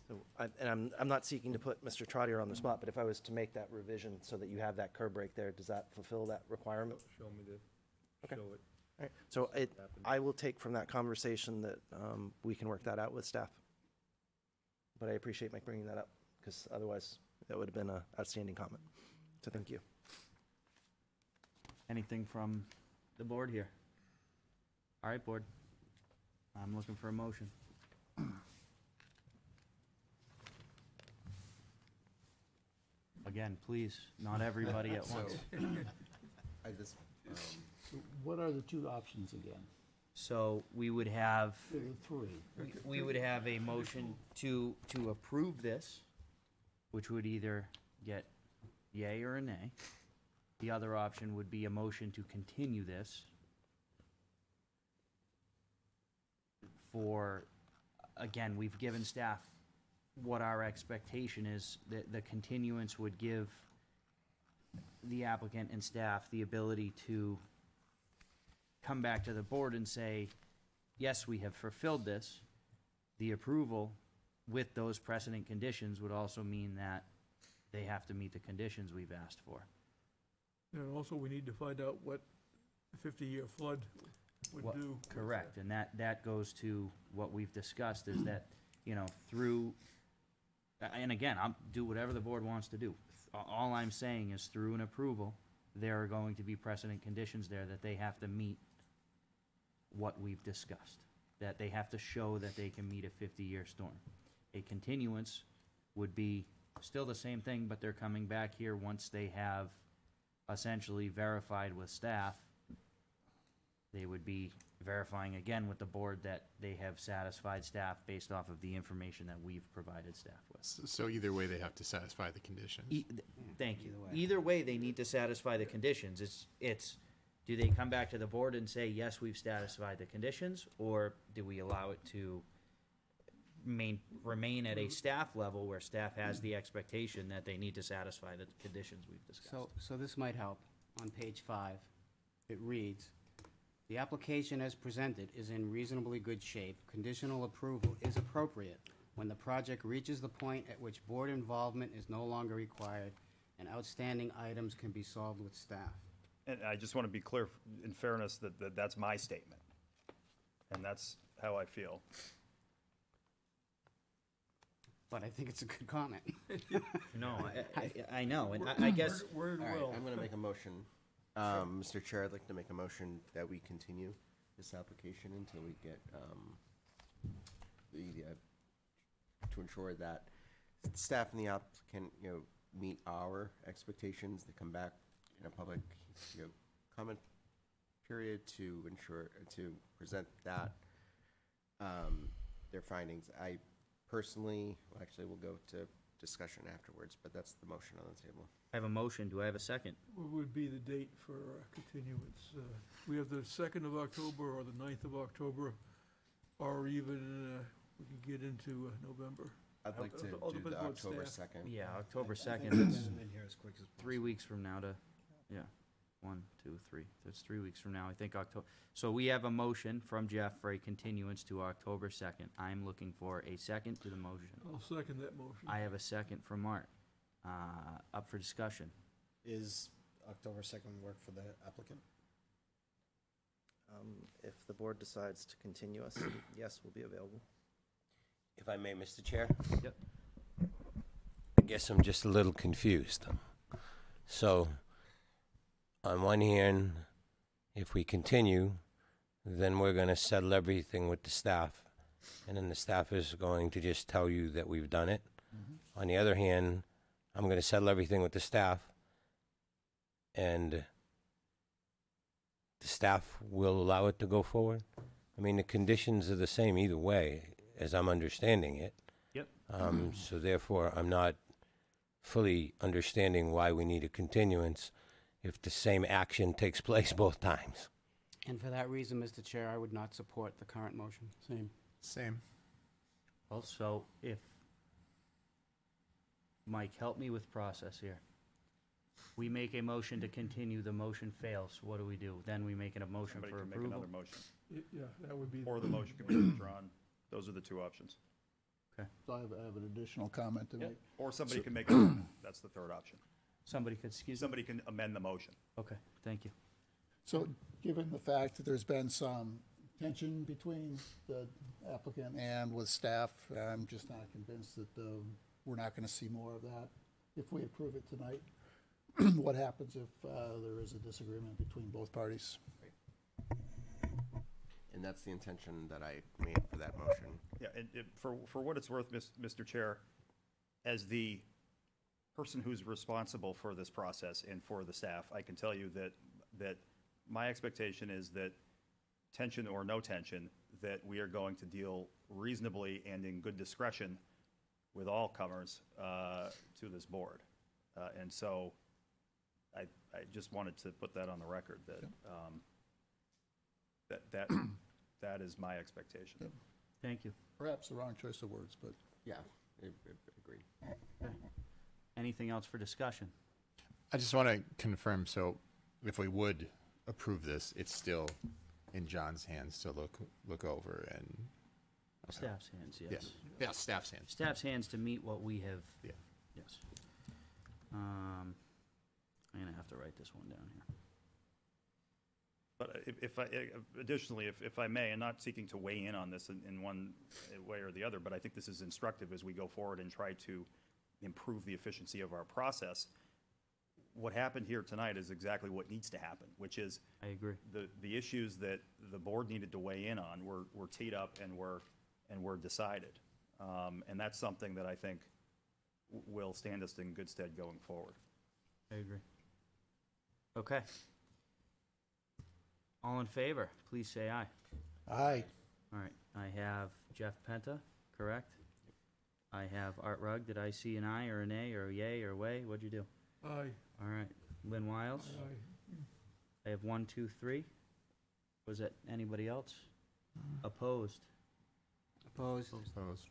So, I'm not seeking to put Mr. Trottier on the spot, but if I was to make that revision so that you have that curb break there, does that fulfill that requirement? Show me Okay. show it. All right, so I will take from that conversation that we can work that out with staff. But I appreciate Mike bringing that up, because otherwise that would have been an outstanding comment. So thank you. Anything from the board here? All right, board. I'm looking for a motion. Again, please, not everybody at once. I just, What are the two options again? So we would have, There are three. we would have a motion to approve this, which would either get yay or a nay. The other option would be a motion to continue this. for, again, we've given staff what our expectation is, that the continuance would give the applicant and staff the ability to come back to the board and say, yes, we have fulfilled this. The approval with those precedent conditions would also mean that they have to meet the conditions we've asked for. And also, we need to find out what the 50-year flood would What- do. Correct, and that goes to what we've discussed, is that, you know, through, and again, I'll do whatever the board wants to do. All I'm saying is through an approval, there are going to be precedent conditions there that they have to meet what we've discussed, that they have to show that they can meet a 50-year storm. A continuance would be still the same thing, but they're coming back here once they have essentially verified with staff. They would be verifying again with the board that they have satisfied staff based off of the information that we've provided staff with. So either way, they have to satisfy the conditions. Thank you. Either way. Either way, they need to satisfy the conditions. It's, do they come back to the board and say, yes, we've satisfied the conditions, or do we allow it to remain at a staff level where staff has the expectation that they need to satisfy the conditions we've discussed? So this might help. On page 5, it reads, "The application as presented is in reasonably good shape. Conditional approval is appropriate when the project reaches the point at which board involvement is no longer required and outstanding items can be solved with staff." And I just want to be clear, in fairness, that that's my statement. And that's how I feel. But I think it's a good comment. No, I know, and I guess, Word All right, well. I'm gonna make a motion. Mr. Chair, I'd like to make a motion that we continue this application until we get, to ensure that staff and the applicant, meet our expectations, they come back in a public, comment period to ensure, to present that, their findings. I personally, well, actually, we'll go to discussion afterwards, but that's the motion on the table. I have a motion, do I have a second? What would be the date for continuance? We have the 2nd of October or the 9th of October, or even we could get into November. I'd like to All do depends the on October staff. 2nd. Yeah, October I think 2nd, we that's get them in here as quick as 3 weeks from now to, yeah, 1, 2, 3, that's 3 weeks from now, I think October. So we have a motion from Jeff for a continuance to October 2nd. I'm looking for a second to the motion. I'll second that motion. I have a second from Art. Up for discussion. Is October 2nd work for the applicant? If the board decides to continue us, yes, we'll be available. If I may, Mr. Chair? Yep. I guess I'm just a little confused. So, on one hand, if we continue, then we're going to settle everything with the staff, and then the staff is going to just tell you that we've done it. On the other hand, I'm going to settle everything with the staff, and the staff will allow it to go forward. I mean, the conditions are the same either way, as I'm understanding it. Yep. So therefore, I'm not fully understanding why we need a continuance if the same action takes place both times. And for that reason, Mr. Chair, I would not support the current motion. Same. Also, if, Mike, help me with process here. We make a motion to continue, the motion fails, what do? Then we make a motion Somebody for can make approval? another motion. Yeah, that would be. Or the motion can be withdrawn. Those are the two options. So I have an additional comment to make. Or somebody can make, that's the third option. Somebody could, excuse me? Somebody can amend the motion. Okay, thank you. So, given the fact that there's been some tension between the applicant and with staff, I'm just not convinced that we're not gonna see more of that if we approve it tonight. What happens if there is a disagreement between both parties? And that's the intention that I made for that motion. Yeah, and for what it's worth, Mr. Chair, as the person who's responsible for this process and for the staff, I can tell you that my expectation is that, tension or no tension, that we are going to deal reasonably and in good discretion with all comers to this board. And so I just wanted to put that on the record, that that is my expectation. Thank you. Perhaps the wrong choice of words, but Yeah, agreed. Anything else for discussion? I just want to confirm, so if we would approve this, it's still in John's hands to look over and. Okay. Staff's hands, yes. Yeah, staff's hands. Staff's hands to meet what we have. Yeah. Yes. I'm gonna have to write this one down here. But if I, additionally, if I may, and not seeking to weigh in on this in one way or the other, but I think this is instructive as we go forward and try to improve the efficiency of our process. What happened here tonight is exactly what needs to happen, which is I agree. the issues that the board needed to weigh in on were teed up and were decided. And that's something that I think will stand us in good stead going forward. I agree. Okay. All in favor, please say aye. Aye. All right, I have Jeff Penta, correct? I have Art Rugg. Did I see an aye or an A or a yay or way? What'd you do? Aye. All right, Lynn Wiles. Aye. I have 1, 2, 3. Was it anybody else? Opposed? Opposed? Opposed.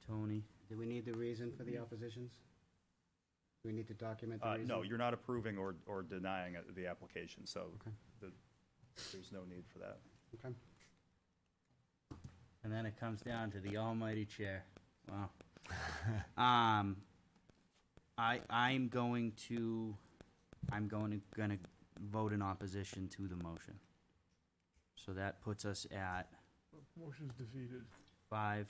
Tony. Do we need the reason for the oppositions? Do we need to document the reason? No, you're not approving or denying the application, so Okay. there's no need for that. Okay. And then it comes down to the almighty chair. Wow. I'm gonna vote in opposition to the motion. So that puts us at Motion's defeated. 5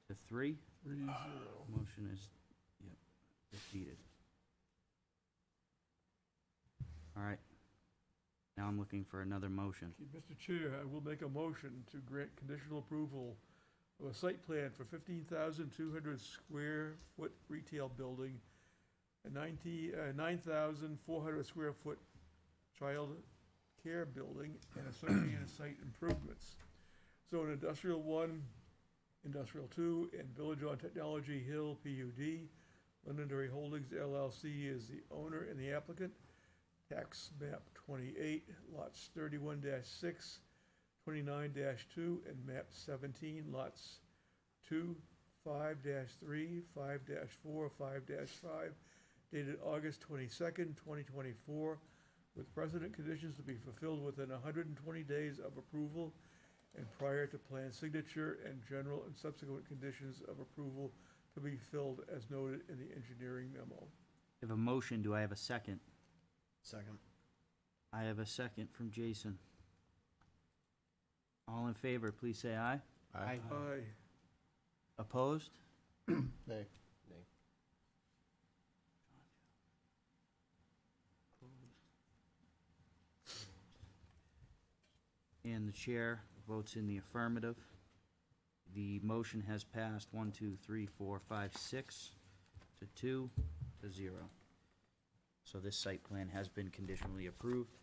to 3. 3-0. Motion is, yep, defeated. All right. Now I'm looking for another motion. Okay, Mr. Chair, I will make a motion to grant conditional approval of a site plan for 15,200 square foot retail building, a 9,400 square foot child care building, and associated site improvements. Zone Industrial 1, Industrial 2, and Village on Technology Hill PUD. Londonderry Holdings LLC is the owner and the applicant. Tax map 28, lots 31-6, 29-2, and map 17, lots 2, 5-3, 5-4, 5-5, dated August 22nd, 2024, with precedent conditions to be fulfilled within 120 days of approval and prior to plan signature, and general and subsequent conditions of approval to be filled as noted in the engineering memo. I have a motion. Do I have a second? Second. I have a second from Jason. All in favor, please say aye. Aye. Aye. Opposed? nay. And the chair votes in the affirmative. The motion has passed 1, 2, 3, 4, 5, 6 to 2 to 0. So this site plan has been conditionally approved,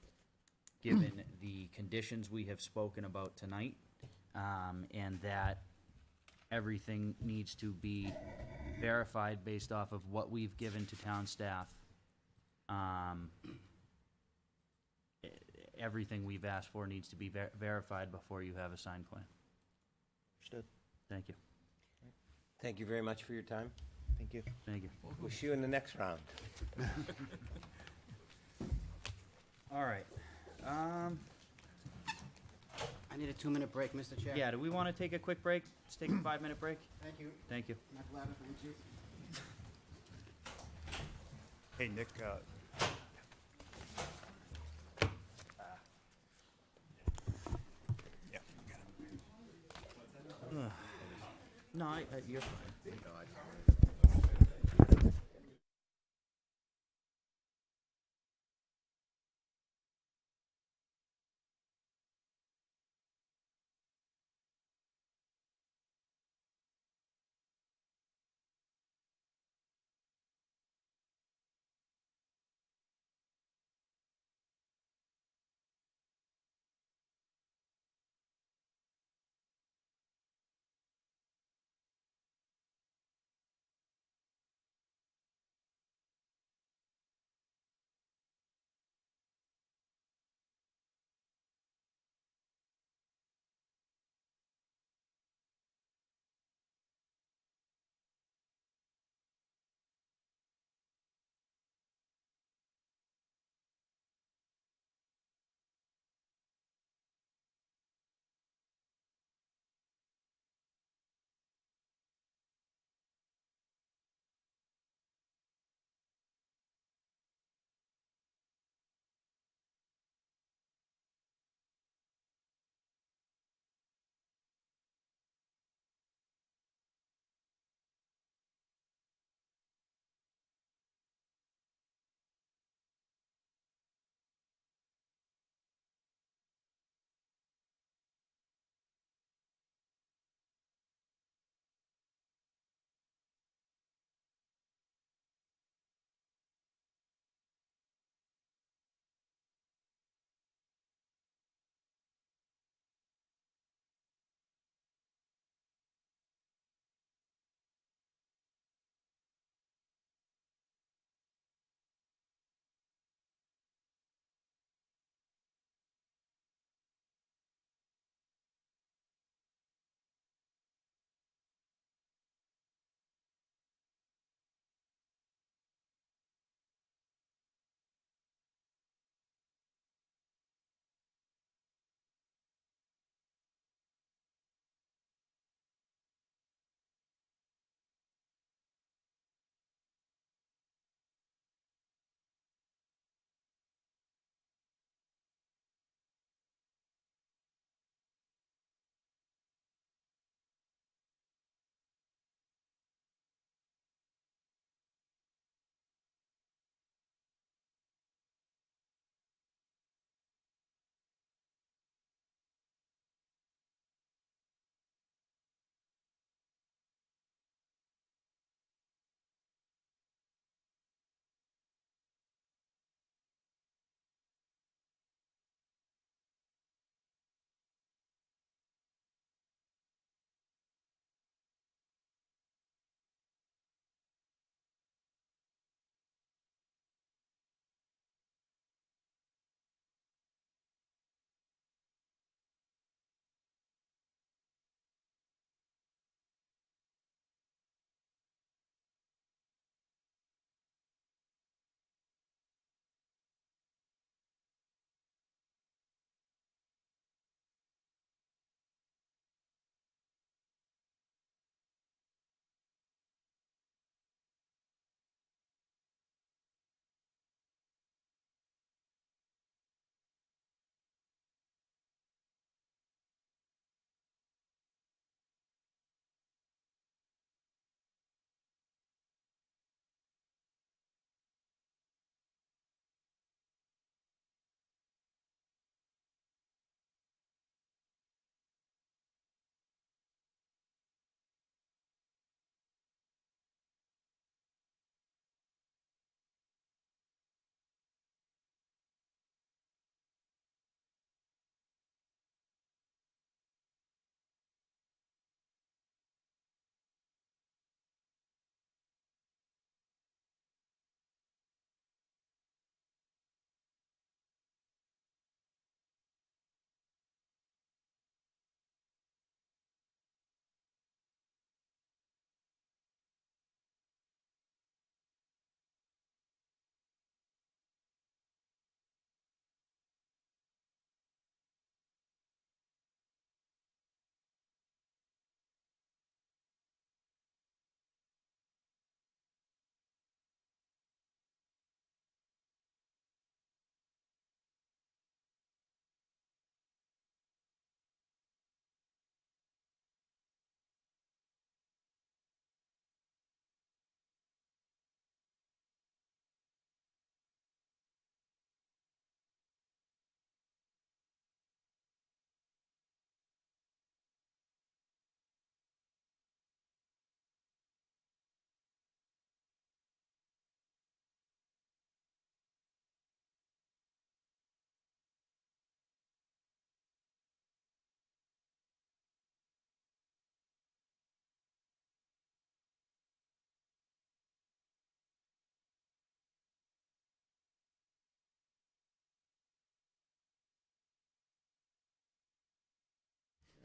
given the conditions we have spoken about tonight, and that everything needs to be verified based off of what we've given to town staff. Everything we've asked for needs to be verified before you have a signed plan. Understood. Thank you. Thank you very much for your time. Thank you. Thank you. We'll see you in the next round. All right. I need a 2-minute break, Mr. Chair. Yeah, do we want to take a quick break? Let's take a 5-minute break. Thank you. Thank you. Not louder, thank you. Hey, Nick, No, you're fine.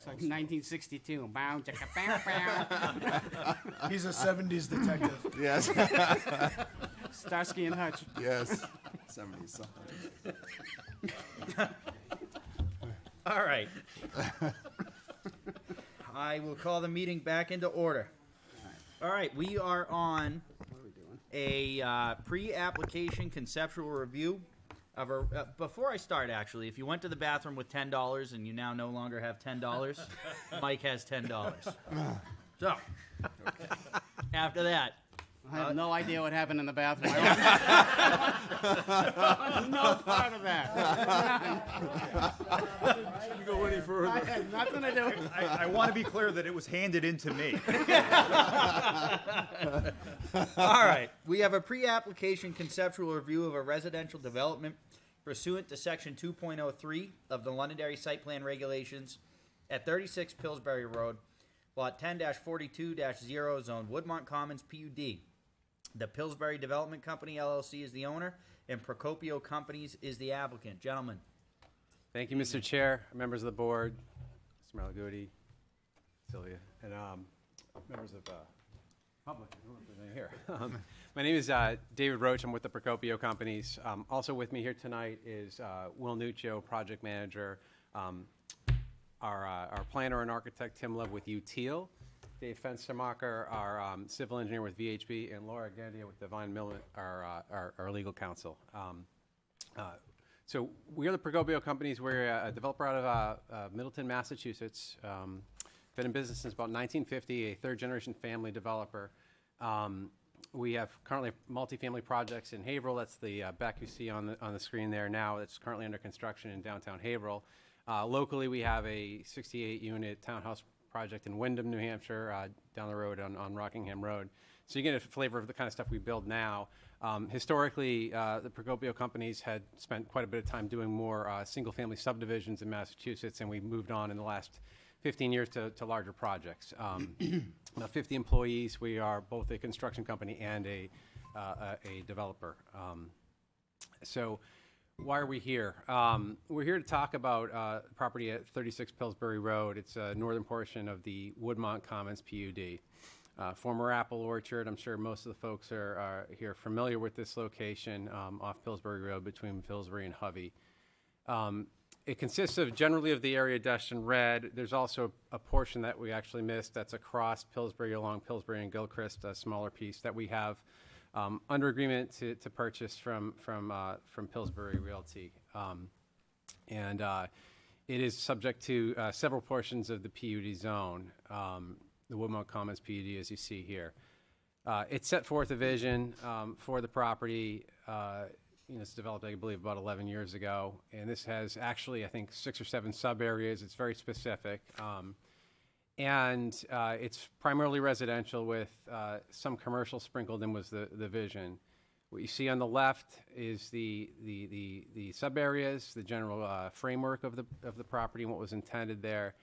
It's like 1962. Bow, chicka, bow, bow. He's a 70s detective. Yes. Starsky and Hutch. Yes. 70s something. All right. I will call the meeting back into order. All right, we are on a pre-application conceptual review of a. Before I start, actually, if you went to the bathroom with $10 and you now no longer have $10, Mike has $10. So, after that. I have no idea what happened in the bathroom. No part of that. Shouldn't go any further. I had nothing to do with it. I want to be clear that it was handed in to me. All right, we have a pre-application conceptual review of a residential development pursuant to Section 2.03 of the Londonderry Site Plan Regulations at 36 Pillsbury Road, Lot 10-42-0, Zone Woodmont Commons, PUD. The Pillsbury Development Company, LLC, is the owner, and Procopio Companies is the applicant. Gentlemen. Thank you, Mr. Chair, members of the board, Mr. Malaguti, Sylvia, and members of public. I don't know if there's any here. My name is David Roach. I'm with the Procopio Companies. Also with me here tonight is Will Nuccio, project manager, our planner and architect, Tim Love, with UTEAL, Dave Fenstermacher, our civil engineer with VHB, and Laura Gandia with Divine Millen, our legal counsel. So we are the Procopio Companies. We're a developer out of Middleton, Massachusetts. Been in business since about 1950, a third-generation family developer. We have currently multifamily projects in Haverhill. That's the back you see on the screen there now. That's currently under construction in downtown Haverhill. Locally, we have a 68-unit townhouse project in Wyndham, New Hampshire, down the road on Rockingham Road. So you get a flavor of the kind of stuff we build now. Historically, the Procopio Companies had spent quite a bit of time doing more single-family subdivisions in Massachusetts, and we moved on in the last 15 years to larger projects. About 50 employees. We are both a construction company and a developer. So why are we here? We're here to talk about property at 36 Pillsbury Road. It's a northern portion of the Woodmont Commons PUD. Former apple orchard. I'm sure most of the folks are here familiar with this location off Pillsbury Road between Pillsbury and Hovey. It consists of generally of the area dashed in red. There's also a portion that we actually missed that's across Pillsbury along Pillsbury and Gilchrist, a smaller piece that we have under agreement to purchase from Pillsbury Realty. It is subject to several portions of the PUD zone, the Woodmont Commons PUD, as you see here. It set forth a vision for the property. It's developed, I believe, about 11 years ago. And this has actually, I think, 6 or 7 sub-areas. It's very specific. It's primarily residential with some commercial sprinkled in was the vision. What you see on the left is the sub-areas, the general framework of the property and what was intended there.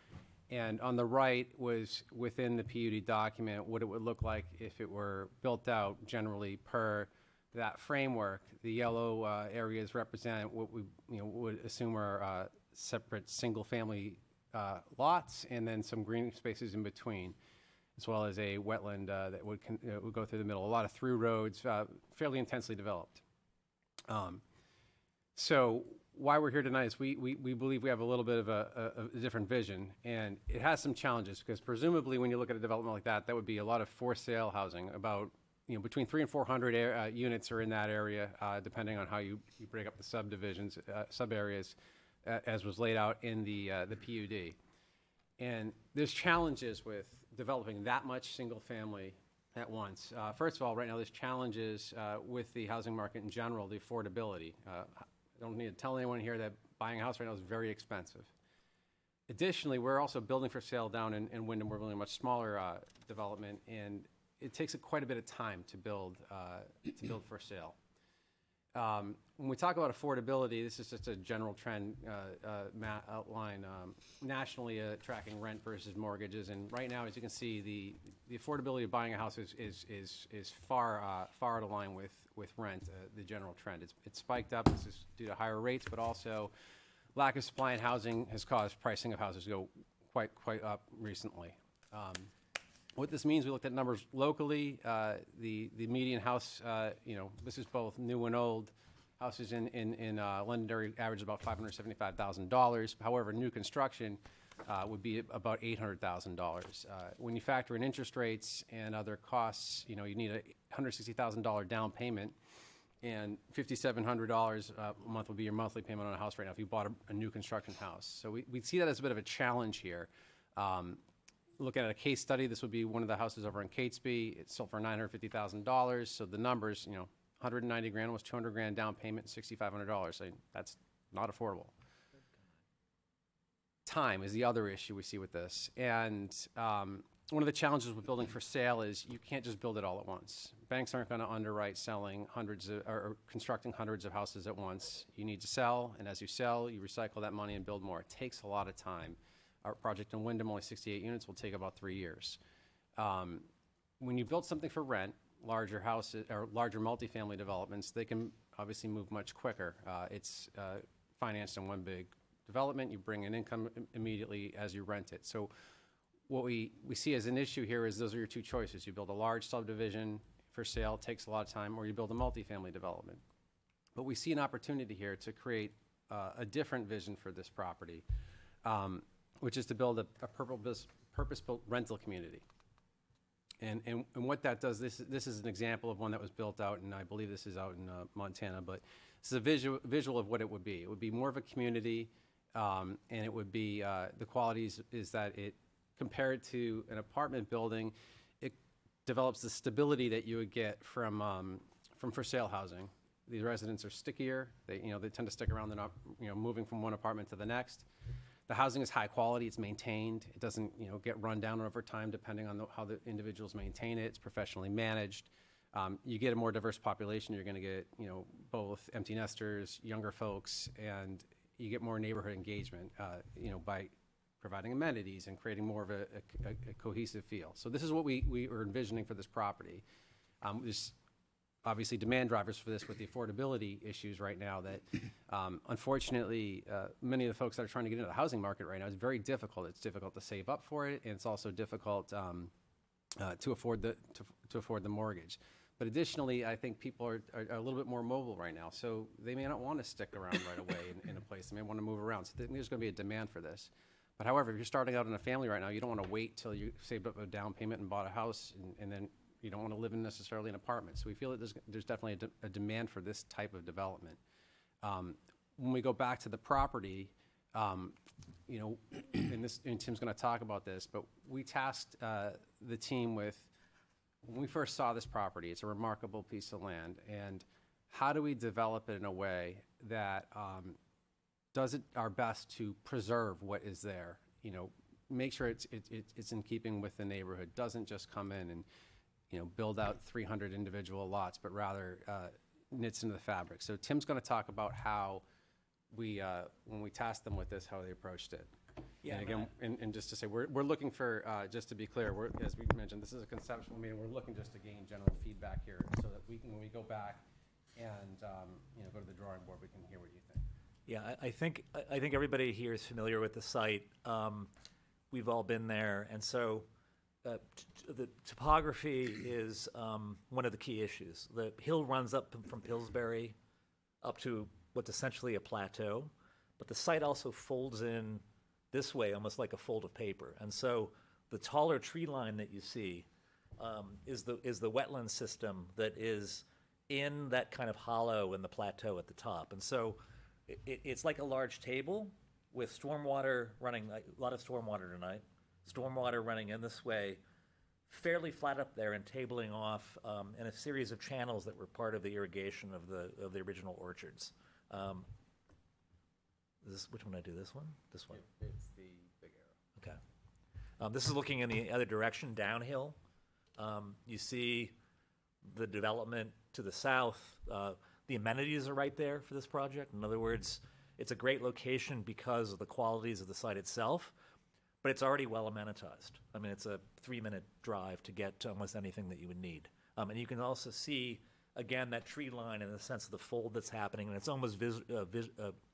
And on the right was within the PUD document what it would look like if it were built out generally per that framework. The yellow areas represent what we would assume are separate single-family lots, and then some green spaces in between, as well as a wetland that would go through the middle. A lot of through roads, fairly intensely developed. So why we're here tonight is we believe we have a little bit of a different vision, and it has some challenges because presumably when you look at a development like that, that would be a lot of for-sale housing. About between 300 and 400 units are in that area, depending on how you break up the subdivisions, sub-areas, as was laid out in the PUD. And there's challenges with developing that much single-family at once. First of all, right now there's challenges with the housing market in general, the affordability. I don't need to tell anyone here that buying a house right now is very expensive. Additionally, we're also building for sale down in Wyndham. We're building a much smaller development, and it takes quite a bit of time to build for sale. When we talk about affordability, this is just a general trend outline nationally tracking rent versus mortgages. And right now, as you can see, the affordability of buying a house is far out of line with rent, the general trend. It's spiked up. This is due to higher rates, but also lack of supply in housing has caused pricing of houses to go quite up recently. What this means, we looked at numbers locally. The median house, this is both new and old. Houses in Londonderry average about $575,000. However, new construction would be about $800,000. When you factor in interest rates and other costs, you need a $160,000 down payment, and $5,700 a month would be your monthly payment on a house right now if you bought a new construction house. So we see that as a bit of a challenge here. Looking at a case study, this would be one of the houses over in Catesby. It sold for $950,000. So the numbers, 190 grand, almost 200 grand down payment, $6,500. So that's not affordable. Time is the other issue we see with this. And one of the challenges with building for sale is you can't just build it all at once. Banks aren't going to underwrite selling or constructing hundreds of houses at once. You need to sell, and as you sell, you recycle that money and build more. It takes a lot of time. Our project in Wyndham, only 68 units, will take about 3 years. When you build something for rent, larger houses or larger multifamily developments, they can obviously move much quicker. It's financed in one big development. You bring in income immediately as you rent it. So what we see as an issue here is those are your two choices. You build a large subdivision for sale, takes a lot of time, or you build a multifamily development. But we see an opportunity here to create a different vision for this property, which is to build a purpose-built rental community. And what that does, this is an example of one that was built out, and I believe this is out in Montana, but this is a visual of what it would be. It would be more of a community, and it would be, the qualities is that it, compared to an apartment building, it develops the stability that you would get from for sale housing. These residents are stickier. They tend to stick around. They're not, moving from one apartment to the next. The housing is high quality. It's maintained. It doesn't, get run down over time depending on how the individuals maintain it. It's professionally managed. You get a more diverse population. You're going to get, both empty nesters, younger folks, and you get more neighborhood engagement, by providing amenities and creating more of a cohesive feel. So this is what we are envisioning for this property. There's obviously demand drivers for this with the affordability issues right now that, unfortunately, many of the folks that are trying to get into the housing market right now, it's very difficult. It's difficult to save up for it, and it's also difficult to afford the mortgage. But additionally, I think people are a little bit more mobile right now, so they may not want to stick around right away in a place. They may want to move around. So there's going to be a demand for this. But however, if you're starting out in a family right now, you don't want to wait till you saved up a down payment and bought a house, and then you don't want to live in necessarily an apartment. So we feel that there's definitely a demand for this type of development. When we go back to the property, and Tim's going to talk about this, but we tasked the team with, when we first saw this property, it's a remarkable piece of land, and how do we develop it in a way that does it our best to preserve what is there? Make sure it's in keeping with the neighborhood. Doesn't just come in and build out 300 individual lots, but rather knits into the fabric. So Tim's going to talk about how we, when we tasked them with this, how they approached it. Yeah. And again, and just to say, we're looking for, just to be clear, as we mentioned, this is a conceptual meeting. We're looking just to gain general feedback here, so that we can, when we go back and go to the drawing board, we can hear what you think. Yeah, I think everybody here is familiar with the site. We've all been there, and so the topography is one of the key issues. The hill runs up from Pillsbury up to what's essentially a plateau, but the site also folds in this way, almost like a fold of paper. And so the taller tree line that you see is the wetland system that is in that kind of hollow in the plateau at the top. And so it's like a large table with stormwater running, a lot of stormwater tonight, stormwater running in this way, fairly flat up there and tabling off in a series of channels that were part of the irrigation of the original orchards. Which one did I do? This one? This one? It's the big arrow. Okay. This is looking in the other direction, downhill. You see the development to the south. The amenities are right there for this project. In other words, it's a great location because of the qualities of the site itself, but it's already well amenitized. I mean, it's a 3-minute drive to get to almost anything that you would need. And you can also see, again, that tree line in the sense of the fold that's happening, and it's almost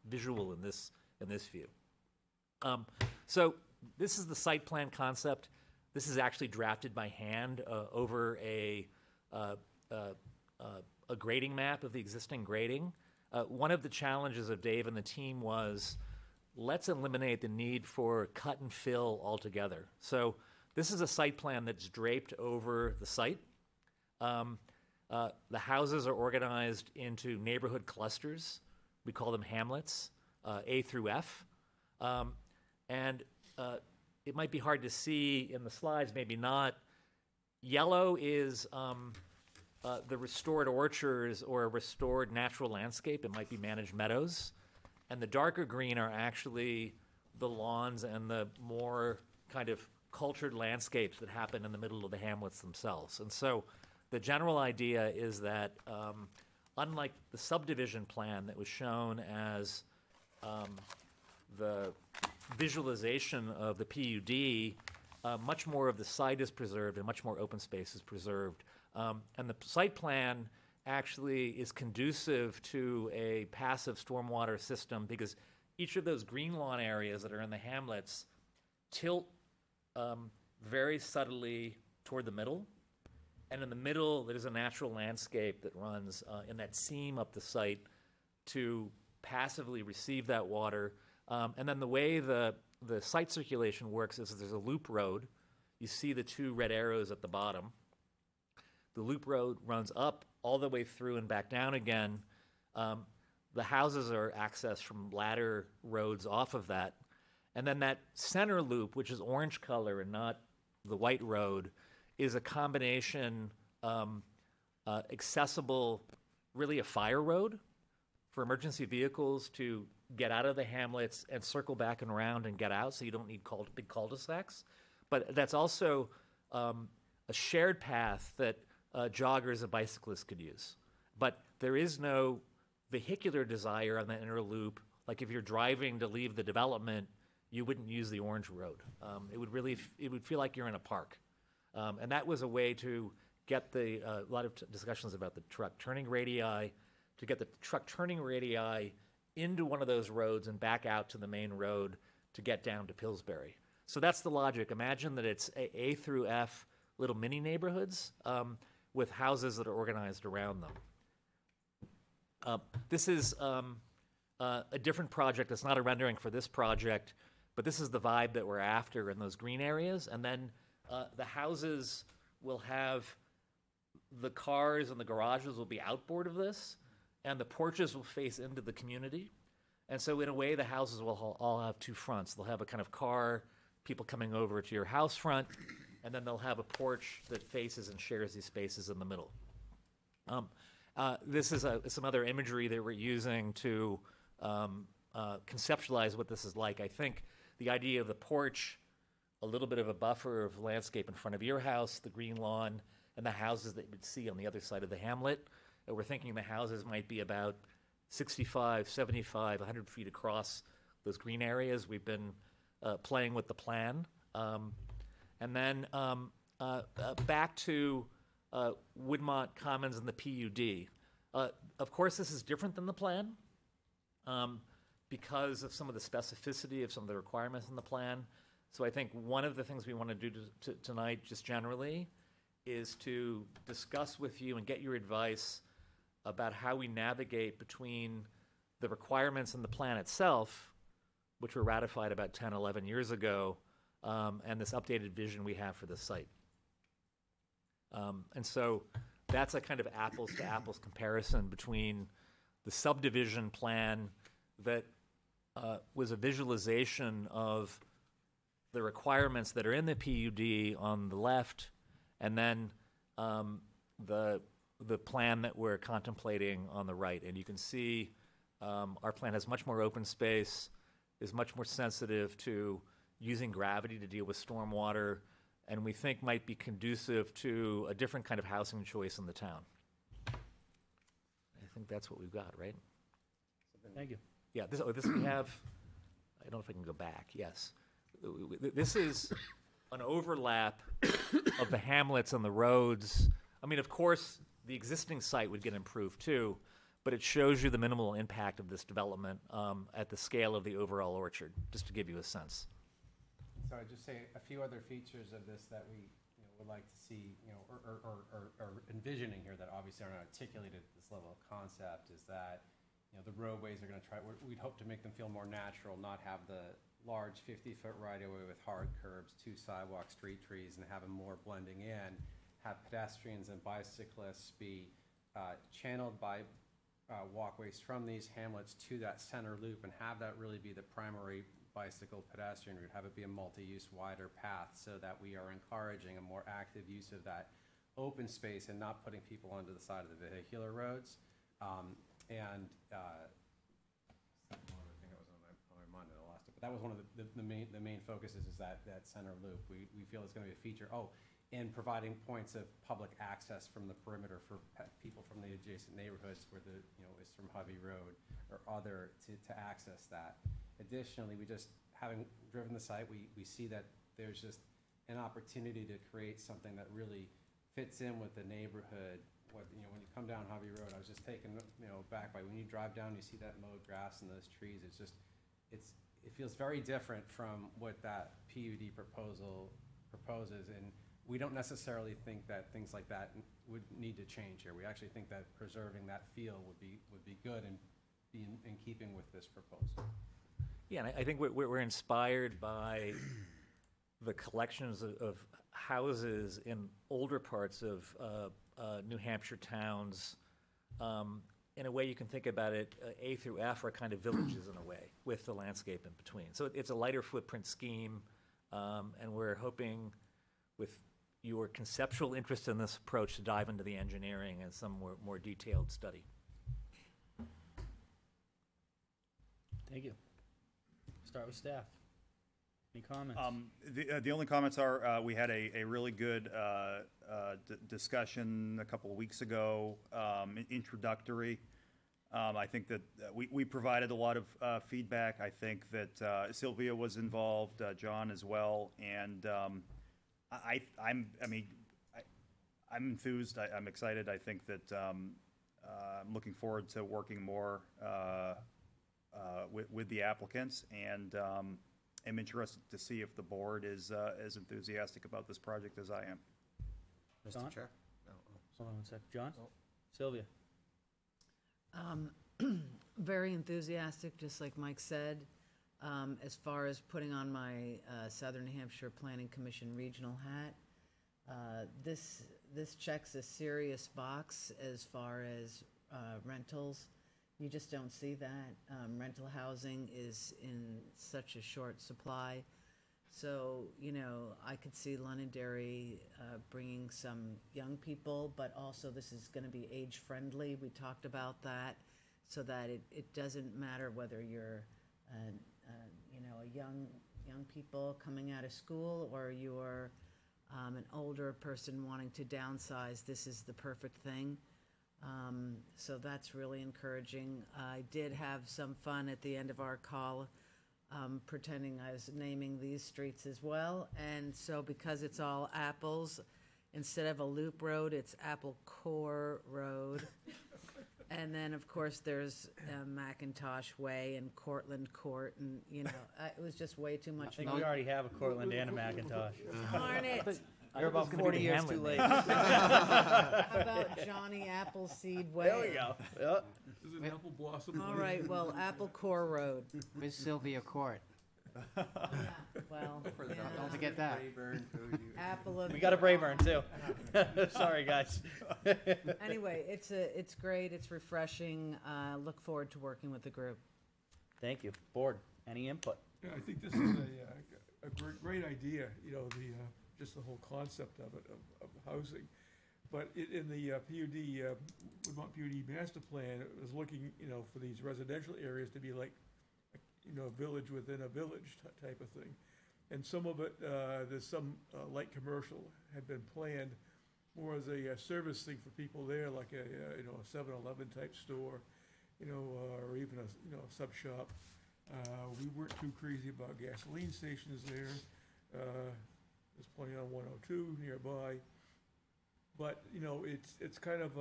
visual in this view. So this is the site plan concept. This is actually drafted by hand over a grading map of the existing grading. One of the challenges of Dave and the team was, let's eliminate the need for cut and fill altogether. So this is a site plan that's draped over the site. The houses are organized into neighborhood clusters. We call them hamlets, A through F. And it might be hard to see in the slides, maybe not. Yellow is the restored orchards or a restored natural landscape. It might be managed meadows. And the darker green are actually the lawns and the more kind of cultured landscapes that happen in the middle of the hamlets themselves. And so the general idea is that unlike the subdivision plan that was shown as the visualization of the PUD, much more of the site is preserved and much more open space is preserved. And the site plan actually is conducive to a passive stormwater system because each of those green lawn areas that are in the hamlets tilt very subtly toward the middle. And in the middle, there's a natural landscape that runs in that seam up the site to passively receive that water. And then the way the site circulation works is there's a loop road. You see the two red arrows at the bottom. The loop road runs up all the way through and back down again. The houses are accessed from ladder roads off of that. And then that center loop, which is orange color and not the white road, is a combination accessible, really a fire road for emergency vehicles to get out of the hamlets and circle back and around and get out, so you don't need big cul-de-sacs. But that's also a shared path that joggers and bicyclists could use. But there is no vehicular desire on the inner loop. Like if you're driving to leave the development, you wouldn't use the orange road. It would feel like you're in a park. And that was a way to get a lot of discussions about the truck turning radii, to get the truck turning radii into one of those roads and back out to the main road to get down to Pillsbury. So that's the logic. Imagine that it's A through F little mini neighborhoods with houses that are organized around them. This is a different project. It's not a rendering for this project, but this is the vibe that we're after in those green areas. And then the houses will have, the cars and the garages will be outboard of this, and the porches will face into the community. And so in a way, the houses will all have two fronts. They'll have a kind of car, people coming over to your house front, and then they'll have a porch that faces and shares these spaces in the middle. This is some other imagery that we're using to conceptualize what this is like. I think the idea of the porch, a little bit of a buffer of landscape in front of your house, the green lawn, and the houses that you would see on the other side of the hamlet. We're thinking the houses might be about 65, 75, 100 feet across those green areas. We've been playing with the plan. And then back to Woodmont Commons and the PUD. Of course, this is different than the plan because of some of the specificity of some of the requirements in the plan. So I think one of the things we want to do tonight, just generally, is to discuss with you and get your advice about how we navigate between the requirements in the plan itself, which were ratified about 10, 11 years ago, and this updated vision we have for the site. And so that's a kind of apples to apples comparison between the subdivision plan that was a visualization of the requirements that are in the PUD on the left, and then the plan that we're contemplating on the right. And you can see our plan has much more open space, is much more sensitive to using gravity to deal with stormwater, and we think might be conducive to a different kind of housing choice in the town. I think that's what we've got, right? Thank you. Yeah, this we have, I don't know if I can go back, yes. This is an overlap of the hamlets and the roads. I mean, of course, the existing site would get improved too, but it shows you the minimal impact of this development at the scale of the overall orchard, just to give you a sense. So I'd just say a few other features of this that we, would like to see, or envisioning here that obviously aren't articulated at this level of concept is that, the roadways are gonna we'd hope to make them feel more natural, not have the large 50-foot right-of-way with hard curbs, 2 sidewalks, street trees, and have them more blending in, have pedestrians and bicyclists be channeled by walkways from these hamlets to that center loop and have that really be the primary bicycle pedestrian route, have it be a multi-use wider path so that we are encouraging a more active use of that open space and not putting people onto the side of the vehicular roads. One other thing that was on my mind that I lost it, but that was one of the main focuses is that center loop. We feel it's going to be a feature. And providing points of public access from the perimeter for people from the adjacent neighborhoods where is from Hovey Road or other to access that. Additionally, having driven the site, we see that there's just an opportunity to create something that really fits in with the neighborhood. When you come down Hovey Road, I was just taken, back by when you drive down, you see that mowed grass and those trees. It feels very different from what that PUD proposal proposes, and we don't necessarily think that things like that would need to change here. We actually think that preserving that feel would be good and be in keeping with this proposal. Yeah, and I think we're inspired by the collections of houses in older parts of New Hampshire towns. In a way, you can think about it, A through F are kind of villages in a way, with the landscape in between. So it's a lighter footprint scheme, and we're hoping with your conceptual interest in this approach to dive into the engineering and some more detailed study. Thank you. Start with staff. Any comments? The only comments are, we had a really good discussion a couple of weeks ago, introductory. I think that we provided a lot of feedback. I think that Sylvia was involved, John as well, and I'm enthused. I'm excited. I think that I'm looking forward to working more with the applicants, and am interested to see if the board is as enthusiastic about this project as I am. John? Mr. Chair? Hold on one sec. John? Sylvia? Very enthusiastic, just like Mike said. As far as putting on my Southern New Hampshire Planning Commission regional hat, this checks a serious box as far as rentals. You just don't see that. Rental housing is in such a short supply. So, I could see Londonderry bringing some young people, but also this is going to be age-friendly. We talked about that, so that it doesn't matter whether you're, a young people coming out of school or you're an older person wanting to downsize. This is the perfect thing. So that's really encouraging. I did have some fun at the end of our call, pretending I was naming these streets as well. And so because it's all apples, instead of a loop road, it's Apple Core Road. And then, of course, there's Macintosh Way and Cortland Court, and, it was just way too much I think fun. we already have a Cortland and a Macintosh. Darn it. You're about 40 years too late. How about Johnny Appleseed Way? There we go. Yep. Is it Apple Blossom? All right, well, Apple Core Road. Where's Sylvia Court? Well, Don't forget that. Apple of. We got a Brayburn, too. Sorry, guys. Anyway, it's great, it's refreshing. Look forward to working with the group. Thank you. Board, any input? Yeah, I think this is a great idea, just the whole concept of it, of housing. But in the PUD, Woodmont PUD master plan, it was looking, for these residential areas to be like, a village within a village type of thing. And some of it, there's some light commercial had been planned more as a service thing for people there, like a 7-Eleven type store, or even a sub shop. We weren't too crazy about gasoline stations there. There's plenty on 102 nearby. But, it's kind of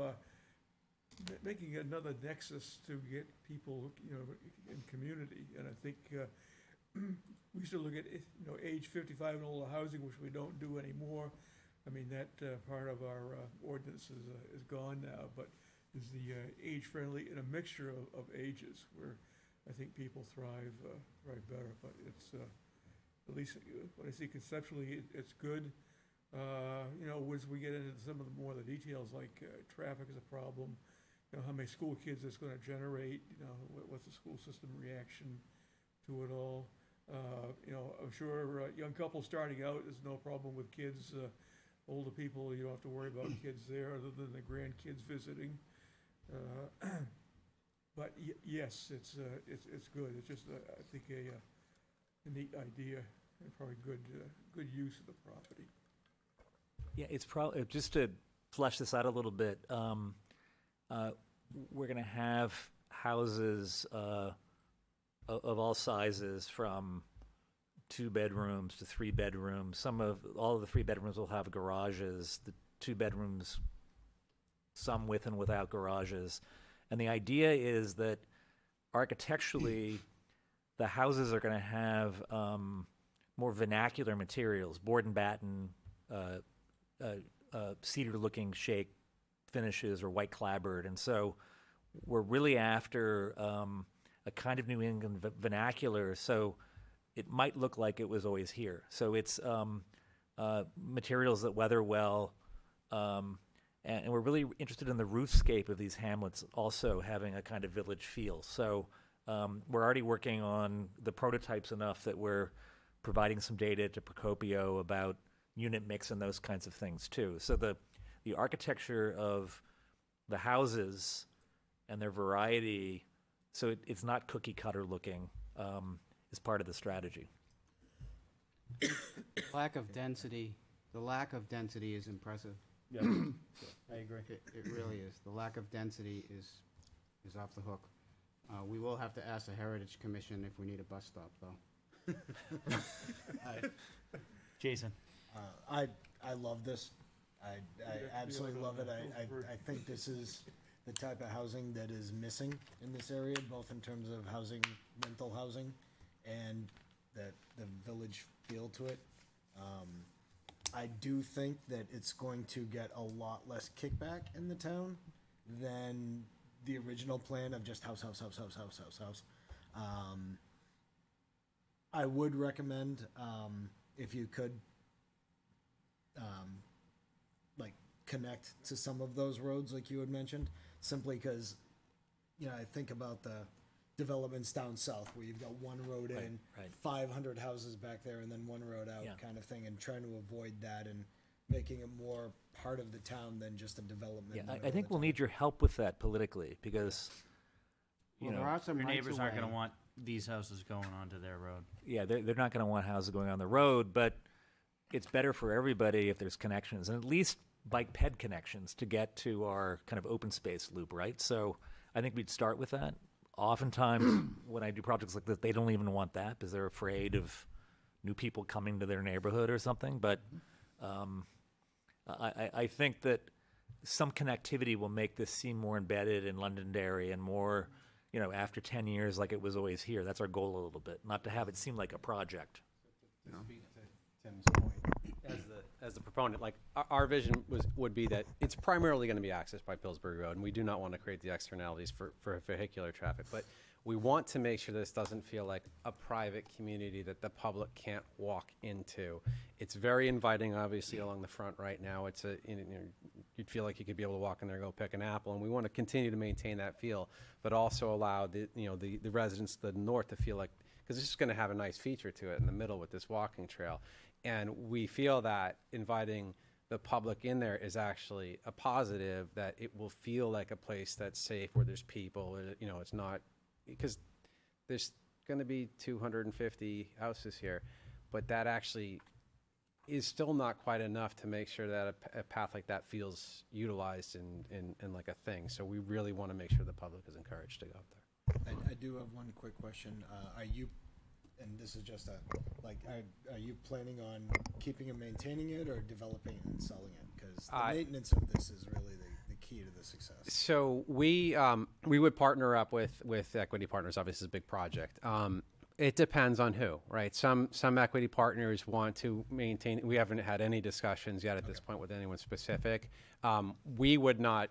making another nexus to get people, in community. And I think we used to look at, age 55 and older housing, which we don't do anymore. I mean, that part of our ordinance is gone now, but is the age-friendly in a mixture of ages where I think people thrive better. But it's, at least what I see conceptually, it's good. As we get into some of the more of the details, like traffic is a problem, how many school kids it's going to generate, what's the school system reaction to it all. I'm sure young couples starting out, there's no problem with kids. Older people, you don't have to worry about kids there other than the grandkids visiting. But yes, it's good. It's just, I think, a neat idea and probably good use of the property. Yeah, it's probably, just to flesh this out a little bit, we're going to have houses of all sizes, from 2 bedrooms to 3 bedrooms. All of the 3 bedrooms will have garages. The 2 bedrooms, some with and without garages. And the idea is that architecturally, the houses are going to have more vernacular materials, board and batten, cedar-looking shake finishes, or white clapboard. And so we're really after a kind of New England vernacular, so it might look like it was always here. So it's materials that weather well, and we're really interested in the roofscape of these hamlets also having a kind of village feel. So we're already working on the prototypes enough that we're providing some data to Procopio about unit mix and those kinds of things too. So the architecture of the houses and their variety, so it's not cookie cutter looking, is part of the strategy. The lack of density is impressive. Yeah, I agree. It really is. The lack of density is off the hook. We will have to ask the Heritage Commission if we need a bus stop, though. Jason. I love this. I absolutely love it. I think this is the type of housing that is missing in this area, both in terms of housing, rental housing, and the village feel to it. I do think that it's going to get a lot less kickback in the town than the original plan of just house. I would recommend, if you could, like, connect to some of those roads like you had mentioned, simply because, I think about the developments down south where you've got one road in, right. 500 houses back there, and then one road out, Yeah. kind of thing, and trying to avoid that and making it more part of the town than just a development. Yeah, in the I middle think of we'll the need your help with that politically, because, Well, there are some Your rights neighbors aren't going away. to want these houses going onto their road. yeah, they're not going to want houses going on the road, but it's better for everybody if there's connections, and at least bike ped connections to get to our kind of open space loop, right? So I think we'd start with that. Oftentimes, when I do projects like this, they don't even want that because they're afraid of new people coming to their neighborhood or something. But I think that some connectivity will make this seem more embedded in Londonderry and more, after 10 years like it was always here. That's our goal a little bit, not to have it seem like a project. Speak to Tim's point, as the proponent, like our vision would be that it's primarily going to be accessed by Pillsbury Road, and we do not want to create the externalities for vehicular traffic. But we want to make sure this doesn't feel like a private community that the public can't walk into. It's very inviting, obviously, along the front right now. It's you'd feel like you could be able to walk in there and go pick an apple, and we want to continue to maintain that feel, but also allow the residents to the north to feel like, because this is going to have a nice feature to it in the middle with this walking trail. And we feel that inviting the public in there is actually a positive, that it will feel like a place that's safe, where there's people, it's not, because there's going to be 250 houses here, but that actually is still not quite enough to make sure that a path like that feels utilized and like a thing. So we really want to make sure the public is encouraged to go up there. I do have one quick question. Are you, and this is just are you planning on keeping and maintaining it, or developing it and selling it? Because the maintenance of this is really the key to the success. So we would partner up with Equity Partners. Obviously, it's a big project. It depends on who, right? Some equity partners want to maintain, we haven't had any discussions yet at this point with anyone specific. We would not,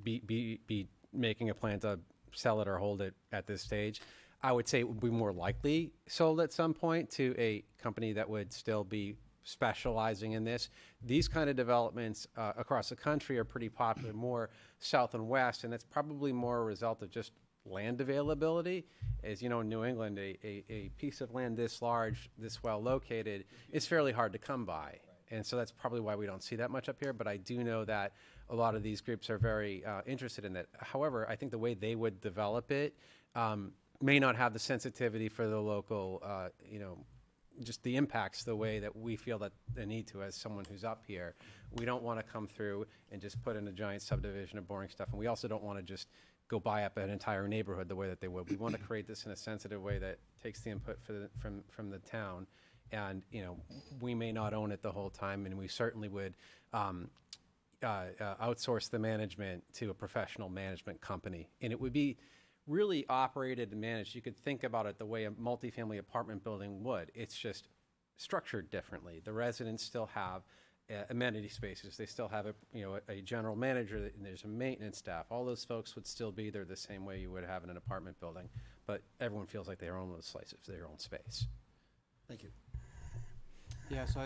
be making a plan to sell it or hold it at this stage. I would say it would be more likely sold at some point to a company that would still be specializing in this. These kind of developments across the country are pretty popular, more south and west, and that's probably more a result of just land availability. As you know, in New England, a piece of land this large, this well located, is fairly hard to come by. And so that's probably why we don't see that much up here, but I do know that a lot of these groups are very interested in that. However, I think the way they would develop it may not have the sensitivity for the local, just the impacts the way that we feel that they need to as someone who's up here. We don't want to come through and just put in a giant subdivision of boring stuff, and we also don't want to just go buy up an entire neighborhood the way that they would. We want to create this in a sensitive way that takes the input from the town. And, we may not own it the whole time, and we certainly would outsource the management to a professional management company. And it would be really operated and managed. You could think about it the way a multifamily apartment building would. It's just structured differently. The residents still have amenity spaces. They still have a general manager, and there's a maintenance staff. All those folks would still be there the same way you would have in an apartment building, but everyone feels like they own those slices, their own space. Thank you. Yeah, so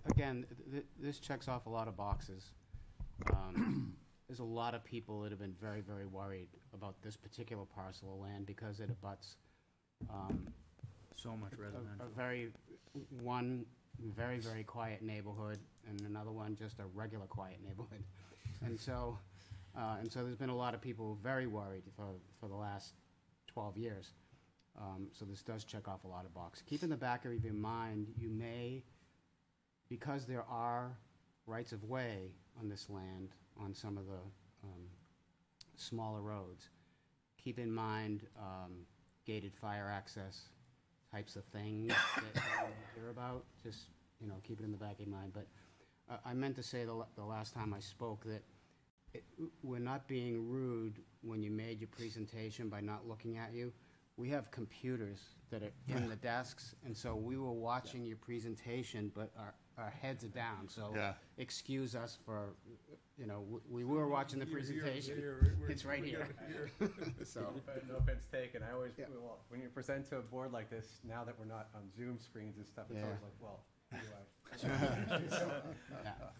again, this checks off a lot of boxes. There's a lot of people that have been very, very worried about this particular parcel of land because it abuts So much residential. one very, very quiet neighborhood and another one just a regular quiet neighborhood. And so there's been a lot of people very worried for the last 12 years. So this does check off a lot of boxes. Keep in the back of your mind, you may, because there are rights of way on this land, on some of the smaller roads, keep in mind gated fire access types of things that you hear about. Just, keep it in the back of your mind. But I meant to say the last time I spoke that we're not being rude when you made your presentation by not looking at you. We have computers that are in the desks, and so we were watching your presentation, but our heads are down, so excuse us for, we were watching the presentation. It's right here. So. No offense taken. I always, when you present to a board like this, now that we're not on Zoom screens and stuff, it's always like, well,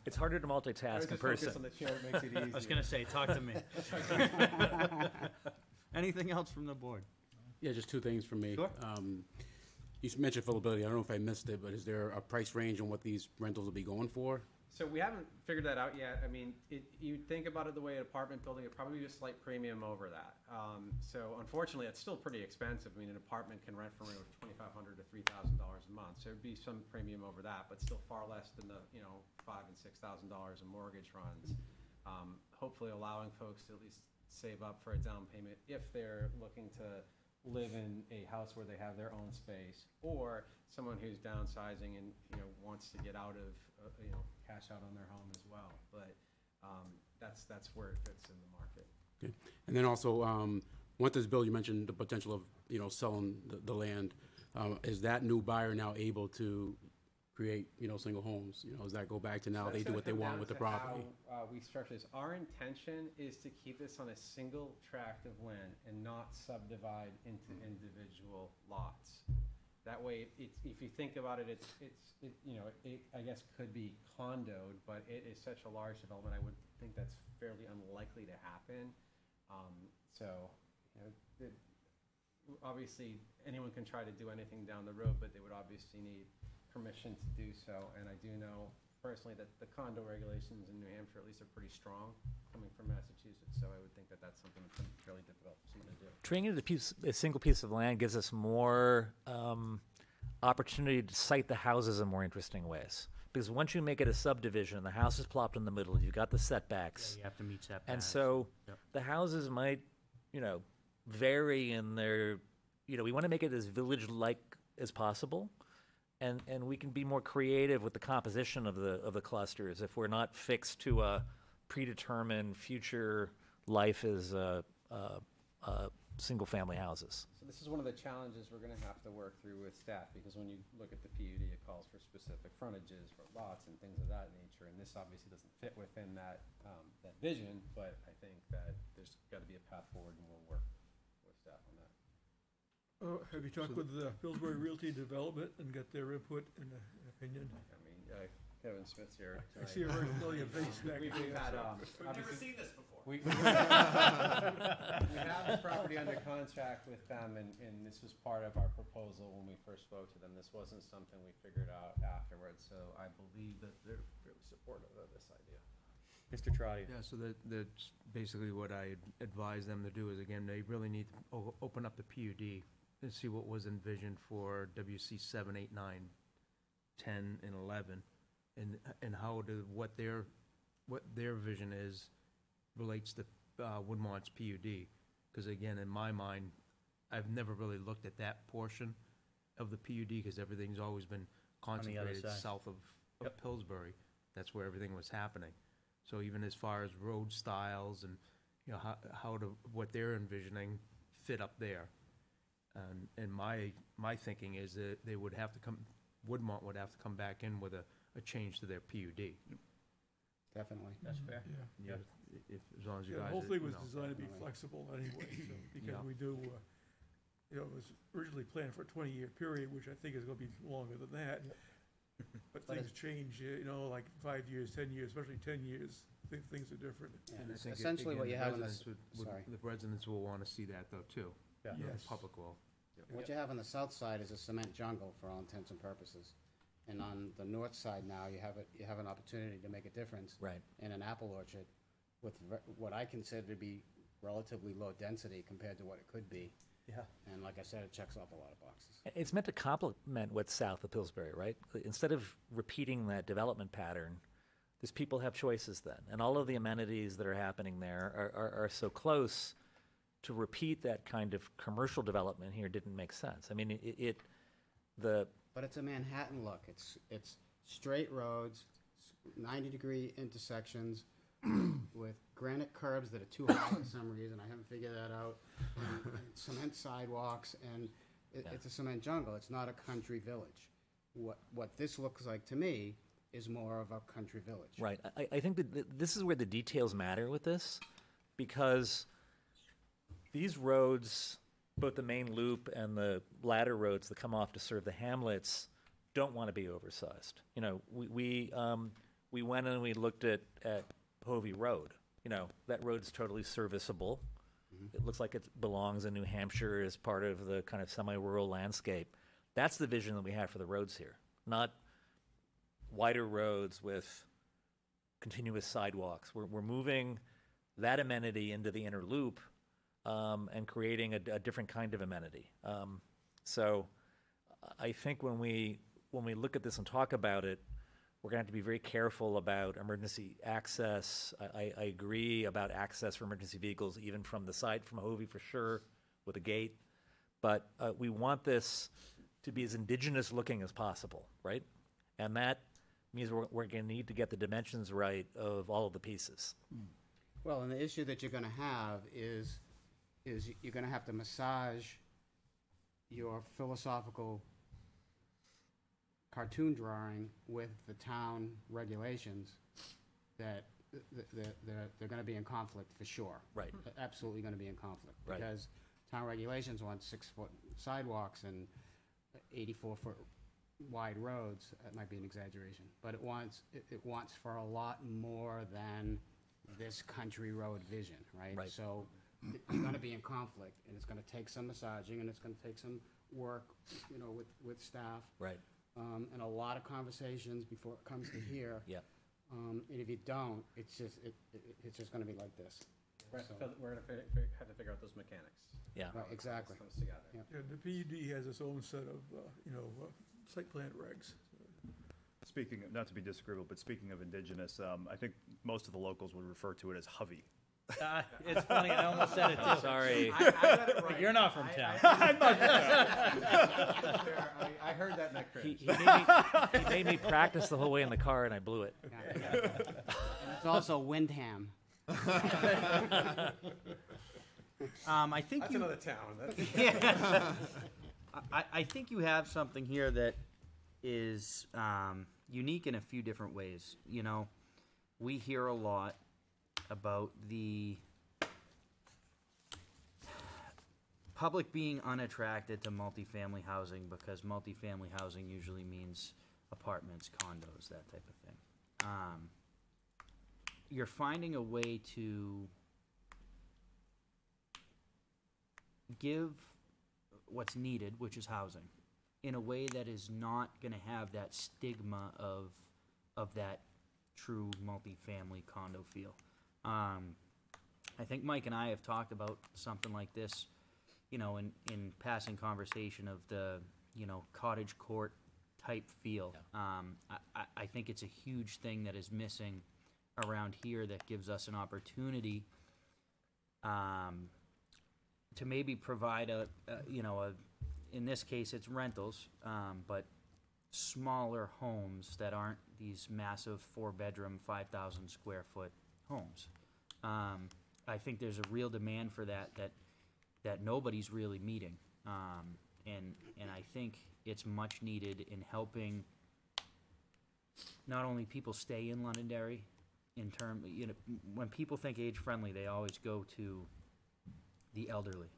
It's harder to multitask in person. On the chair, it makes it easier. I was going to say, talk to me. Anything else from the board? Yeah, just two things from me. Sure. You mentioned fillability. I don't know if I missed it, but is there a price range on what these rentals will be going for? So we haven't figured that out yet. I mean, you think about it the way an apartment building, it'd probably be a slight premium over that. So unfortunately, it's still pretty expensive. I mean, an apartment can rent for $2,500 to $3,000 a month. So it'd be some premium over that, but still far less than the $5,000 and $6,000 a mortgage runs. Hopefully, allowing folks to at least save up for a down payment if they're looking to live in a house where they have their own space, or someone who's downsizing and wants to get out of cash out on their home as well. But that's where it fits in the market. Okay. And then also, with this bill, you mentioned the potential of selling the land. Is that new buyer now able to create single homes? Does that go back to now So they it's do gonna what they come want down with the to property? how, we structure this. Our intention is to keep this on a single tract of land and not subdivide into individual lots. That way, if you think about it, it I guess could be condoed, but it is such a large development. I would think that's fairly unlikely to happen. Obviously, anyone can try to do anything down the road, but they would obviously need permission to do so. And I do know personally that the condo regulations in New Hampshire at least are pretty strong coming from Massachusetts. So I would think that that's something that's fairly difficult for someone to do. Treating it as a single piece of land gives us more opportunity to site the houses in more interesting ways. Because once you make it a subdivision, the house is plopped in the middle, you've got the setbacks. You have to meet setbacks. And so the houses might, vary in their, we want to make it as village-like as possible. And we can be more creative with the composition of the clusters if we're not fixed to a predetermined future life as single-family houses. So this is one of the challenges we're gonna have to work through with staff, because when you look at the PUD, it calls for specific frontages for lots and things of that nature, and this obviously doesn't fit within that, that vision, but I think that there's gotta be a path forward, and we'll work with staff on that. Have you talked with Pillsbury Realty Development and got their input and opinion? I mean, Kevin Smith's here I tonight. see a very familiar face back We've there. had, so- obviously- this before. We have this property under contract with them, and this was part of our proposal when we first spoke to them. This wasn't something we figured out afterwards, so I believe that they're really supportive of this idea. Mr. Trotter. Yeah, so that's basically what I advise them to do is, again, they really need to open up the PUD and see what was envisioned for WC 7, 8, 9, 10, and 11, and how what their vision is relates to Woodmont's PUD. Because again, in my mind, I've never really looked at that portion of the PUD, because everything's always been the other concentrated side. south of Pillsbury. That's where everything was happening. So even as far as road styles and, you know, what they're envisioning fit up there. And my thinking is that they would have to Woodmont would have to come back in with a change to their PUD. Definitely. That's fair. Yeah. As long as you Yeah, guys. the whole thing was you know. designed to be flexible anyway, so, because Yeah. we do, you know, it was originally planned for a 20-year period, which I think is gonna be longer than that. But But things change, you know, like 5 years, 10 years, especially 10 years, things are different. Yeah, And I it's think, essentially what again, you the have in this, residents sorry. The residents will want to see that though, too. Yeah. You know, Yes. The public will. What you have on the south side is a cement jungle for all intents and purposes. And on the north side now, you have an opportunity to make a difference. Right. In an apple orchard with what I consider to be relatively low density compared to what it could be. Yeah. And like I said, it checks off a lot of boxes. It's meant to complement what's south of Pillsbury, right? Instead of repeating that development pattern, these people have choices then. And all of the amenities that are happening there are so close to repeat that kind of commercial development here didn't make sense. I mean, But it's a Manhattan look. It's straight roads, 90-degree intersections with granite curbs that are too high for some reason. I haven't figured that out. And cement sidewalks, and it's a cement jungle. It's not a country village. What this looks like to me is more of a country village. Right. I think that this is where the details matter with this, because these roads, both the main loop and the ladder roads that come off to serve the hamlets, don't want to be oversized. You know, we went and we looked at Povey Road. You know, that road's totally serviceable. It looks like it belongs in New Hampshire as part of the kind of semi-rural landscape. That's the vision that we have for the roads here, not wider roads with continuous sidewalks. We're moving that amenity into the inner loop and creating a different kind of amenity. So I think when we look at this and talk about it, we're going to have to be very careful about emergency access. I agree about access for emergency vehicles, even from the side, from Hovey for sure, with a gate. But we want this to be as indigenous looking as possible, right? And that means we're going to need to get the dimensions right of all of the pieces. Well, and the issue that you're gonna have is you're gonna have to massage your philosophical cartoon drawing with the town regulations that they're gonna be in conflict for sure. Right. Absolutely gonna be in conflict. Right. Because town regulations want 6-foot sidewalks and 84-foot wide roads. That might be an exaggeration, but it wants for a lot more than this country road vision, right? Right. So you're gonna be in conflict, and it's gonna take some massaging, and it's gonna take some work, you know, with staff. Right. And a lot of conversations before it comes to here. Yeah. And if you don't, it's just gonna be like this. We're So- gonna have to figure out those mechanics. Yeah. Right, exactly. Comes together. Yeah. Yeah, the PUD has its own set of, you know, site plan regs. Speaking, not to be disagreeable, but speaking of indigenous, I think most of the locals would refer to it as Hovey. It's funny, I almost said it too. Sorry. I got it right. You're not from town. I heard that, Nick Chris. He made me practice the whole way in the car, and I blew it. And it's also Windham. I think That's you, another town. Yeah. I think you have something here that is unique in a few different ways. You know, we hear a lot about the public being unattracted to multifamily housing because multifamily housing usually means apartments, condos, that type of thing. You're finding a way to give what's needed, which is housing, in a way that is not going to have that stigma of that true multifamily condo feel. I think Mike and I have talked about something like this, you know, in passing conversation of the, you know, cottage court type feel. I think it's a huge thing that is missing around here that gives us an opportunity to maybe provide in this case it's rentals, but smaller homes that aren't these massive 4-bedroom, 5,000 square foot homes. I think there's a real demand for that nobody's really meeting, and I think it's much needed in helping not only people stay in Londonderry. In term, you know, when people think age friendly, they always go to the elderly.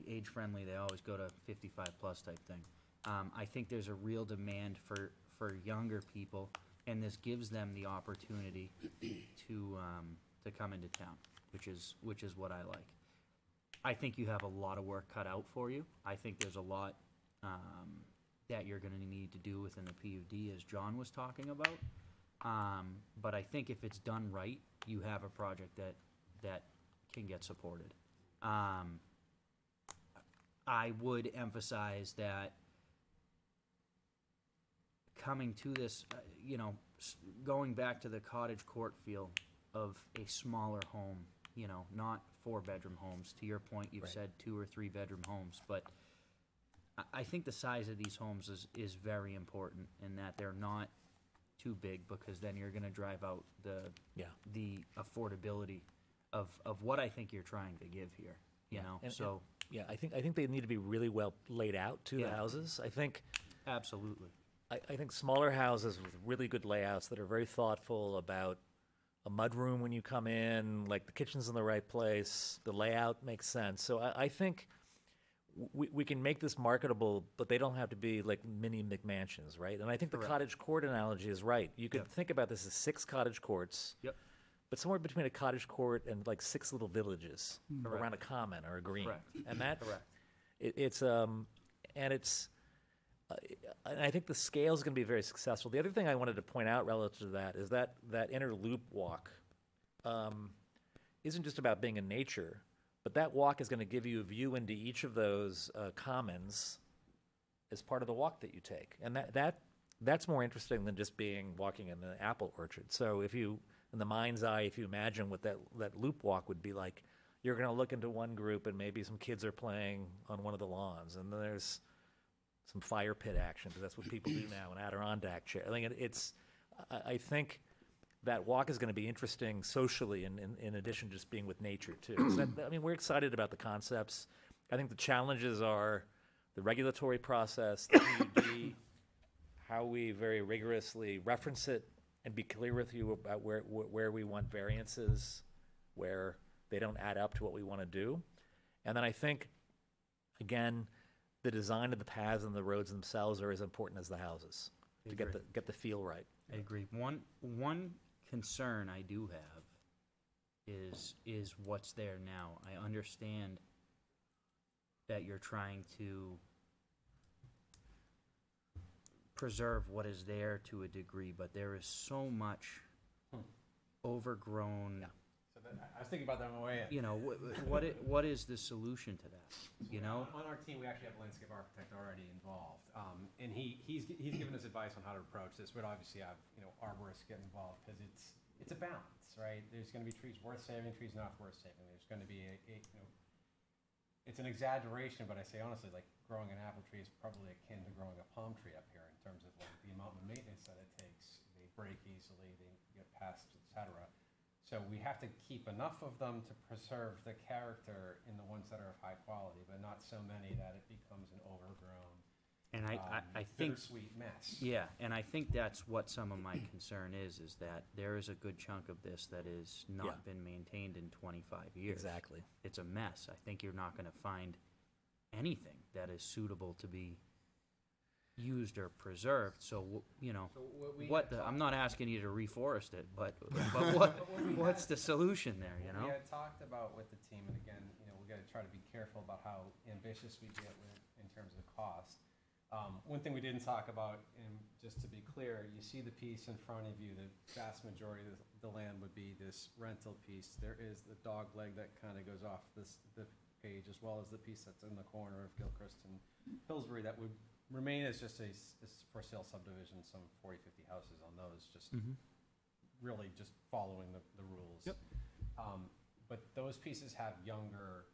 Age friendly, they always go to 55 plus type thing. I think there's a real demand for younger people, and this gives them the opportunity to come into town, which is what I like. I think you have a lot of work cut out for you. I think there's a lot that you're going to need to do within the PUD, as John was talking about. But I think if it's done right, you have a project that can get supported. I would emphasize that coming to this, going back to the cottage court feel of a smaller home, not 4-bedroom homes. To your point, you've said 2 or 3 bedroom homes, but I think the size of these homes is very important in that they're not too big, because then you're going to drive out the affordability of what I think you're trying to give here. I think they need to be really well laid out too. The houses, I think, absolutely. I think smaller houses with really good layouts that are very thoughtful about a mudroom when you come in, like the kitchen's in the right place, the layout makes sense. So I think we can make this marketable, but they don't have to be like mini McMansions, right? And I think the cottage court analogy is right. You could think about this as 6 cottage courts, but somewhere between a cottage court and like 6 little villages around a common or a green. And that, and I think the scale is going to be very successful. The other thing I wanted to point out relative to that is that inner loop walk isn't just about being in nature, but that walk is going to give you a view into each of those commons as part of the walk that you take. And that's more interesting than just walking in the apple orchard. So if you, in the mind's eye, if you imagine what that loop walk would be like, you're going to look into one group and maybe some kids are playing on one of the lawns, and then there's some fire pit action, because that's what people do now, an Adirondack chair. I think that walk is going to be interesting socially, in addition to just being with nature too. So we're excited about the concepts. I think the challenges are the regulatory process, the PUD, how we very rigorously reference it and be clear with you about where we want variances, where they don't add up to what we want to do. And then I think, again, the design of the paths and the roads themselves are as important as the houses to get the feel right. I agree. One concern I do have is what's there now. I understand that you're trying to preserve what is there to a degree, but there is so much overgrown. I was thinking about that on my way in. What is the solution to that? On our team, we actually have a landscape architect already involved, and he's given us advice on how to approach this. We'd obviously have arborists get involved, because it's a balance, right? There's going to be trees worth saving, trees not worth saving. There's going to be it's an exaggeration, but I say honestly, like growing an apple tree is probably akin to growing a palm tree up here in terms of like the amount of maintenance that it takes. They break easily, they get pests, etc. So we have to keep enough of them to preserve the character in the ones that are of high quality, but not so many that it becomes an overgrown, And I think, bittersweet mess. yeah, and I think that's what some of my concern is that there is a good chunk of this that is Yeah. not been maintained in 25 years. Exactly. It's a mess. I think you're not gonna find anything that is suitable to be used or preserved, so, you know, So what we what, had I'm not asking you to reforest it, but What we what's had- the solution there, you know? We had talked about with the team, and again, you know, we gotta try to be careful about how ambitious we get with, in terms of cost. One thing we didn't talk about, and just to be clear, you see the piece in front of you, the vast majority of the land would be this rental piece. There is the dog leg that kinda goes off the page, as well as the piece that's in the corner of Gilchrist and Pillsbury that would remain as just a for sale subdivision, some 40, 50 houses on those, just really just following the rules. Yep. But those pieces have younger,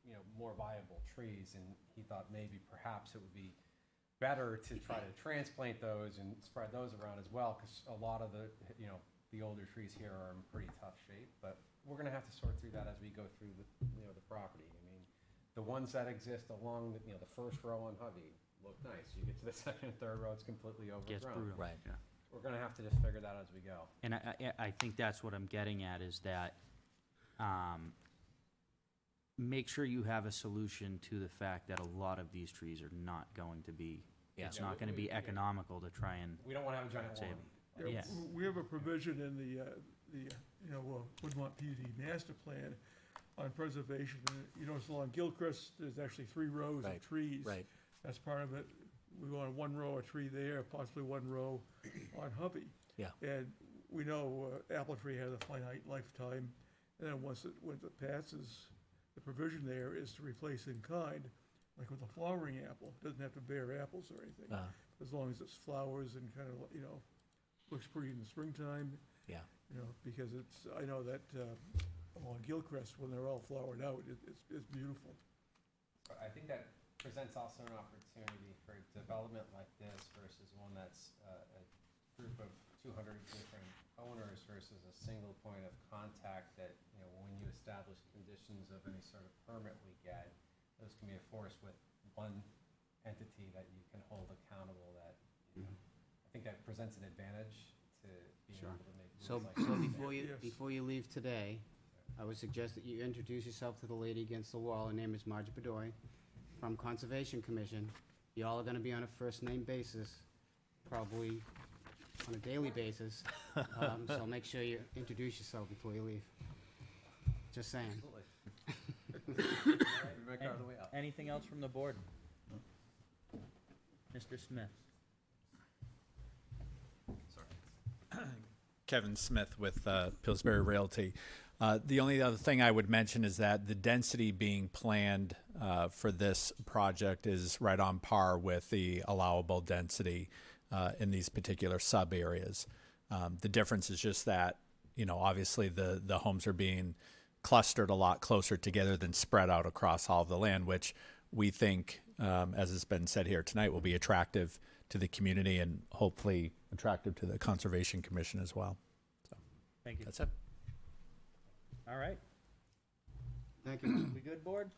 you know, more viable trees, and he thought maybe perhaps it would be better to try to transplant those and spread those around as well, because a lot of the, you know, the older trees here are in pretty tough shape, but we're gonna have to sort through that as we go through the, you know, the property. I mean, the ones that exist along the, you know, the first row on Hovey look nice. You get to the second and third row, it's completely overgrown. Gets brutal. Right. Yeah. We're gonna have to just figure that out as we go. And I think that's what I'm getting at, is that, make sure you have a solution to the fact that a lot of these trees are not going to be, it's Yeah, not gonna be economical to try and We don't wanna have a giant save one. them. Yeah, Yeah. We have a provision in the Woodmont PUD master plan on preservation. And, you know, so along Gilchrist, there's actually 3 rows Right, of trees. right. That's part of it. We want 1 row of tree there, possibly 1 row on Hovey. Yeah. And we know apple tree has a finite lifetime, and then once it passes, the provision there is to replace in kind, like with a flowering apple. It doesn't have to bear apples or anything. As long as it's flowers and kind of, you know, looks pretty in the springtime. Yeah. You know, because I know that along Gilchrist, when they're all flowered out, it's beautiful. I think that presents also an opportunity for development like this versus one that's a group of 200 different owners versus a single point of contact that, you know, when you establish conditions of any sort of permit we get, those can be enforced with one entity that you can hold accountable that, you know, I think that presents an advantage to being able to make So, rules like so that. before you leave today, I would suggest that you introduce yourself to the lady against the wall. Her name is Margie Bedoy from Conservation Commission. Y'all are gonna be on a first-name basis, probably on a daily basis. So make sure you introduce yourself before you leave. Just saying. Anything else from the board? Mr. Smith? Kevin Smith with Pillsbury Realty. The only other thing I would mention is that the density being planned for this project is right on par with the allowable density in these particular sub areas. The difference is just that, you know, obviously the homes are being clustered a lot closer together than spread out across all of the land, which we think, as has been said here tonight, will be attractive to the community and hopefully attractive to the Conservation Commission as well. So, Thank you. that's it. All right. Thank you. We good, board?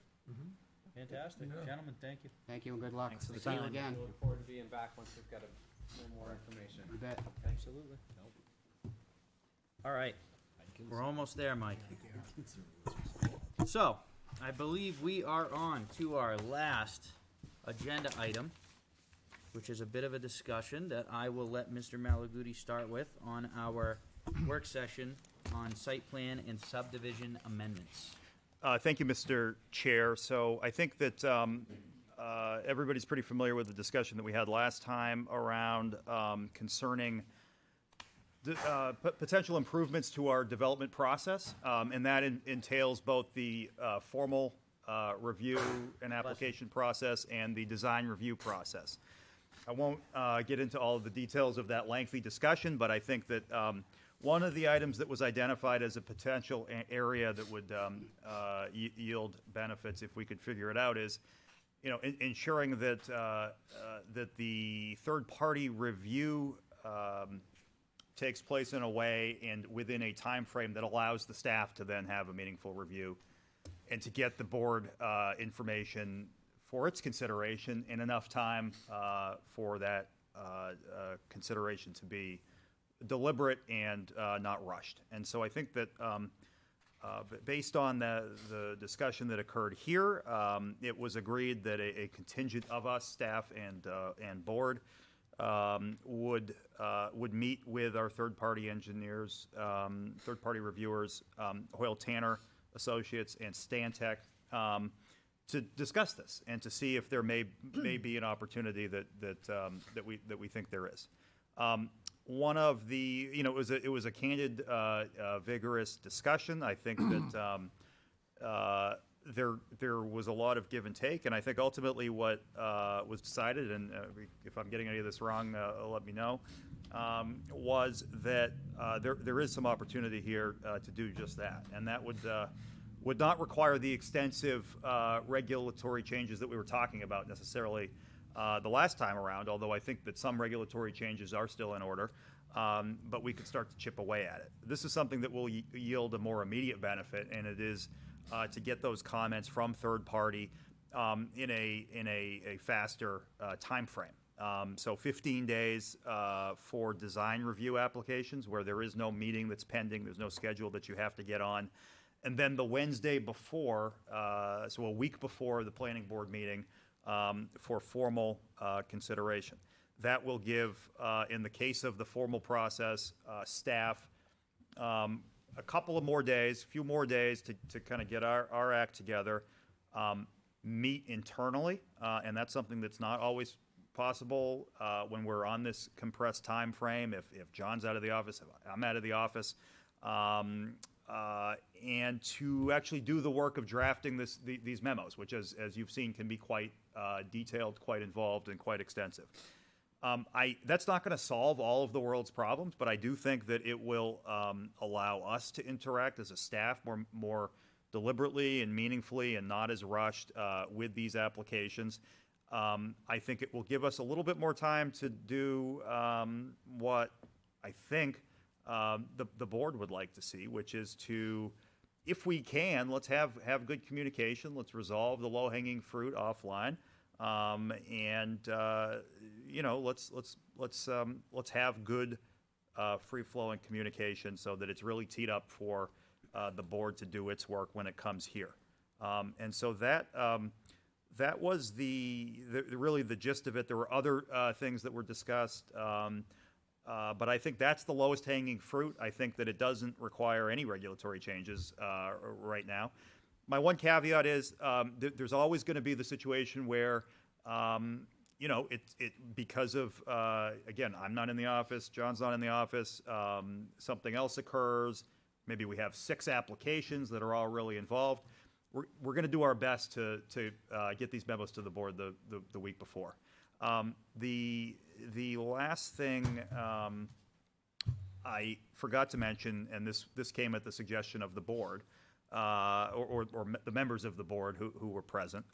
Fantastic. Yeah. Gentlemen, thank you. Thank you and good luck. Thanks for the See you time. again. Look forward to being back once we've got more information. You bet. Absolutely. All right. We're almost there, Mike. So, I believe we are on to our last agenda item, which is a bit of a discussion that I will let Mr. Malaguti start with on our work session on site plan and subdivision amendments. Thank you, Mr. Chair. So I think that everybody's pretty familiar with the discussion that we had last time around concerning potential improvements to our development process, and that entails both the formal review and application process and the design review process. I won't get into all of the details of that lengthy discussion, but I think that one of the items that was identified as a potential area that would yield benefits if we could figure it out is, you know, ensuring that that the third-party review takes place in a way and within a time frame that allows the staff to then have a meaningful review and to get the board information for its consideration in enough time for that consideration to be deliberate and not rushed. And so I think that based on the discussion that occurred here, it was agreed that a contingent of us, staff and board, would meet with our third-party engineers, third-party reviewers, Hoyle Tanner Associates and Stantec, to discuss this and to see if there may be an opportunity that we think there is. One of the, it was a candid, vigorous discussion. I think that there was a lot of give and take, and I think ultimately what was decided, and if I'm getting any of this wrong, let me know, was that there is some opportunity here to do just that, and that would not require the extensive regulatory changes that we were talking about necessarily the last time around, although I think that some regulatory changes are still in order, but we could start to chip away at it. This is something that will yield a more immediate benefit, and it is to get those comments from third party in a faster time frame. So 15 days for design review applications where there is no meeting that's pending, there's no schedule that you have to get on. And then the Wednesday before, so a week before the planning board meeting, for formal consideration. That will give, in the case of the formal process, staff a couple of more days, a few more days to kind of get our act together, meet internally, and that's something that's not always possible when we're on this compressed time frame. If John's out of the office, if I'm out of the office, and to actually do the work of drafting these memos, which, as you've seen, can be quite detailed, quite involved, and quite extensive. That's not going to solve all of the world's problems, but I do think that it will allow us to interact as a staff more deliberately and meaningfully and not as rushed with these applications. I think it will give us a little bit more time to do what I think the board would like to see, which is to, if we can, let's have good communication. Let's resolve the low-hanging fruit offline, and let's have good free-flowing communication so that it's really teed up for the board to do its work when it comes here. And so that was really the gist of it. There were other things that were discussed. But I think that's the lowest hanging fruit. I think that it doesn't require any regulatory changes right now. My one caveat is there's always going to be the situation where, because of, again, I'm not in the office, John's not in the office, something else occurs, maybe we have 6 applications that are all really involved. We're going to do our best to get these memos to the board the week before. The last thing I forgot to mention, and this came at the suggestion of the board, or the members of the board who were present,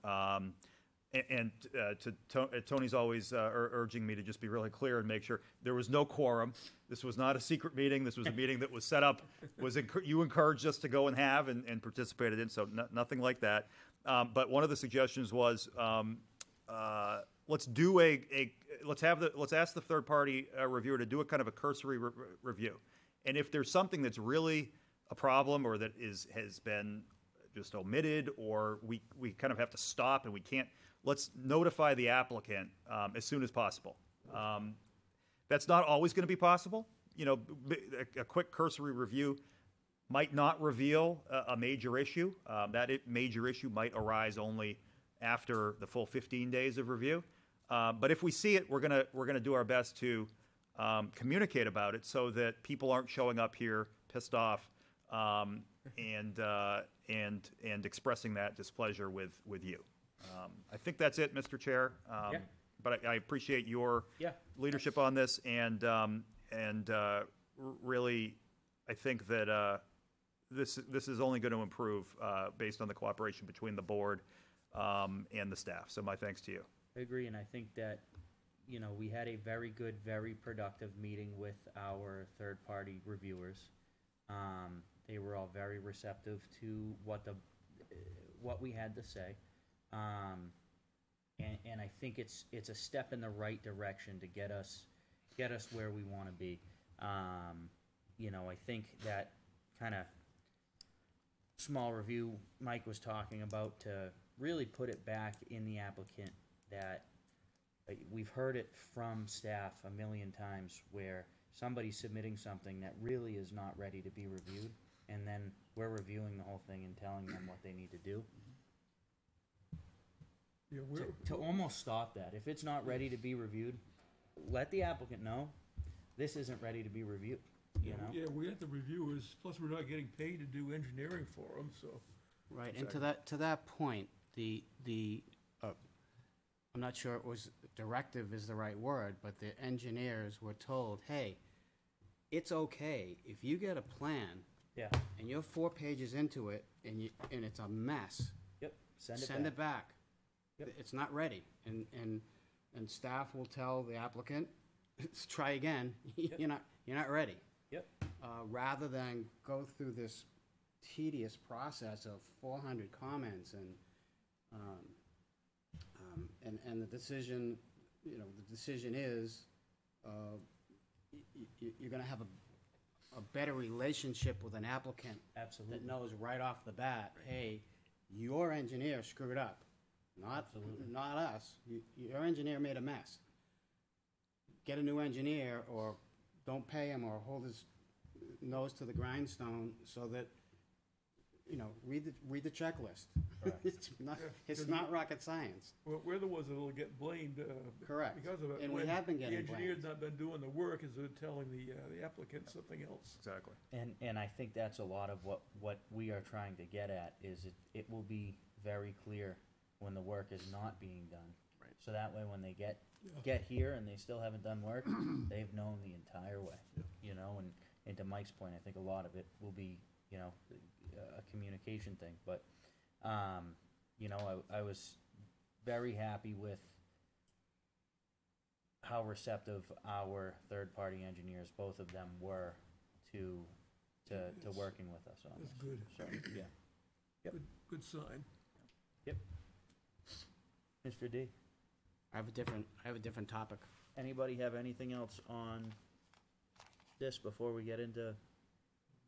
Tony's always urging me to just be really clear and make sure there was no quorum. This was not a secret meeting. This was a meeting that was set up, you encouraged us to go and have and participated in, so nothing like that. But one of the suggestions was, let's ask the third party reviewer to do a kind of a cursory review, and if there's something that's really a problem or that has been just omitted, or we kind of have to stop and we can't, let's notify the applicant as soon as possible. That's not always going to be possible. A quick cursory review might not reveal a major issue. That major issue might arise only after the full 15 days of review. But if we see it, we're gonna do our best to communicate about it so that people aren't showing up here pissed off and expressing that displeasure with you. I think that's it, Mr. Chair. But I appreciate your leadership on this, and really, I think that this is only going to improve based on the cooperation between the board and the staff. So my thanks to you. I agree, and I think that you know, we had a very good, very productive meeting with our third-party reviewers. They were all very receptive to what we had to say. And I think it's a step in the right direction to get us where we want to be. You know, I think that kind of small review Mike was talking about to really put it back in the applicant that we've heard it from staff a million times where somebody's submitting something that really is not ready to be reviewed, and then we're reviewing the whole thing and telling them what they need to do. Yeah, To almost stop that. If it's not ready to be reviewed, let the applicant know this isn't ready to be reviewed, you know? Yeah, we have the reviewers, plus we're not getting paid to do engineering for them, so. Right, and to that point, I'm not sure it was, directive is the right word, but the engineers were told, hey, it's okay, if you get a plan. Yeah. And you're 4 pages into it, and it's a mess. Yep, Send it back. Yep. It's not ready, and staff will tell the applicant, let's try again, you're not ready. Yep. Rather than go through this tedious process of 400 comments and the decision, the decision is, you're gonna have a better relationship with an applicant. Absolutely. That knows right off the bat, hey, your engineer screwed up, not us. Your engineer made a mess. Get a new engineer, or don't pay him, or hold his nose to the grindstone, so that, read the checklist. It's not rocket science. Well, we're the ones that'll get blamed. Correct. Because of it. And we when have been getting the engineer's not been doing the work, is they're telling the applicant something else. Exactly. And I think that's a lot of what we are trying to get at, is it will be very clear when the work is not being done. Right. So that way, when they get here and they still haven't done work, they've known the entire way, and to Mike's point, I think a lot of it will be, a communication thing, but, I was very happy with how receptive our third-party engineers, both of them, were to working with us on this. That's good. So, yeah. Yep. Good sign. Yep. Mr. D, I have a different topic. anybody have anything else on this before we get into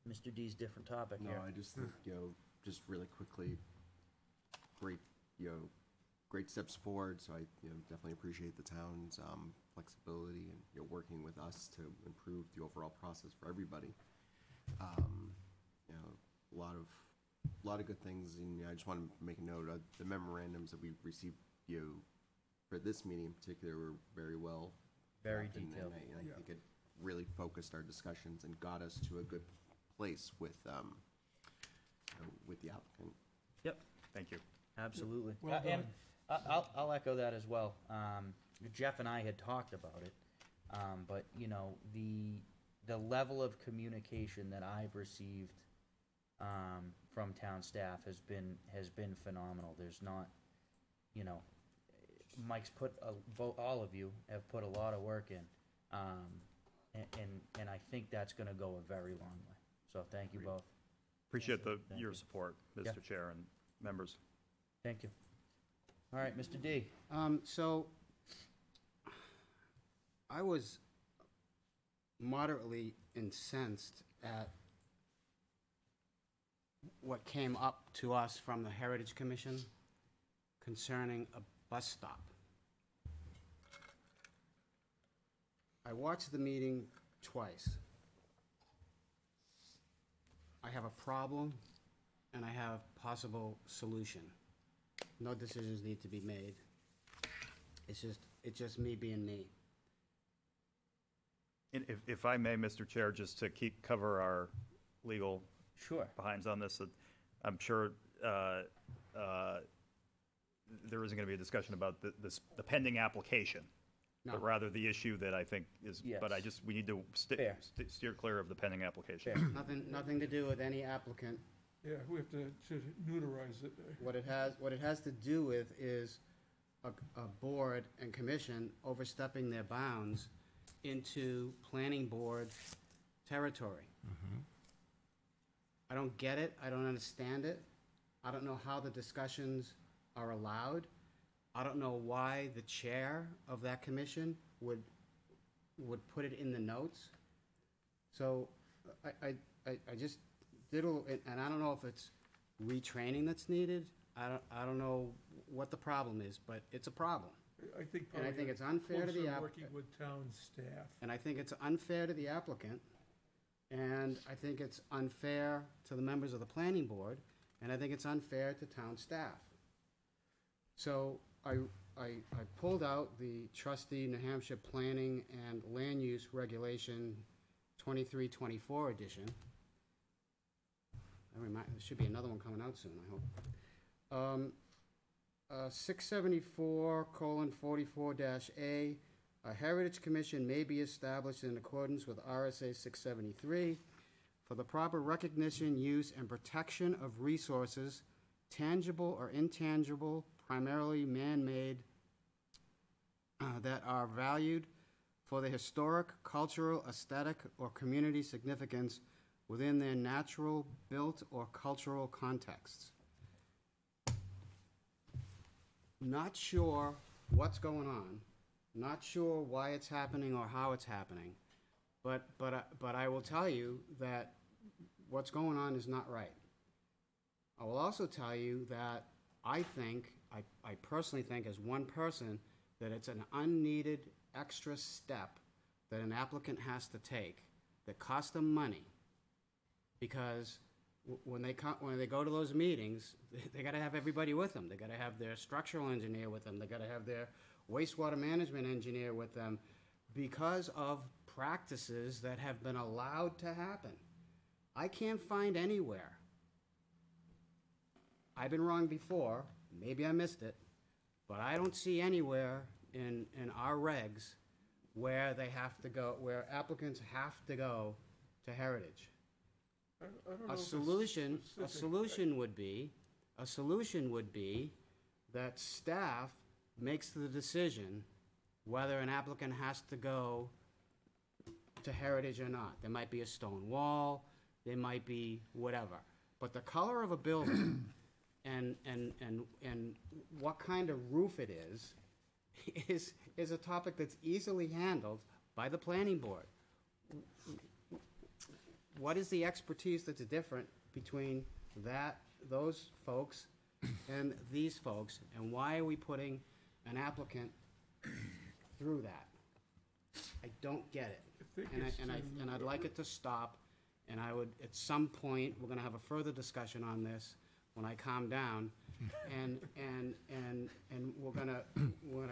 Mr. D's different topic No, here? I just think, just really quickly, great, great steps forward. So I, definitely appreciate the town's flexibility and working with us to improve the overall process for everybody. A lot of good things, and I just want to make a note of the memorandums that we received, for this meeting in particular, were very well. Very crafted, and detailed. I think it really focused our discussions and got us to a good place with the applicant. Yep. Thank you. Absolutely. Well And done. I'll echo that as well. Jeff and I had talked about it, but the level of communication that I've received from town staff has been phenomenal. There's not, Mike's put all of you have put a lot of work in, and I think that's going to go a very long way. So thank you both. Appreciate Thank your you. support, Yeah. Mr. Chair and members. Thank you. All right, Mr. D. So I was moderately incensed at what came up to us from the Heritage Commission concerning a bus stop. I watched the meeting twice. I have a problem and I have possible solution. No decisions need to be made. It's just me being me. And if I may, Mr. Chair, just to cover our legal Sure. behinds on this, I'm sure there isn't going to be a discussion about the pending application, No. but rather the issue that I think is, but Yes. we need to Fair. steer clear of the pending application. Fair. Nothing to do with any applicant. Yeah, we have to neutralize it. What it has to do with is a board and commission overstepping their bounds into planning board territory. I don't get it. I don't understand it. I don't know how the discussions are allowed. I don't know why the chair of that commission would put it in the notes. So I just did and I don't know if it's retraining that's needed. I don't know what the problem is, but it's a problem. I think And I probably think it's unfair to the closer working with town staff. And I think it's unfair to the applicant, and I think it's unfair to the members of the planning board, and I think it's unfair to town staff. So I pulled out the trustee New Hampshire Planning and Land Use Regulation 2324 edition. There should be another one coming out soon, I hope. 674:44-A, a Heritage Commission may be established in accordance with RSA 673 for the proper recognition, use, and protection of resources, tangible or intangible, primarily man-made, that are valued for their historic, cultural, aesthetic, or community significance within their natural, built, or cultural contexts. Not sure what's going on, not sure why it's happening or how it's happening, but I will tell you that what's going on is not right. I will also tell you that I personally think as one person that it's an unneeded extra step that an applicant has to take that costs them money, because when they go to those meetings, they got to have everybody with them. They got to have their structural engineer with them. They got to have their wastewater management engineer with them, because of practices that have been allowed to happen. I can't find anywhere. I've been wrong before. Maybe I missed it, but I don't see anywhere in our regs where they have to go, where applicants have to go to Heritage. I don't know A if it's solution would be that staff makes the decision whether an applicant has to go to Heritage or not. There might be a stone wall, there might be whatever. But the color of a building and what kind of roof it is a topic that's easily handled by the planning board. What is the expertise that's different between those folks and these folks, and why are we putting an applicant through that? I don't get it. And I'd like it to stop, and I would, at some point, we're gonna have a further discussion on this when I calm down, and we're gonna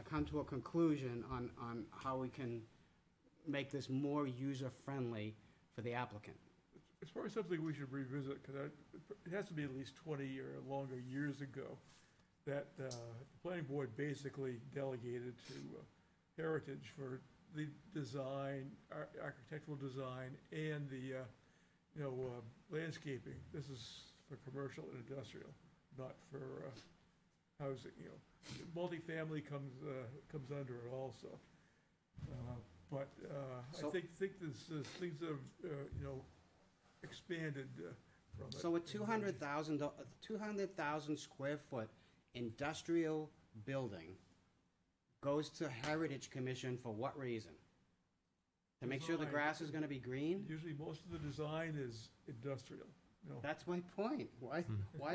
come to a conclusion on how we can make this more user-friendly for the applicant. It's probably something we should revisit, because it has to be at least 20 or longer years ago that the planning board basically delegated to Heritage for the design, architectural design, and the landscaping. This is for commercial and industrial, not for housing. Multifamily comes under it also. But I think this things have expanded from it. So a 200,000 square foot industrial building goes to Heritage Commission for what reason? To make sure the grass is gonna be green? Usually most of the design is industrial. That's my point. Why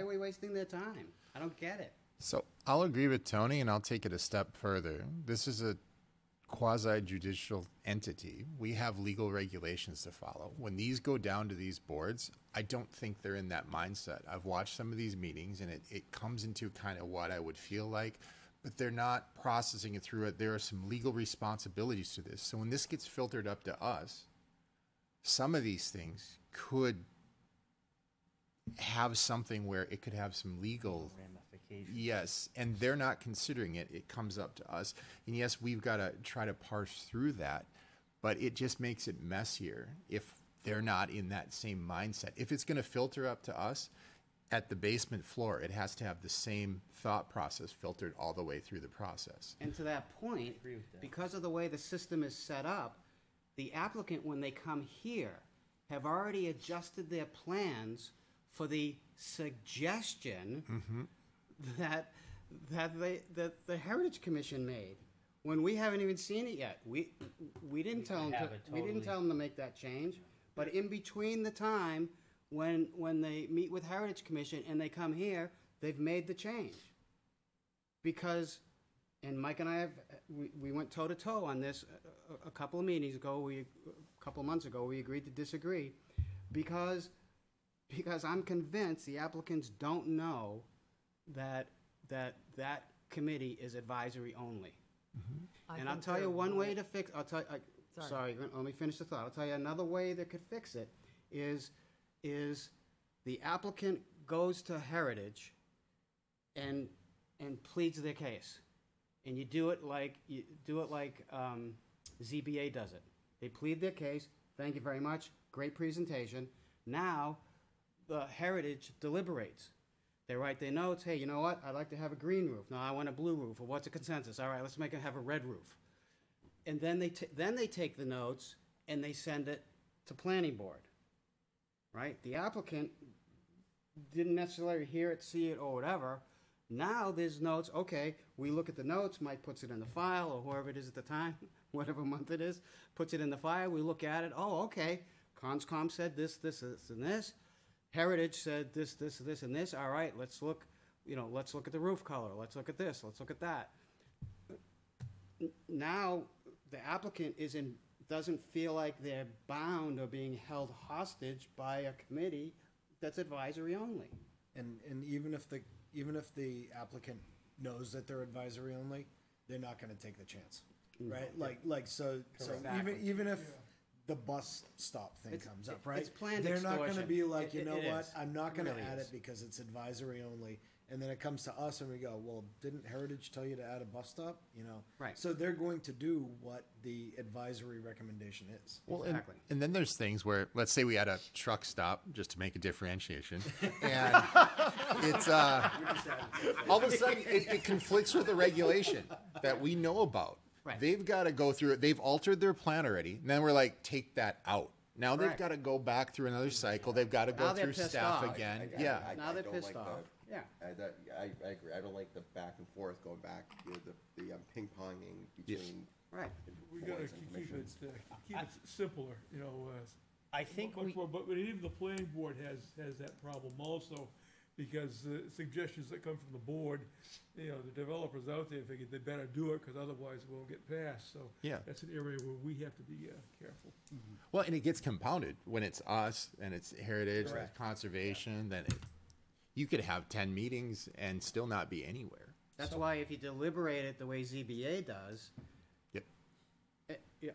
are we wasting their time? I don't get it. So I'll agree with Tony, and I'll take it a step further. This is a quasi-judicial entity. We have legal regulations to follow. When these go down to these boards, I don't think they're in that mindset. I've watched some of these meetings, and it comes into kind of what I would feel like, but they're not processing it through it. There are some legal responsibilities to this. So when this gets filtered up to us, some of these things could have something where it could have some legal ramifications. Yes, and they're not considering it. It comes up to us. And yes, we've got to try to parse through that, but it just makes it messier if they're not in that same mindset. If it's going to filter up to us, at the basement floor, it has to have the same thought process filtered all the way through the process. And to that point, because of the way the system is set up, the applicant, when they come here, have already adjusted their plans for the suggestion that the Heritage Commission made. When we haven't even seen it yet, we didn't tell them to make that change. But in between the time when they meet with Heritage Commission and they come here, they've made the change. Because, and Mike and I we went toe to toe on this a couple of meetings ago. A couple of months ago, we agreed to disagree because I'm convinced the applicants don't know that committee is advisory only. And I'll tell you one way to fix. Sorry, let me finish the thought. I'll tell you another way that could fix it is the applicant goes to Heritage and pleads their case, and you do it like ZBA does it. They plead their case. Thank you very much. Great presentation. Now, the Heritage deliberates. They write their notes. Hey, you know what? I'd like to have a green roof. No, I want a blue roof. Or what's the consensus? All right, let's make it have a red roof. And then they take the notes and they send it to planning board. Right? The applicant didn't necessarily hear it, see it, or whatever. Now there's notes. Okay, we look at the notes. Mike puts it in the file, or whoever it is at the time, whatever month it is, puts it in the file. We look at it. Oh, okay. Conscom said this, and this. Heritage said this, and this. All right, let's look at the roof color. Let's look at this. Let's look at that. Now the applicant doesn't feel like they're bound or being held hostage by a committee that's advisory only. And even if the applicant knows that they're advisory only, they're not going to take the chance, right? So even if the bus stop thing comes up, right? It's planned They're not going to extortion. be like, you know It what? is. I'm not going to Really add is. it because it's advisory only. And then it comes to us and we go, well, didn't Heritage tell you to add a bus stop? You know, Right. So they're going to do what the advisory recommendation is. Well, Exactly. and then there's things where, let's say we had a truck stop, just to make a differentiation, and it's all of a sudden it conflicts with a regulation that we know about. Right. They've got to go through it. They've altered their plan already. And then we're like, take that out. Now they've Correct. got to go back through another cycle. They've got to go Now they're through pissed staff off. again. I- Yeah. Now they're don't pissed like off. the- Yeah. I agree. I don't like the back and forth going back, the ping-ponging between. Right. We gotta boards and keep commissions. it simpler, I think much more, but even the planning board has that problem also, because the suggestions that come from the board, the developers out there figured they better do it, because otherwise it won't get passed, so. Yeah. That's an area where we have to be careful. Well, and it gets compounded when it's us and it's Heritage, and Correct. Conservation. Then you could have 10 meetings and still not be anywhere. That's why if you deliberate it the way ZBA does, Yep.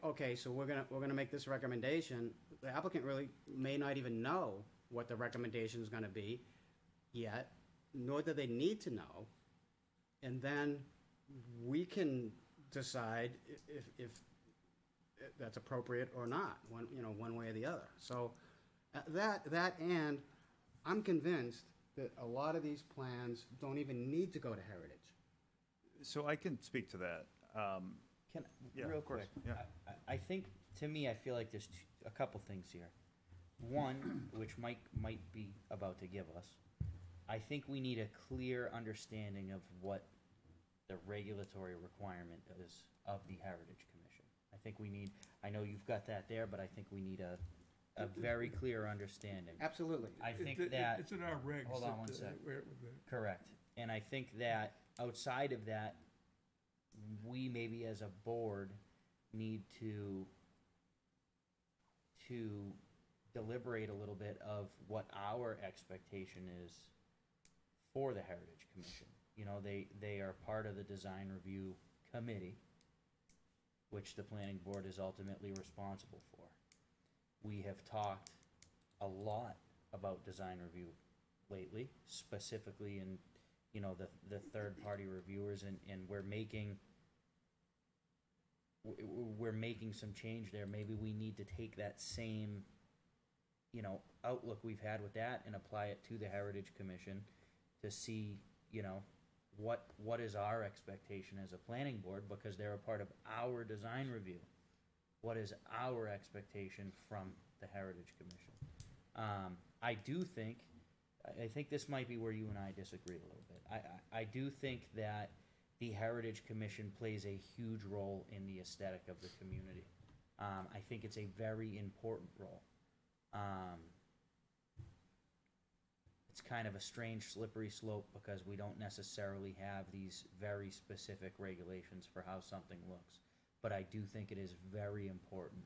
okay, so we're gonna make this recommendation. The applicant really may not even know what the recommendation is gonna be yet, nor do they need to know. And then we can decide if that's appropriate or not, one way or the other. So that and I'm convinced that a lot of these plans don't even need to go to Heritage. So I can speak to that. Can, Yeah, real of course, quick, yeah. I think, to me, I feel like there's a couple things here. One, which Mike might be about to give us, I think we need a clear understanding of what the regulatory requirement is of the Heritage Commission. I think we need, I know you've got that there, but I think we need a very clear understanding. Absolutely. I think It's that. in our regs. Hold on one that, sec. where- Correct. And I think that outside of that, we maybe as a board need to deliberate a little bit of what our expectation is for the Heritage Commission. They are part of the design review committee, which the planning board is ultimately responsible for. We have talked a lot about design review lately, specifically in, the third-party reviewers, and we're making some change there. Maybe we need to take that same you know, outlook we've had with that and apply it to the Heritage Commission to see, you know, what is our expectation as a planning board, because they're a part of our design review. What is our expectation from the Heritage Commission? I do think, I think this might be where you and I disagree a little bit. I do think that the Heritage Commission plays a huge role in the aesthetic of the community. I think it's a very important role. It's kind of a strange slippery slope because we don't necessarily have these very specific regulations for how something looks. But I do think it is very important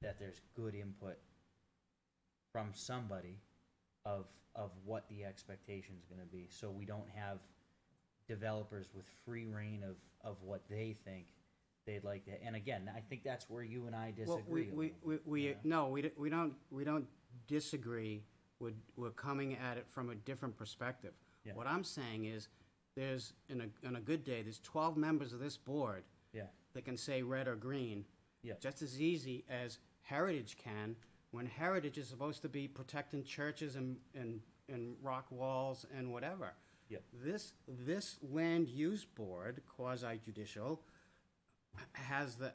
that there's good input from somebody of what the expectation is going to be, so we don't have developers with free reign of what they think they'd like to. And again, I think that's where you and I disagree. No, we don't disagree. We're coming at it from a different perspective. Yeah. What I'm saying is, there's, in a good day, there's 12 members of this board Yeah. that can say red or green, Yeah. just as easy as Heritage can, when Heritage is supposed to be protecting churches and rock walls and whatever. Yeah. This land use board, quasi judicial, has the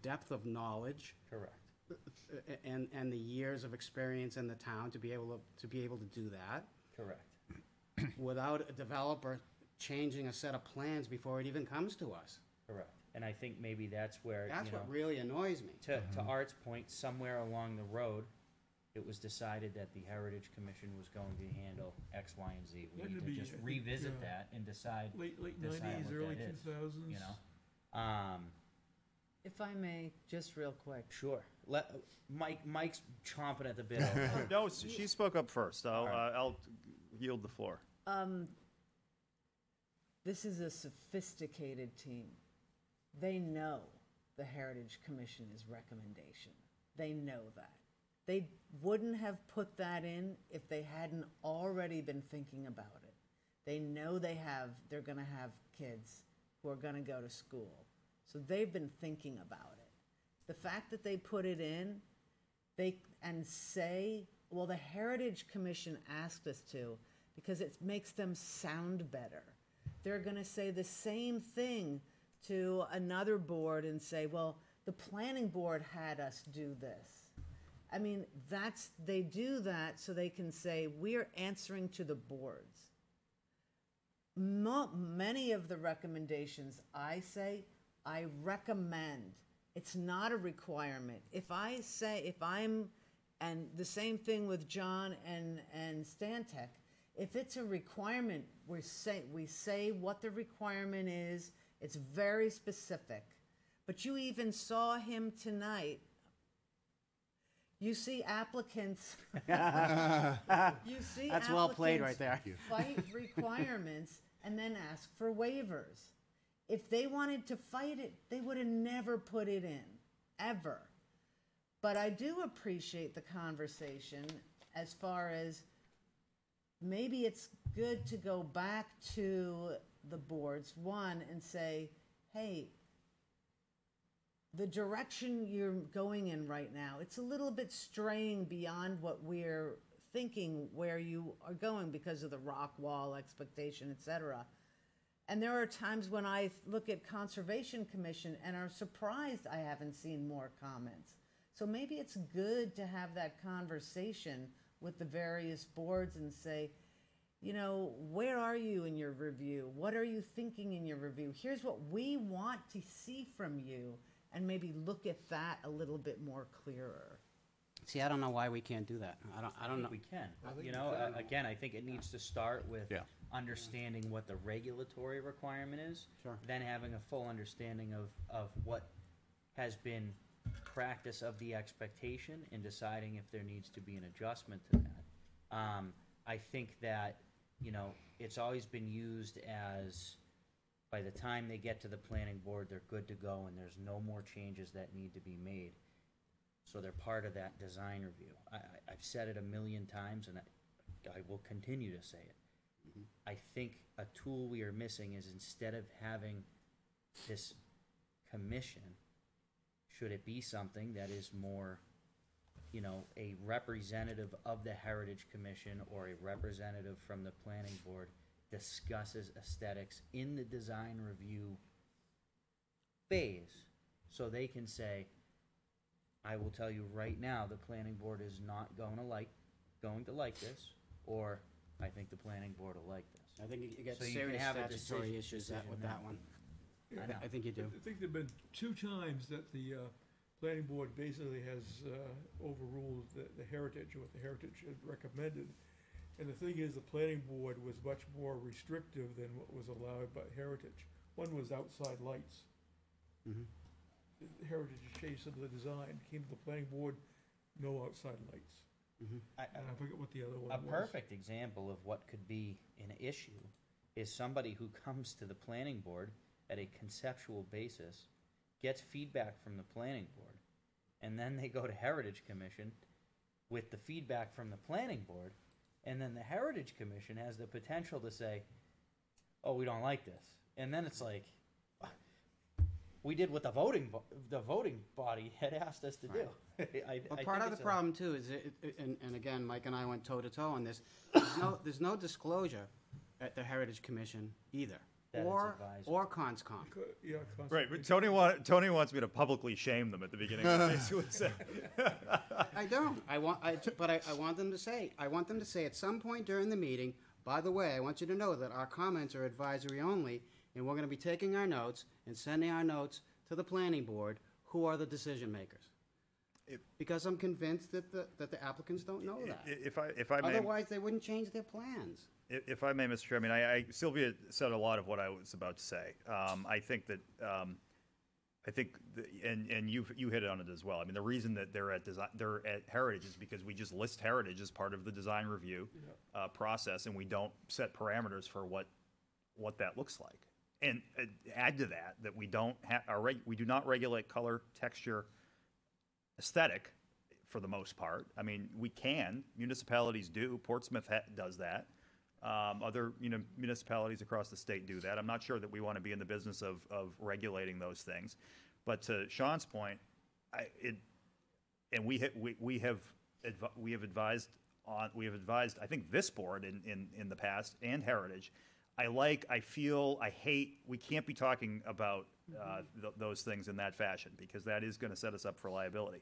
depth of knowledge. Correct. And the years of experience in the town to be able to do that. Correct. Without a developer changing a set of plans before it even comes to us. Correct. And I think maybe that's where, That's you know, what really annoys me. to Art's point, somewhere along the road, it was decided that the Heritage Commission was going to handle X, Y, and Z. We Had need to to be, just I think, revisit that and decide Late decide 90s, what early that is, 2000s. you know? If I may, just real quick. Sure. Mike's chomping at the bit. No, she spoke up first. I'll yield the floor. This is a sophisticated team. They know the Heritage Commission's recommendation. They know that. They wouldn't have put that in if they hadn't already been thinking about it. They know they're gonna have kids who are gonna go to school. So they've been thinking about it. The fact that they put it in, and say, well, the Heritage Commission asked us to, because it makes them sound better. They're gonna say the same thing to another board and say, well, the planning board had us do this. I mean, they do that so they can say, we're answering to the boards. Many of the recommendations I recommend. It's not a requirement. And the same thing with John and Stantec, if it's a requirement, we say what the requirement is. It's very specific. But you even saw him tonight. You see applicants. That's well played right there. Fight requirements and then ask for waivers. If they wanted to fight it, they would have never put it in, ever. But I do appreciate the conversation as far as maybe it's good to go back to the boards, and say, hey, the direction you're going in right now, it's a little bit straying beyond what we're thinking where you are going because of the rock wall expectation, et cetera. And there are times when I look at Conservation Commission and are surprised I haven't seen more comments. So maybe it's good to have that conversation with the various boards and say, you know, where are you in your review? What are you thinking in your review? Here's what we want to see from you, and maybe look at that a little bit more clearer. See, I don't know why we can't do that. I don't know. We can. You know, again, I think it needs to start with understanding what the regulatory requirement is, then having a full understanding of what has been practice of the expectation and deciding if there needs to be an adjustment to that. I think that, you know, it's always been used as, by the time they get to the planning board, they're good to go and there's no more changes that need to be made. So they're part of that design review. I've said it a million times, and I will continue to say it. I think a tool we are missing is, instead of having this commission, should it be something that is more you know, a representative of the Heritage Commission or a representative from the planning board discusses aesthetics in the design review phase, so they can say, I will tell you right now, the planning board is not going to like this, or I think the planning board will like this. I think you get So you can serious have a statutory decision- issues decision with now. that one. I know. I think you do. I think there've been 2 times that the planning board basically has overruled the heritage, or what the heritage had recommended. And the thing is, the planning board was much more restrictive than what was allowed by heritage. One was outside lights. Mhm. The heritage changed some of the design, came to the planning board, no outside lights. And I forget what the other one A was. perfect example of what could be an issue is somebody who comes to the planning board at a conceptual basis, gets feedback from the planning board, and then they go to Heritage Commission with the feedback from the planning board, and then the Heritage Commission has the potential to say, oh, we don't like this. And then it's like, we did what the voting body had asked us to do. But part of the problem too is, and again, Mike and I went toe to toe on this. There's no disclosure at the Heritage Commission either, That it's or advisory. or CONSCOM. Yeah, Right, but Tony wants me to publicly shame them at the beginning of the basically. I don't. I want them to say. I want them to say at some point during the meeting. By the way, I want you to know that our comments are advisory only, and we're going to be taking our notes and sending our notes to the planning board, who are the decision makers. Because I'm convinced that the applicants don't know that. If I may, Otherwise, they wouldn't change their plans. if I may, Mr. Chairman, Sylvia said a lot of what I was about to say. I think that, and you hit on it as well. I mean, the reason that they're at Heritage is because we just list Heritage as part of the design review process, and we don't set parameters for what that looks like. And add to that we don't we do not regulate color, texture, aesthetic for the most part. I mean, we can. Municipalities do. Portsmouth does that. Other municipalities across the state do that. I'm not sure that we want to be in the business of regulating those things. But to Sean's point, we have advised I think this board in the past and Heritage. I hate, we can't be talking about those things in that fashion, because that is going to set us up for liability.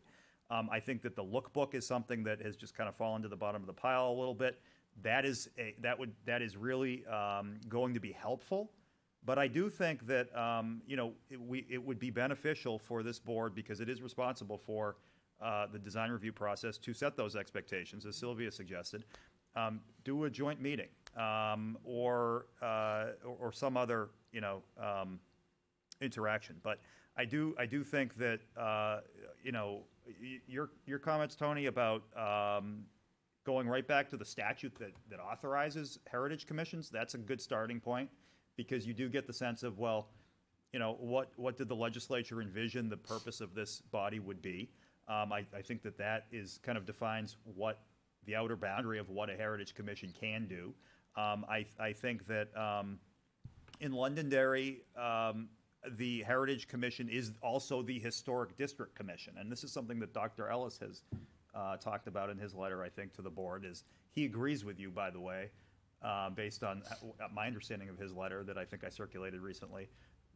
I think that the lookbook is something that has just kind of fallen to the bottom of the pile a little bit. That is really going to be helpful. But I do think that it would be beneficial for this board, because it is responsible for the design review process, to set those expectations, as Sylvia suggested. Do a joint meeting, or some other interaction. But I do think that your comments, Tony, about going right back to the statute that authorizes heritage commissions, that's a good starting point, because you do get the sense of, well, what did the legislature envision the purpose of this body would be. I think that is kind of defines what the outer boundary of what a heritage commission can do. I think that in Londonderry, the Heritage Commission is also the Historic District Commission, and this is something that Dr. Ellis has talked about in his letter, I think, to the board. Is he agrees with you, by the way, based on my understanding of his letter that I think I circulated recently,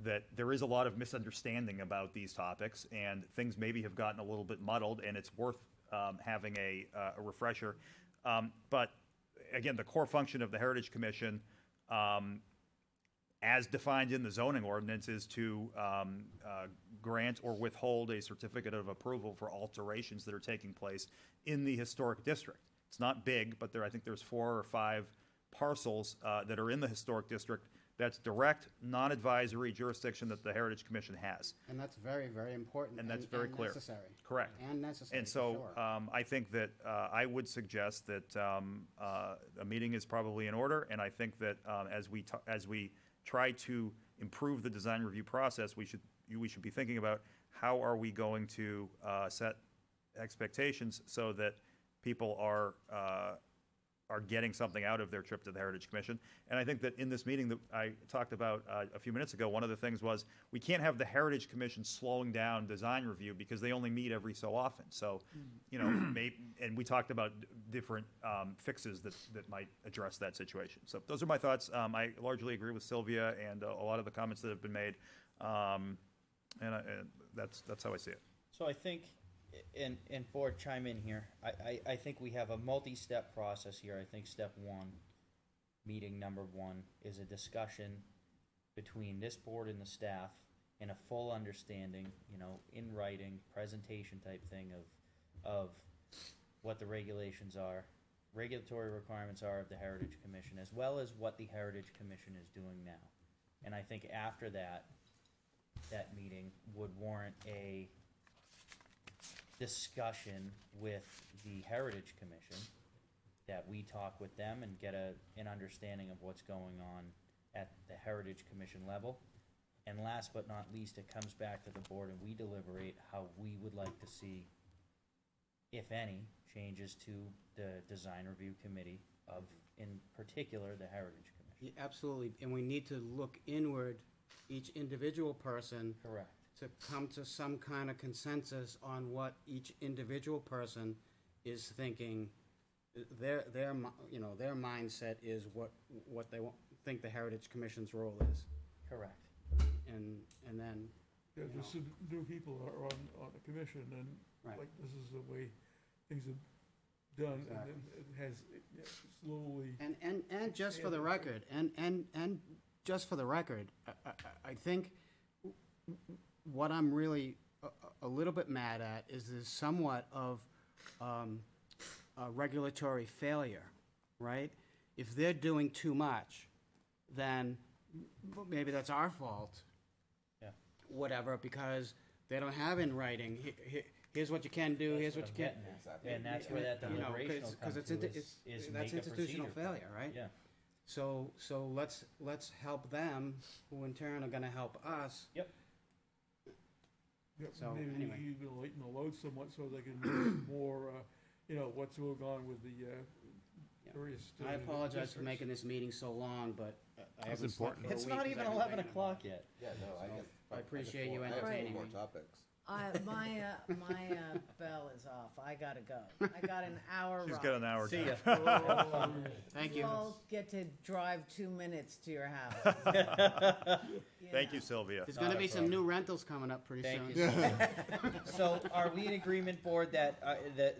that there is a lot of misunderstanding about these topics, and things maybe have gotten a little bit muddled, and it's worth having a refresher. But again, the core function of the Heritage Commission, as defined in the zoning ordinance, is to grant or withhold a certificate of approval for alterations that are taking place in the historic district. It's not big, but I think there's 4 or 5 parcels that are in the historic district. That's direct, non-advisory jurisdiction that the Heritage Commission has. And that's very, very important. And that's very clear. Necessary. Correct. And necessary. And so for sure. I think that I would suggest that a meeting is probably in order, and I think that as we try to improve the design review process, we should be thinking about how are we going to set expectations so that people are are getting something out of their trip to the Heritage Commission. And I think that in this meeting that I talked about a few minutes ago, one of the things was we can't have the Heritage Commission slowing down design review because they only meet every so often. So, you know, and we talked about different fixes that might address that situation. So those are my thoughts. I largely agree with Sylvia and a lot of the comments that have been made. And that's how I see it. So I think, and board chime in here, I think we have a multi-step process here. I think step one, meeting number one, is a discussion between this board and the staff and a full understanding, you know, in writing, presentation type thing of what the regulations are, regulatory requirements are of the Heritage Commission, as well as what the Heritage Commission is doing now. And I think after that meeting would warrant a discussion with the Heritage Commission, that we talk with them and get an understanding of what's going on at the Heritage Commission level. And last but not least, it comes back to the board and we deliberate how we would like to see, if any, changes to the design review committee of, in particular, the Heritage Commission. Yeah, absolutely, and we need to look inward, each individual person. Correct. To come to some kind of consensus on what each individual person is thinking. Their mindset is what they think the Heritage Commission's role is. Correct. And then, Yeah, there's some new people are on the commission, and Right. like, this is the way things are done, and then it has, slowly. and just for the record, and just for the record, I think what I'm really a little bit mad at is there's somewhat of a regulatory failure, right? If they're doing too much, then maybe that's our fault. Yeah. Whatever, because they don't have in writing, here's what you can do, here's what you can't. And that's where that You know, deliberation will come it's to that's is make a institutional procedure. failure, right? Yeah. So let's help them, who in turn are gonna help us. Yep. Yeah, So, maybe anyway. even lighten the load somewhat so they can make more, what's going on with the various. I apologize for districts. making this meeting so long, but I That's haven't slept important. for a It's week not 'cause even I've been 11 thinking o'clock about it. yet. Yeah, no, I get. I appreciate you I have four entertaining more me. topics. My bell is off. I gotta go. I got an hour ride. She's got an hour. See ya. Thank you. You all get to drive 2 minutes to your house. Thank you, Sylvia. There's gonna be some new rentals coming up pretty Thank soon. you. So are we in agreement, board, that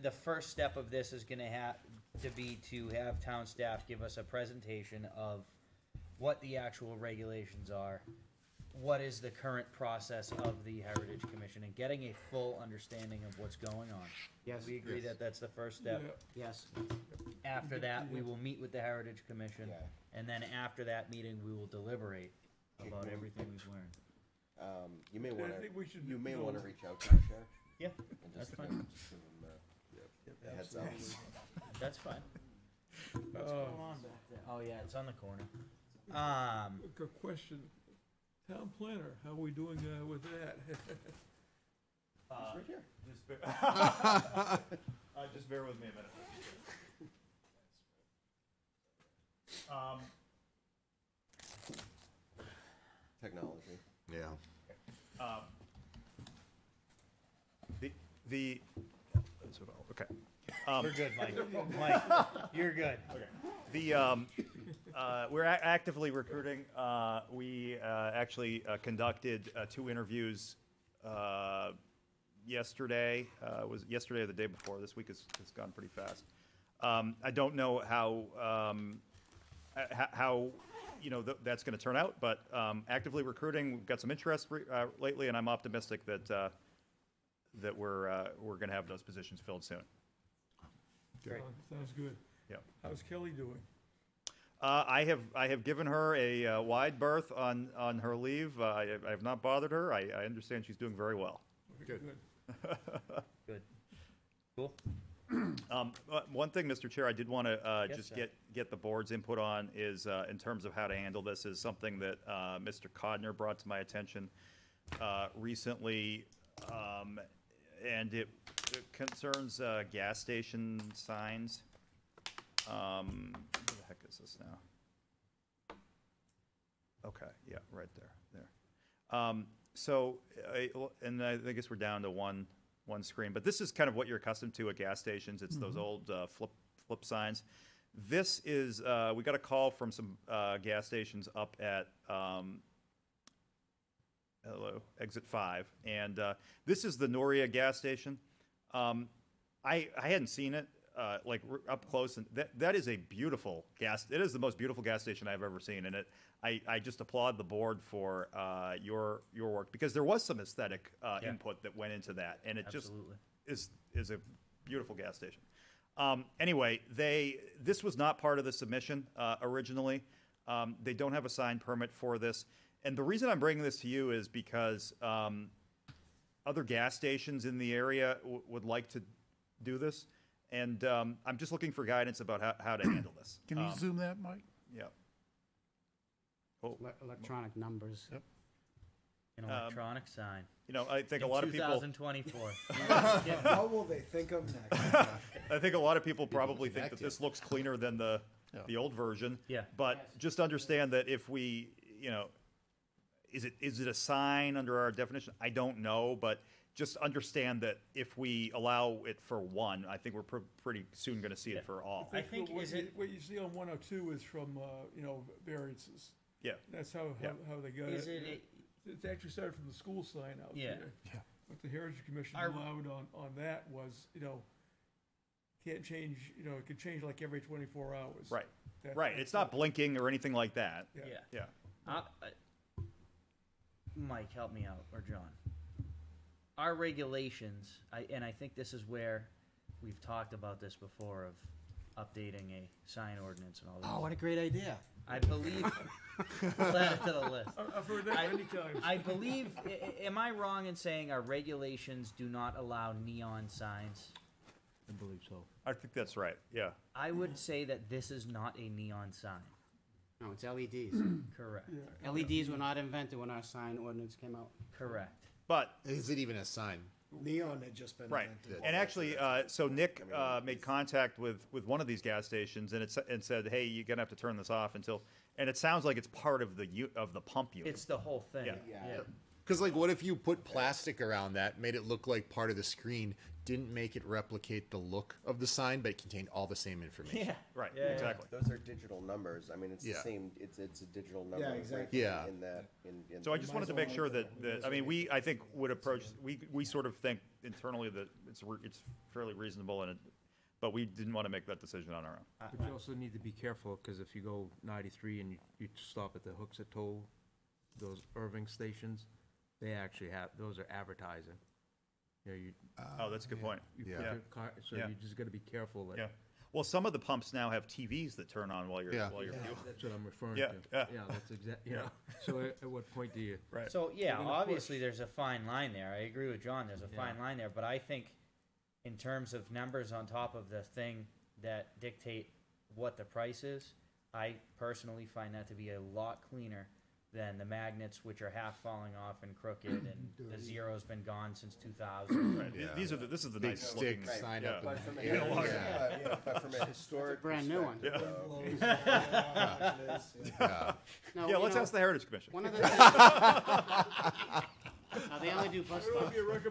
the first step of this is gonna have to be to have town staff give us a presentation of what the actual regulations are, what is the current process of the Heritage Commission, and getting a full understanding of what's going on? Yes. We agree that that's the first step. Yeah. Yes. After that, we will meet with the Heritage Commission, Yeah. and then after that meeting, we will deliberate about everything we've learned. You may I want think we should to, you may know- want to reach out to the sheriff. Yeah, and that's just, fine. just give him a heads up. That's fine. What's Uh, going on back there? Oh, yeah, it's on the corner. A question, town planner, how are we doing with that? Right here. Just bear with me a minute. Technology. Yeah. Okay. We're good, Mike. Mike, you're good. We're actively recruiting. We actually conducted 2 interviews yesterday. Was yesterday or the day before? This week has gone pretty fast. I don't know how that's going to turn out, but actively recruiting. We've got some interest lately, and I'm optimistic that we're going to have those positions filled soon. Great. Sounds good. Yeah. How's Kelly doing? I have given her a wide berth on her leave. I have not bothered her. I understand she's doing very well. Good. Good. Cool. One thing, Mr. Chair, I did want to Yes, just sir. get the board's input on is in terms of how to handle this is something that Mr. Codner brought to my attention recently, and it concerns gas station signs. Where the heck is this now? Okay, yeah, right there. And I guess we're down to one screen, but this is kind of what you're accustomed to at gas stations. It's those old flip signs. This is, we got a call from some gas stations up at exit 5, and this is the Noria gas station. I hadn't seen it up close, and that is a beautiful gas. It is the most beautiful gas station I've ever seen, and I just applaud the board for your work, because there was some aesthetic input that went into that, and it Absolutely. just is a beautiful gas station. Anyway, this was not part of the submission originally. They don't have a sign permit for this. And the reason I'm bringing this to you is because other gas stations in the area would like to do this. And I'm just looking for guidance about how to handle this. Can you zoom that, Mike? Yeah. Oh. Electronic numbers. Yep. An electronic sign. I think a lot of people. 2024. What will they think of next? I think a lot of people probably think that this looks cleaner than the old version. Yeah. But just understand that if we, is it a sign under our definition? I don't know, but just understand that if we allow it for one, I think we're pretty soon going to see it for all. I think what you see on 102 is from variances. Yeah. That's how they got Is it. It's actually started from the school sign out there. Yeah. What the Heritage Commission allowed on that was, can't change, it could change like every 24 hours. Right. That- Right. It's not blinking or anything like that. Yeah. Yeah. Mike, help me out, or John. Our regulations, and I think this is where we've talked about this before, of updating a sign ordinance and all this. Oh, what a great idea. I believe, we'll add it to the list. I've heard that many times. I believe, am I wrong in saying our regulations do not allow neon signs? I believe so. I think that's right. Yeah. I would say that this is not a neon sign. No, it's LEDs. Correct. LEDs were not invented when our sign ordinance came out. Correct. But is it even a sign? Neon had just been right. invented. And actually, so Nick made contact with one of these gas stations, and said, "Hey, you're gonna have to turn this off until." And it sounds like it's part of the pump unit. It's the whole thing. Yeah. Because, what if you put plastic around that, made it look like part of the screen, didn't make it replicate the look of the sign, but it contained all the same information? Yeah. Right. Yeah, exactly. Those are digital numbers. I mean, it's the Yeah. same. It's a digital number. Yeah, right, exactly. Yeah. In that. In So I just wanted to make sure that I mean, I think would approach. We sort of think internally that it's fairly reasonable, but we didn't want to make that decision on our own. But you also need to be careful, because if you go 93 and you stop at the Hooks at Toll, those Irving stations, they actually have, those are advertising. Oh, that's a good point. You Yeah. put your car, so Yeah. you just gotta be careful that. Yeah. Well, some of the pumps now have TVs that turn on while you're fueling. That's what I'm referring Yeah, to. yeah. Yeah, that's exactly, so at what point do you? Right. So, yeah, We're gonna obviously there's a fine line there. I agree with John, there's a fine line there, but I think in terms of numbers on top of the thing that dictate what the price is, I personally find that to be a lot cleaner than the magnets, which are half falling off and crooked, and the zero's been gone since 2000. Right. This is the Big nicest stick looking sign yeah. up in But the from Yeah. but from a historic Brand new one. perspective, Yeah. No, Yeah, you let's know, ask the Heritage Commission. One of the they only do bus That would stops. be a recommendation.